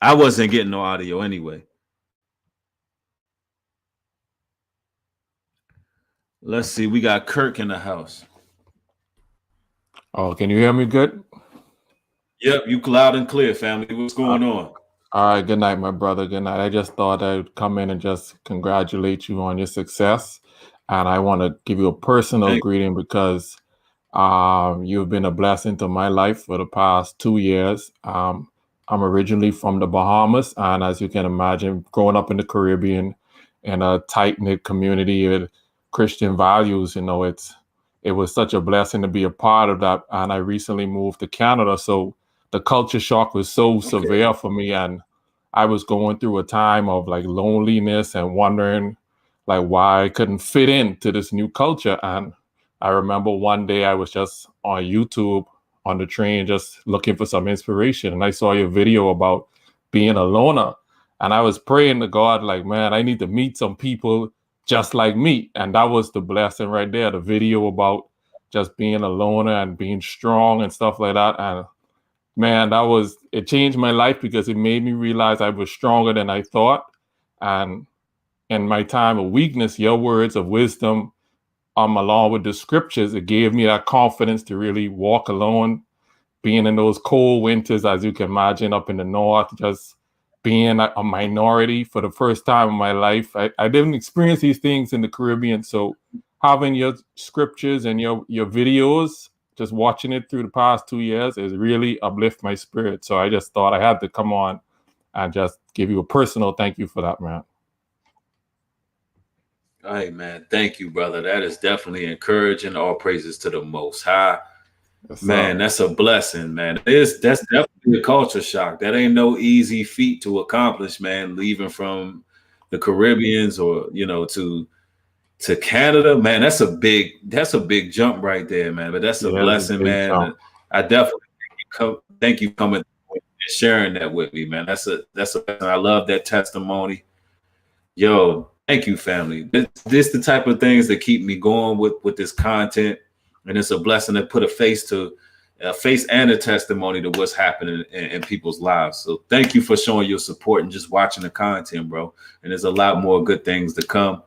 I wasn't getting no audio anyway. Let's see. We got Kirk in the house. Oh, can you hear me good? Yep, you loud and clear, family. What's going on? All right, good night, my brother. Good night. I just thought I'd come in and just congratulate you on your success. And I want to give you a personal greeting because you've been a blessing to my life for the past 2 years. I'm originally from the Bahamas, and as you can imagine, growing up in the Caribbean in a tight-knit community with Christian values, it was such a blessing to be a part of that. And I recently moved to Canada, so the culture shock was so severe for me, and I was going through a time of like loneliness and wondering like why I couldn't fit into this new culture. And I remember one day I was just on YouTube on the train just looking for some inspiration, and I saw your video about being a loner, and I was praying to God like, man, I need to meet some people just like me. And that was the blessing right there, the video about just being a loner and being strong and stuff like that. And man, it changed my life because it made me realize I was stronger than I thought. And in my time of weakness, your words of wisdom, along with the scriptures, it gave me that confidence to really walk alone, being in those cold winters, as you can imagine, up in the north, just being a minority for the first time in my life. I didn't experience these things in the Caribbean. So having your scriptures and your videos, just watching it through the past 2 years, is really uplift my spirit. So I just thought I had to come on and just give you a personal thank you for that, man. All right, man. Thank you, brother. That is definitely encouraging. All praises to the Most High. Yes, man, that's a blessing, man. That's definitely a culture shock. That ain't no easy feat to accomplish, man. Leaving from the Caribbeans or to Canada, man. That's a big jump right there, man. But that's a blessing, man. Jump. I definitely thank you coming and sharing that with me, man. That's a I love that testimony. Yo, thank you, family. This the type of things that keep me going with this content. And it's a blessing to put a face and a testimony to what's happening in people's lives. So thank you for showing your support and just watching the content, bro. And there's a lot more good things to come.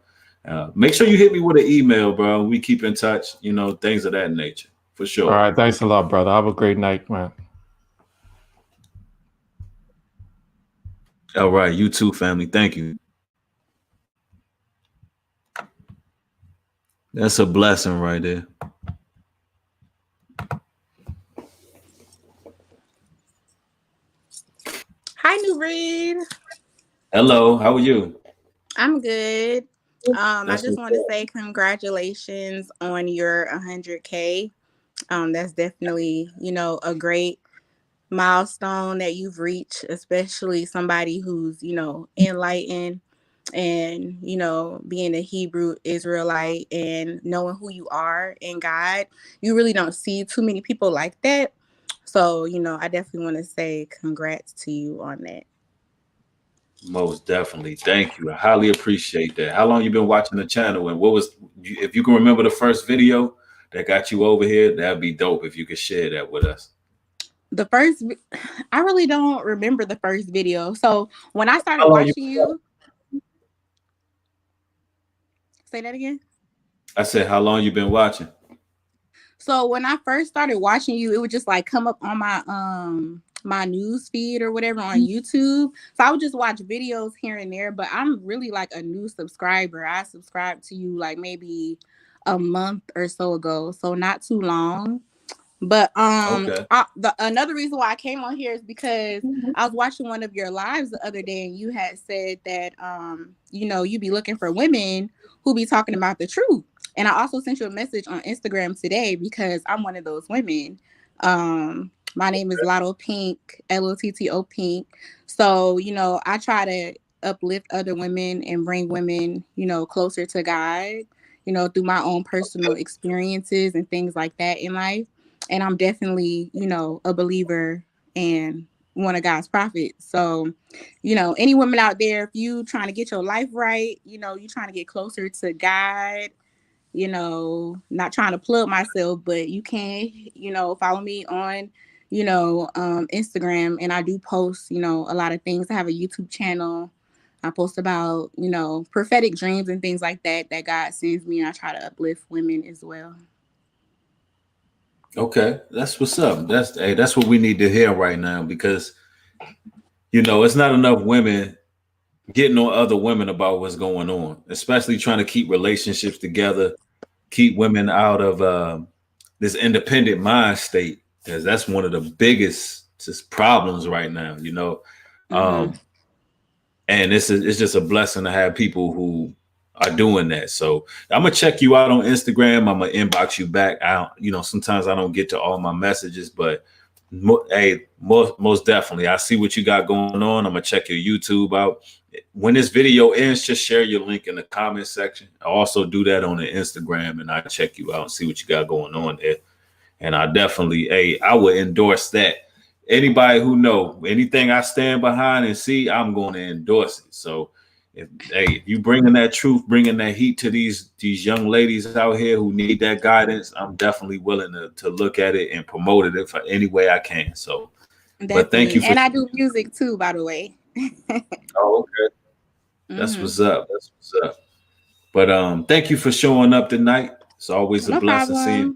Make sure you hit me with an email, bro. We keep in touch, things of that nature, for sure. All right. Thanks a lot, brother. Have a great night, man. All right. You too, family. Thank you. That's a blessing right there. Hi, New Breed. Hello, how are you? I'm good. I just want to say congratulations on your 100K. That's definitely, a great milestone that you've reached, especially somebody who's, enlightened and, being a Hebrew Israelite and knowing who you are in God. You really don't see too many people like that. So, I definitely want to say congrats to you on that. Most definitely. Thank you. I highly appreciate that. How long you been watching the channel, and what was, if you can remember the first video that got you over here, that'd be dope if you could share that with us. I really don't remember the first video. So when I started watching you, say that again. I said, how long you been watching? So when I first started watching you, it would just like come up on my news feed or whatever on YouTube. So I would just watch videos here and there, but I'm really like a new subscriber. I subscribed to you like maybe a month or so ago, so not too long. But Okay. Another reason why I came on here is because I was watching one of your lives the other day, and you had said that you be looking for women who be talking about the truth. And I also sent you a message on Instagram today because I'm one of those women. My name is Lotto Pink, Lotto Pink. So, I try to uplift other women and bring women, closer to God, through my own personal experiences and things like that in life. And I'm definitely, a believer and one of God's prophets. So, any women out there, if you trying to get your life right, you trying to get closer to God, not trying to plug myself, but you can, follow me on, Instagram. And I do post, a lot of things. I have a YouTube channel. I post about, prophetic dreams and things like that God sends me. And I try to uplift women as well. Okay, that's what's up. That's what we need to hear right now, because it's not enough women getting on other women about what's going on, especially trying to keep relationships together, keep women out of this independent mind state, because that's one of the biggest just problems right now. And it's just a blessing to have people who are doing that. So I'm gonna check you out on Instagram. I'm gonna inbox you back. Sometimes I don't get to all my messages, but most definitely, I see what you got going on. I'm gonna check your YouTube out. When this video ends, just share your link in the comment section. I also do that on the Instagram, and I check you out and see what you got going on there. And I definitely, I would endorse that. Anybody who know anything I stand behind and see, I'm going to endorse it. So if you bringing that truth, bringing that heat to these young ladies out here who need that guidance, I'm definitely willing to look at it and promote it for any way I can. So, definitely. But thank you. And I do music too, by the way. Oh, okay. That's what's up. That's what's up. But thank you for showing up tonight. It's always a blessing seeing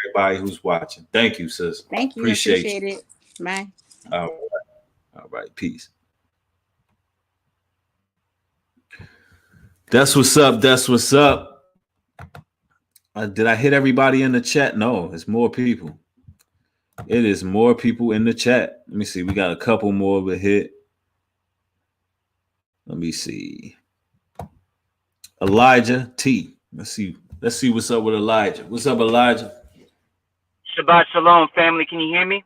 everybody who's watching. Thank you, sis. Thank you. Appreciate it. Bye. All right. Peace. That's what's up. That's what's up. Did I hit everybody in the chat? No, it's more people. It is more people in the chat. Let me see. We got a couple more to hit. Let me see. Elijah T. Let's see what's up with Elijah. What's up, Elijah? Shabbat Shalom, family. Can you hear me?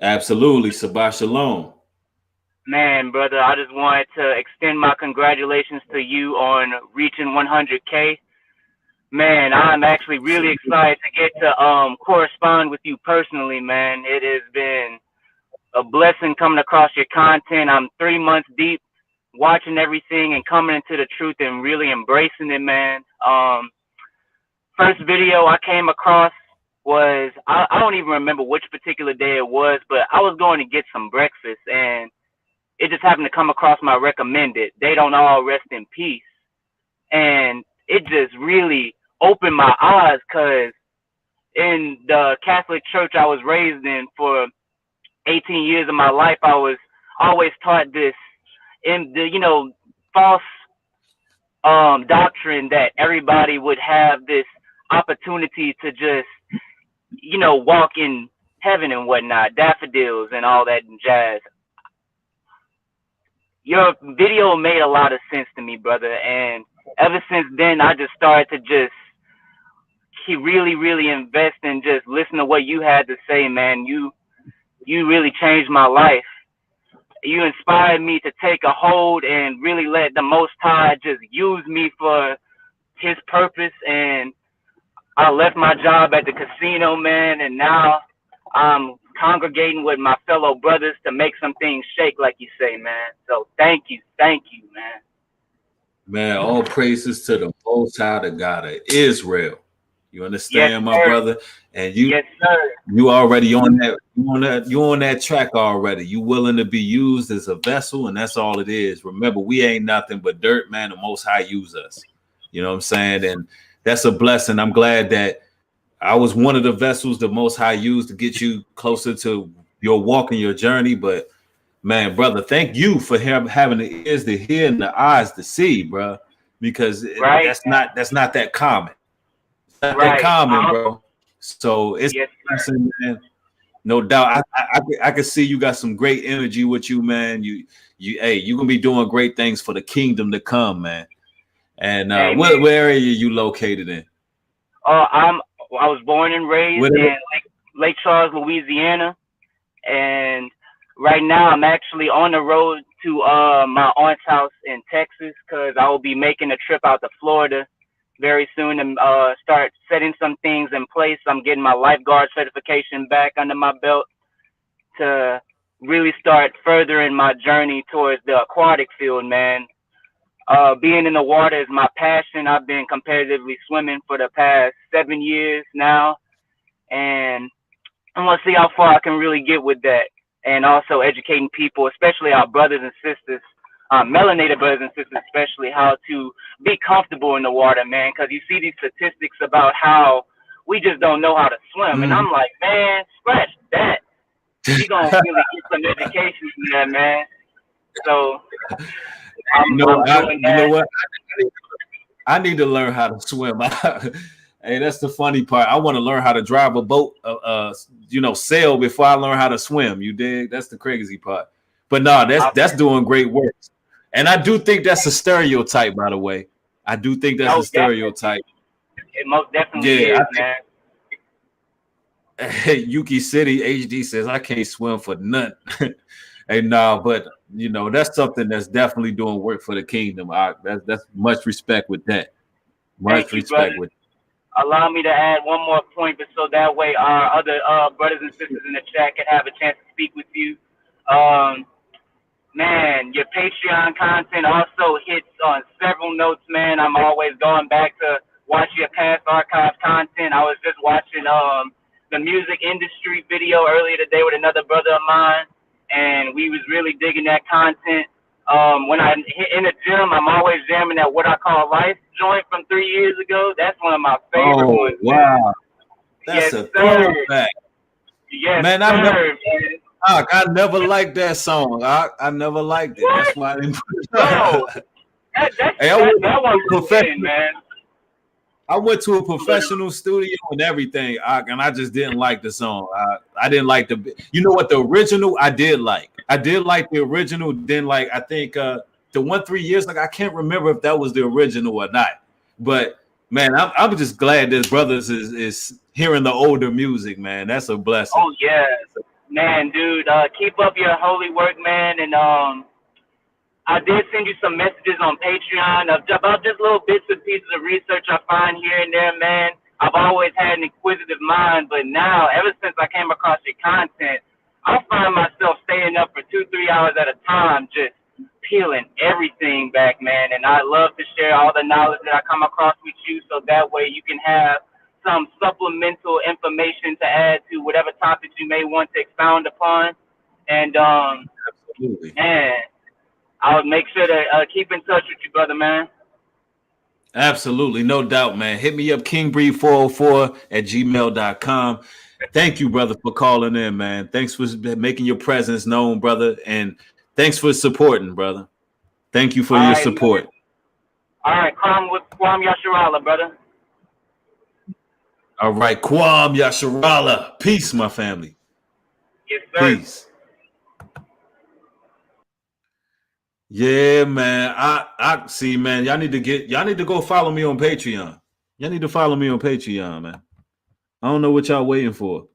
Absolutely. Shabbat Shalom. Man, brother, I just wanted to extend my congratulations to you on reaching 100K. Man, I'm actually really excited to get to correspond with you personally, man. It has been a blessing coming across your content. I'm 3 months deep watching everything and coming into the truth and really embracing it, man. First video I came across was, I don't even remember which particular day it was, but I was going to get some breakfast, and it just happened to come across my recommended. They don't all rest in peace. And it just really opened my eyes, because in the Catholic church I was raised in for 18 years of my life, I was always taught this in the, false doctrine that everybody would have this opportunity to just, walk in heaven and whatnot, daffodils and all that jazz. your video made a lot of sense to me, brother. And ever since then, I just started to just keep really invest and just listen to what you had to say, man. You really changed my life. You inspired me to take a hold and really let the Most High just use me for His purpose. And I left my job at the casino, man, and now I'm congregating with my fellow brothers to make some things shake, like you say, man. So thank you, man. Man, all praises to the Most High, the God of Israel. You understand, Yes, my sir. brother? And you, yes, sir. You already on that. You on that track already. You willing to be used as a vessel, and that's all it is. Remember, we ain't nothing but dirt, man. The Most High use us. You know what I'm saying? And that's a blessing. I'm glad that I was one of the vessels the Most High used to get you closer to your walk and your journey. But man, brother, thank you for having the ears to hear and the eyes to see, bro. Because Right. that's not that common. It's not Right. that common, bro. So it's Yes, blessing, man. No doubt. I can see you got some great energy with you, man. Hey, you're gonna be doing great things for the kingdom to come, man. And what area are you located in? I was born and raised What in Lake Charles, Louisiana, and right now I'm actually on the road to my aunt's house in Texas because I will be making a trip out to Florida very soon and start setting some things in place. I'm getting my lifeguard certification back under my belt to really start furthering my journey towards the aquatic field, man. Being in the water is my passion. I've been competitively swimming for the past 7 years now, and I'm gonna see how far I can really get with that. And also educating people, especially our brothers and sisters, melanated brothers and sisters, especially how to be comfortable in the water, man. Because you see these statistics about how we just don't know how to swim, and I'm like, man, scratch that. We gonna really get some education from that, man. So I'm doing that. You know what? I need to learn how to swim. Hey, that's the funny part. I want to learn how to drive a boat, sail before I learn how to swim. You dig? That's the crazy part. But no, that's doing great work. And I do think that's a stereotype, by the way. I do think that's a stereotype. It most definitely is, man. Hey, Yuki City HD says I can't swim for nothing. Hey, no, but that's something that's definitely doing work for the kingdom. That's much respect with that. Much respect with. Allow me to add one more point, but so that way our other brothers and sisters in the chat can have a chance to speak with you. Man, your Patreon content also hits on several notes, man. I'm always going back to watch your past archive content. I was just watching the music industry video earlier today with another brother of mine, and we was really digging that content. When I'm in the gym, I'm always jamming that What I Call Life joint from 3 years ago. That's one of my favorite ones. Wow. That's a throwback. Yes, man, sir, I never liked that song. I never liked it. What? That's why I didn't put it. No, that one's good, man. I went to a professional studio and everything, and I just didn't like the song. I didn't like what the original I did like. I did like the original. Then I think the 1 3 years, I can't remember if that was the original or not. But man, I'm just glad this brothers is hearing the older music, man. That's a blessing. Oh yeah, man, dude. Keep up your holy work, man, and I did send you some messages on Patreon about just little bits and pieces of research I find here and there, man. I've always had an inquisitive mind, but now, ever since I came across your content, I find myself staying up for 2-3 hours at a time, just peeling everything back, man. And I love to share all the knowledge that I come across with you, so that way you can have some supplemental information to add to whatever topics you may want to expound upon. And absolutely, man, I'll make sure to keep in touch with you, brother, man. Absolutely, no doubt, man. Hit me up, kingbreed404@gmail.com. Thank you, brother, for calling in, man. Thanks for making your presence known, brother, and thanks for supporting, brother. Thank you for your support. Man. All right, Kwam Yasharala, brother. All right, Kwam Yasharala. Peace, my family. Yes, sir. Peace. Yeah, man. I see, man. Y'all need to go follow me on Patreon. Y'all need to follow me on Patreon, man. I don't know what y'all waiting for.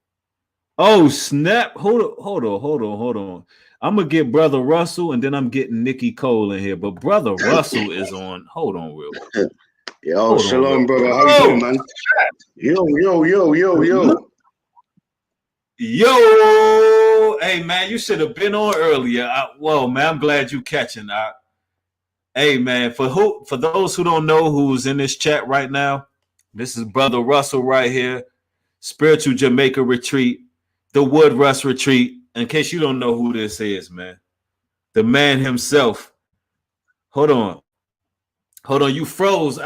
Oh, snap. Hold on. I'm gonna get Brother Russell and then I'm getting Nikki Cole in here. But Brother Russell is on. Hold on real quick. Yo, shalom, brother. How you doing, man? Yo. Yo, hey man, you should have been on earlier. Well, man, I'm glad you catching. Hey man, for those who don't know who's in this chat right now, this is Brother Russell right here, Spiritual Jamaica Retreat, the Wood Russ Retreat. In case you don't know who this is, man, the man himself. Hold on, you froze.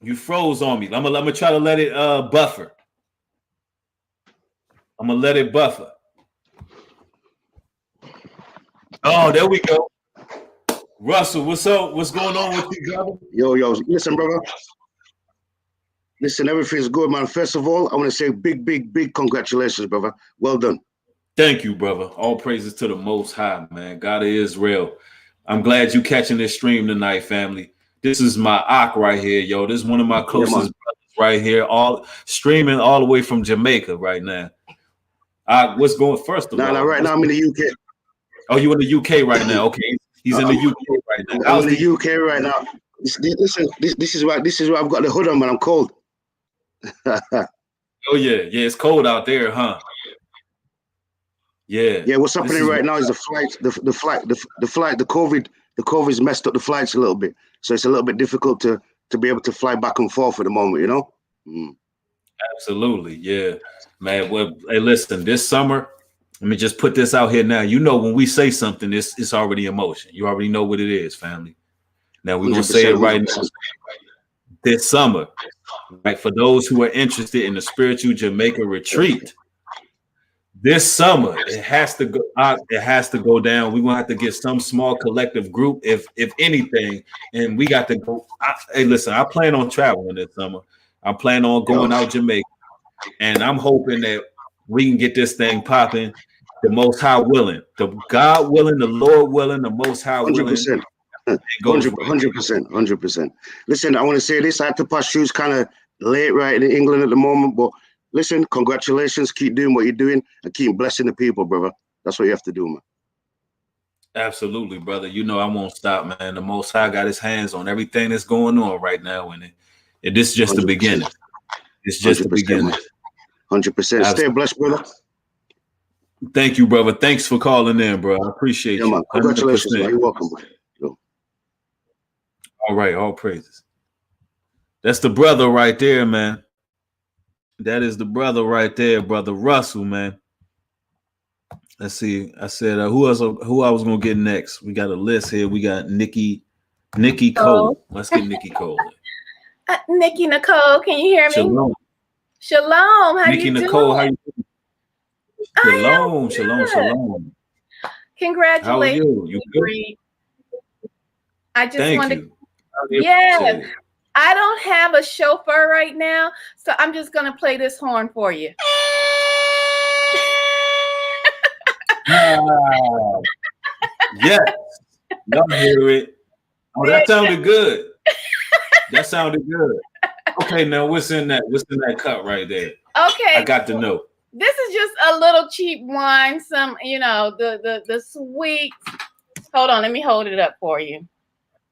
You froze on me. I'm gonna try to let it buffer. I'm gonna let it buffer. Oh, there we go. Russell, what's up? What's going on with you, brother? Yo, listen, brother. Listen, everything's good, man. First of all, I want to say big congratulations, brother. Well done. Thank you, brother. All praises to the Most High, man. God of Israel. I'm glad you catching this stream tonight, family. This is my Ak right here, yo. This is one of my closest brothers right here, all streaming all the way from Jamaica right now. What's going first of all? Right now I'm in the UK. Oh, you in the UK right now? Okay, he's in the UK right now. I'm in the UK right now. This is why I've got the hood on, man. I'm cold. Oh yeah, it's cold out there, huh? Yeah. What's happening right now is the COVID's messed up the flights a little bit, so it's a little bit difficult to be able to fly back and forth at the moment, you know. Absolutely, yeah, man. Well, hey, listen, this summer, let me just put this out here now. You know, when we say something, it's already in motion. You already know what it is, family. Now we're gonna say it right now. This summer, right? For those who are interested in the Spiritual Jamaica Retreat, this summer it has to go. It has to go down. We're gonna have to get some small collective group, if anything, and we got to go. Hey, listen, I plan on traveling this summer. I plan on going out Jamaica, and I'm hoping that we can get this thing popping. The Most High willing, the God willing, the Lord willing, the Most High willing. 100%. Listen, I want to say this. I had to pass shoes kind of late, right, in England at the moment, but listen, congratulations. Keep doing what you're doing and keep blessing the people, brother. That's what you have to do, man. Absolutely, brother. You know I won't stop, man. The Most High got his hands on everything that's going on right now, and this is just 100%. The beginning. It's just the beginning. 100%. Stay blessed, brother. Thank you, brother. Thanks for calling in, bro. I appreciate you. Man. Congratulations, man. You're welcome, bro. All right, all praises. That's the brother right there, man. That is the brother right there, Brother Russell, man. Let's see. I said who I was gonna get next. We got a list here. We got Nikki Cole. Let's get Nikki Cole. Nikki Nicole, can you hear me? Shalom. How Nikki you Nicole, doing? how you doing? Shalom. Congratulations. How are you? You good? I just Thank wanted you. Yes. I don't have a chauffeur right now, so I'm just gonna play this horn for you. Yes. Y'all hear it. Oh, that sounded good. That sounded good. Okay, now what's in that cup right there? Okay. I got to know. This is just a little cheap wine, some, the sweet. Hold on, let me hold it up for you.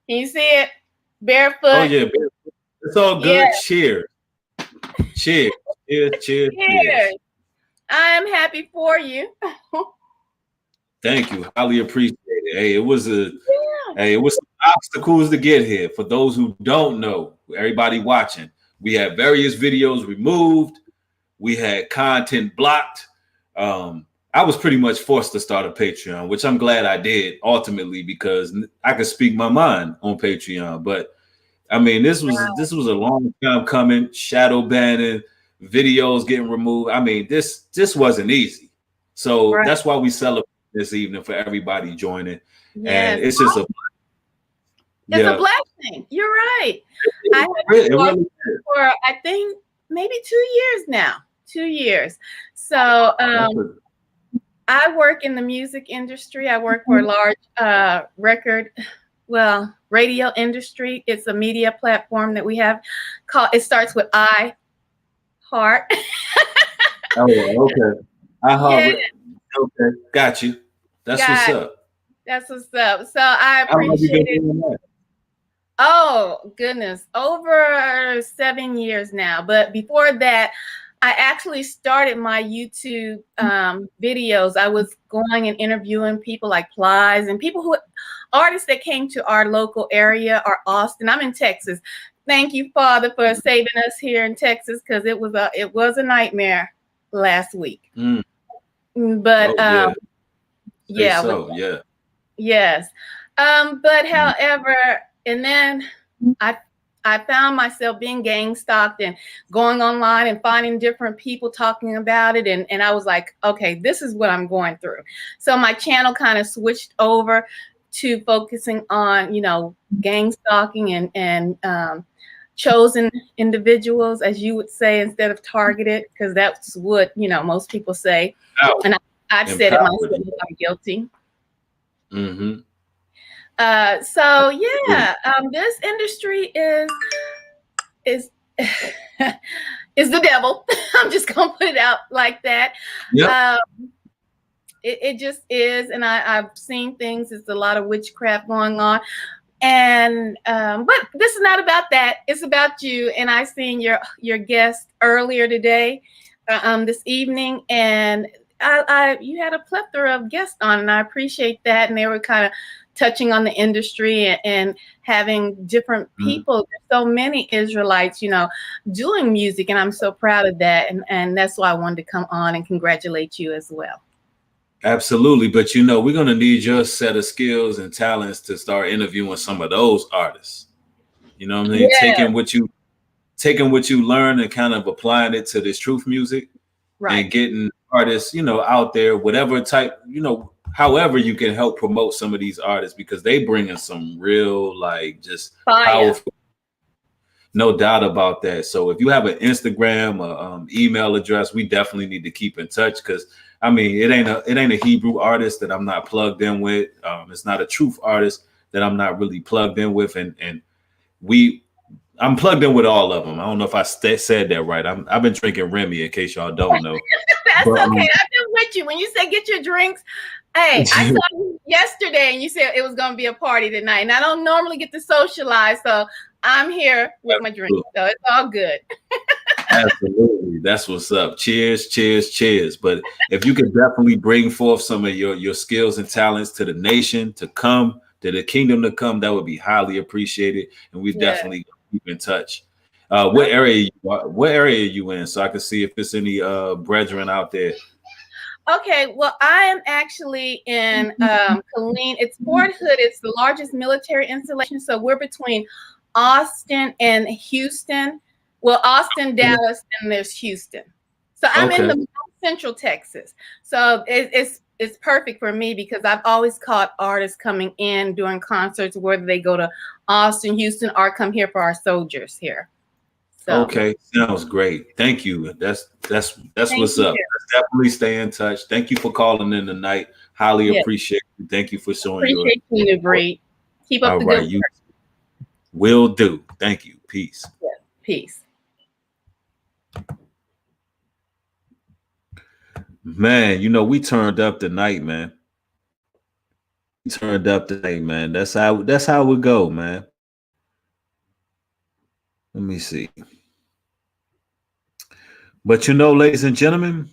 Can you see it? Barefoot. Oh yeah, it's all good. Yeah. Cheers. I am happy for you. Thank you. Highly appreciate it. Hey, it was some obstacles to get here. For those who don't know, everybody watching, we had various videos removed. We had content blocked. I was pretty much forced to start a Patreon, which I'm glad I did ultimately because I could speak my mind on Patreon. But I mean, this was a long time coming. Shadow banning, videos getting removed. I mean, this wasn't easy. So that's why we celebrate this evening for everybody joining. Yes. And it's just a blessing. You're right. I have been for I think maybe 2 years now. 2 years. So I work in the music industry. I work for a large radio industry. It's a media platform that we have called, it starts with I, Heart. Oh, okay. Yeah. Okay, got you. That's what's up. That's what's up. So I How long you appreciate been it. doing that? Oh, goodness. Over 7 years now. But before that, I actually started my YouTube videos. I was going and interviewing people like Plies and artists that came to our local area or Austin. I'm in Texas. Thank you, Father, for saving us here in Texas, because it was a nightmare last week. But yeah. So yeah. Yes. But however, and then I found myself being gang stalked and going online and finding different people talking about it. And I was like, okay, this is what I'm going through. So my channel kind of switched over to focusing on, gang stalking and chosen individuals, as you would say, instead of targeted, because that's what, most people say. And I've said it myself, I'm guilty. Mm-hmm. So yeah, this industry is is the devil. I'm just gonna put it out like that. Yep. It just is, and I've seen things. It's a lot of witchcraft going on, and but this is not about that. It's about you. And I seen your guest earlier today, this evening, and you had a plethora of guests on, and I appreciate that. And they were kind of touching on the industry and having different people. There's so many Israelites, doing music, and I'm so proud of that. And that's why I wanted to come on and congratulate you as well. Absolutely. But we're going to need your set of skills and talents to start interviewing some of those artists. You know what I mean? Yeah. Taking what you learn and kind of applying it to this truth music, right? And getting artists, out there, whatever type, however you can help promote some of these artists, because they bring in some real, just fire. Powerful. No doubt about that. So if you have an Instagram, email address, we definitely need to keep in touch, because it ain't a Hebrew artist that I'm not plugged in with. It's not a truth artist that I'm not really plugged in with, and I'm plugged in with all of them. I don't know if I said that right. I've been drinking Remy, in case y'all don't know. That's okay. I've been with you. When you say get your drinks, hey, I saw you yesterday and you said it was going to be a party tonight. And I don't normally get to socialize, so I'm here with my drink. So it's all good. Absolutely. That's what's up. Cheers, cheers, cheers. But if you could definitely bring forth some of your skills and talents to the nation to come, to the kingdom to come, that would be highly appreciated. And we definitely keep in touch. What area are you in, so I can see if there's any brethren out there? Okay, well, I am actually in Killeen. It's Fort Hood. It's the largest military installation. So we're between Austin and Houston. Well, Austin, Dallas, and there's Houston. So I'm in the central Texas. So it's perfect for me, because I've always caught artists coming in during concerts, whether they go to Austin, Houston, or come here for our soldiers here. So. Okay, sounds great. Thank you. That's what's up. Let's definitely stay in touch. Thank you for calling in tonight. Highly appreciate it. Thank you for showing your. Appreciate you, Bree. Keep up the good work. You will do. Thank you. Peace. Yeah, peace. Man, we turned up tonight, man. That's how we go, man. Let me see. But ladies and gentlemen,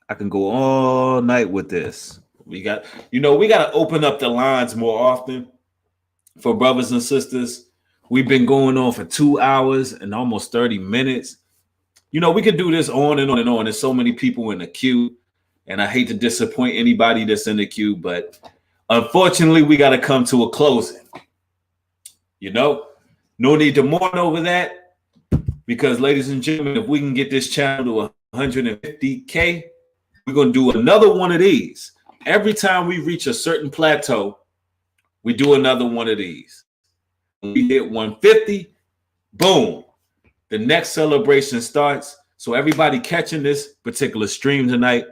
I can go all night with this. We got to open up the lines more often for brothers and sisters. We've been going on for 2 hours and almost 30 minutes. We could do this on and on and on. There's so many people in the queue, and I hate to disappoint anybody that's in the queue, but unfortunately, we got to come to a closing. No need to mourn over that. Because, ladies and gentlemen, if we can get this channel to 150K, we're going to do another one of these. Every time we reach a certain plateau, we do another one of these. When we hit 150, boom, the next celebration starts. So everybody catching this particular stream tonight,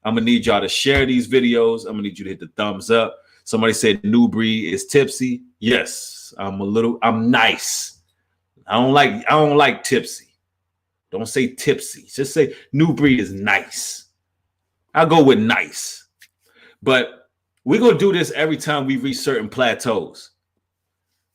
I'm gonna need y'all to share these videos. I'm gonna need you to hit the thumbs up. Somebody said New Breed is tipsy. Yes, I'm nice. I don't like tipsy. Don't say tipsy. Just say New Breed is nice. I'll go with nice. But we're gonna do this every time we reach certain plateaus.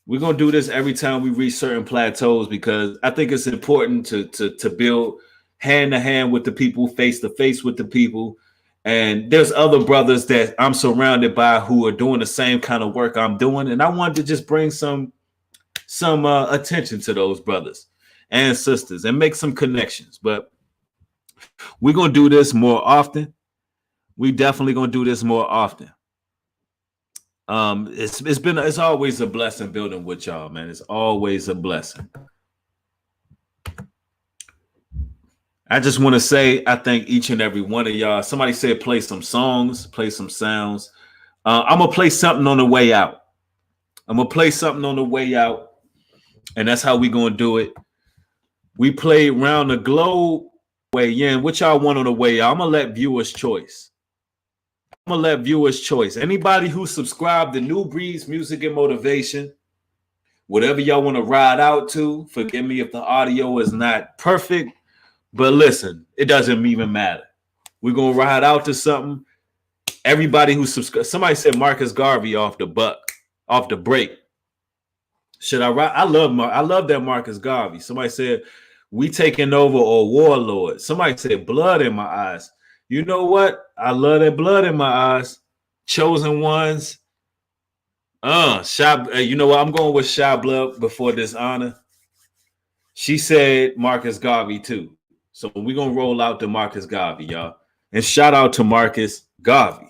We're gonna do this every time we reach certain plateaus because I think it's important to build hand to hand with the people, face to face with the people. And there's other brothers that I'm surrounded by who are doing the same kind of work I'm doing. And I wanted to just bring some attention to those brothers and sisters and make some connections. But we're going to do this more often. We definitely going to do this more often. It's always a blessing building with y'all, man. It's always a blessing. I just want to say I thank each and every one of y'all. Somebody said play some songs, play some sounds. I'm going to play something on the way out. And that's how we going to do it. We play Round the Globe way in. What y'all want on the way out? I'm going to let viewers choice. Anybody who subscribed to New Breed's Music and Motivation, whatever y'all want to ride out to, forgive me if the audio is not perfect. But listen, it doesn't even matter. We're going to ride out to something. Everybody who subscribed. Somebody said Marcus Garvey off the break. Should I ride? I love that Marcus Garvey. Somebody said we taking over or warlord. Somebody said blood in my eyes. You know what? I love that blood in my eyes. Chosen ones. You know what? I'm going with Shy Blood before Dishonor. She said Marcus Garvey too. So we're going to roll out to Marcus Garvey, y'all. And shout out to Marcus Garvey.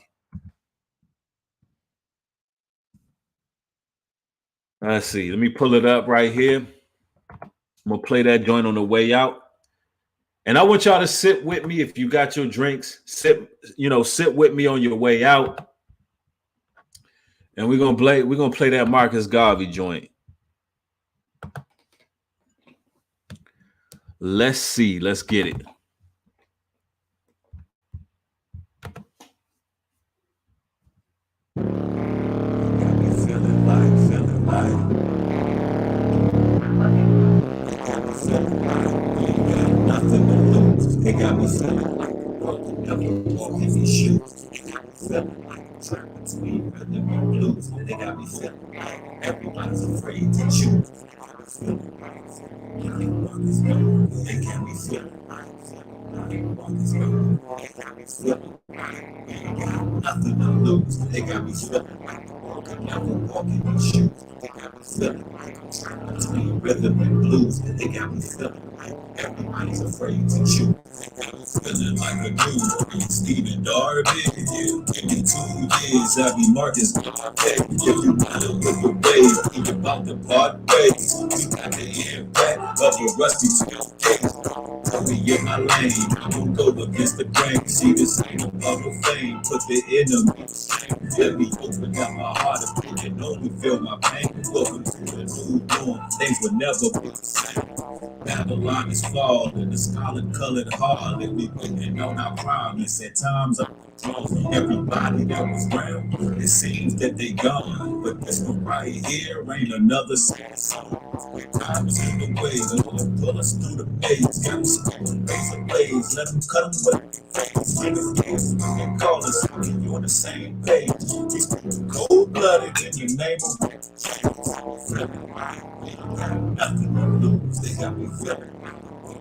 Let's see. Let me pull it up right here. I'm going to play that joint on the way out. And I want y'all to sit with me. If you got your drinks, sit with me on your way out. And we're going to play that Marcus Garvey joint. Let's see. Let's get it. They got me feeling like walking these shoes. They got me feeling like trapped between rhythm and blues. They got me feeling like everybody's afraid to choose. They got me feeling like Marcus Garvey. They got me feeling like Marcus Garvey. They got me feeling like we ain't got nothing to lose. They got me feeling like the world could never walk in these shoes. They got me feeling like I'm trapped between rhythm and blues. They got me feeling like everybody's afraid to choose. Feeling like a dude, Stephen Darby. Yeah, give me 2 years, I'll be Marcus Garvey. If you got it with the wave, think about the part ways. We got the impact of a rusty 12 case. Put me in my lane, I won't go against the grain. See, this ain't a bubble fame, put the enemy to shame. Let me open up my heart and you know we feel my pain. Welcome to the new dawn, things will never be the same. Babylon is flawed and the scarlet colored heart. And we waiting on our promise. At times I'm withdrawn. Everybody that was round, it seems that they gone. But this one right here ain't another sad song. Time is in the way, Lord, pull us through the maze. Got me screaming, razor blades, let them cut them with their face. Renegades, and call us, you on the same page. We scream cold-blooded in your name of feeling like we ain't got nothing to lose. They got me feeling like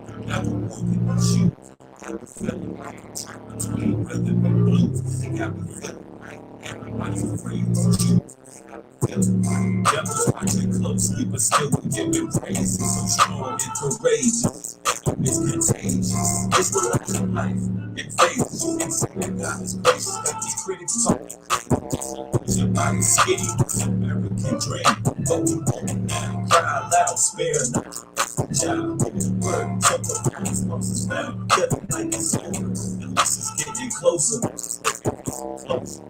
I'm never walking my shoes. They got me feeling like I'm trapped between rhythm and blues. They got me feeling like everybody's afraid to choose. They got me feeling like devils watching closely, but still we giving praise. So strong and courageous, it's contagious. It's the life of life. It phases you can say that God is gracious. Got these critics talking. Your body skinny, it's an American dream. But we want it now. Cry loud, spare not. Child, give it word. Talk about his monsters found. Get it like it's over. Unless it's getting closer. Closer.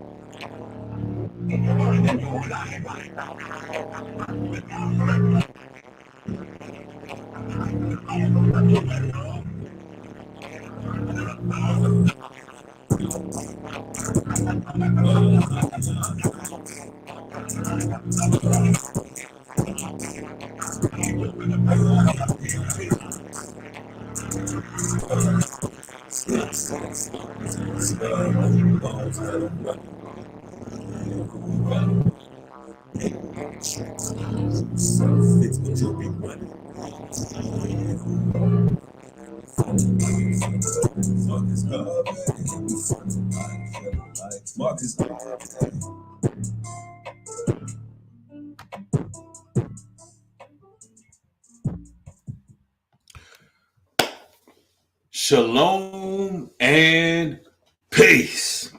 Shalom and peace.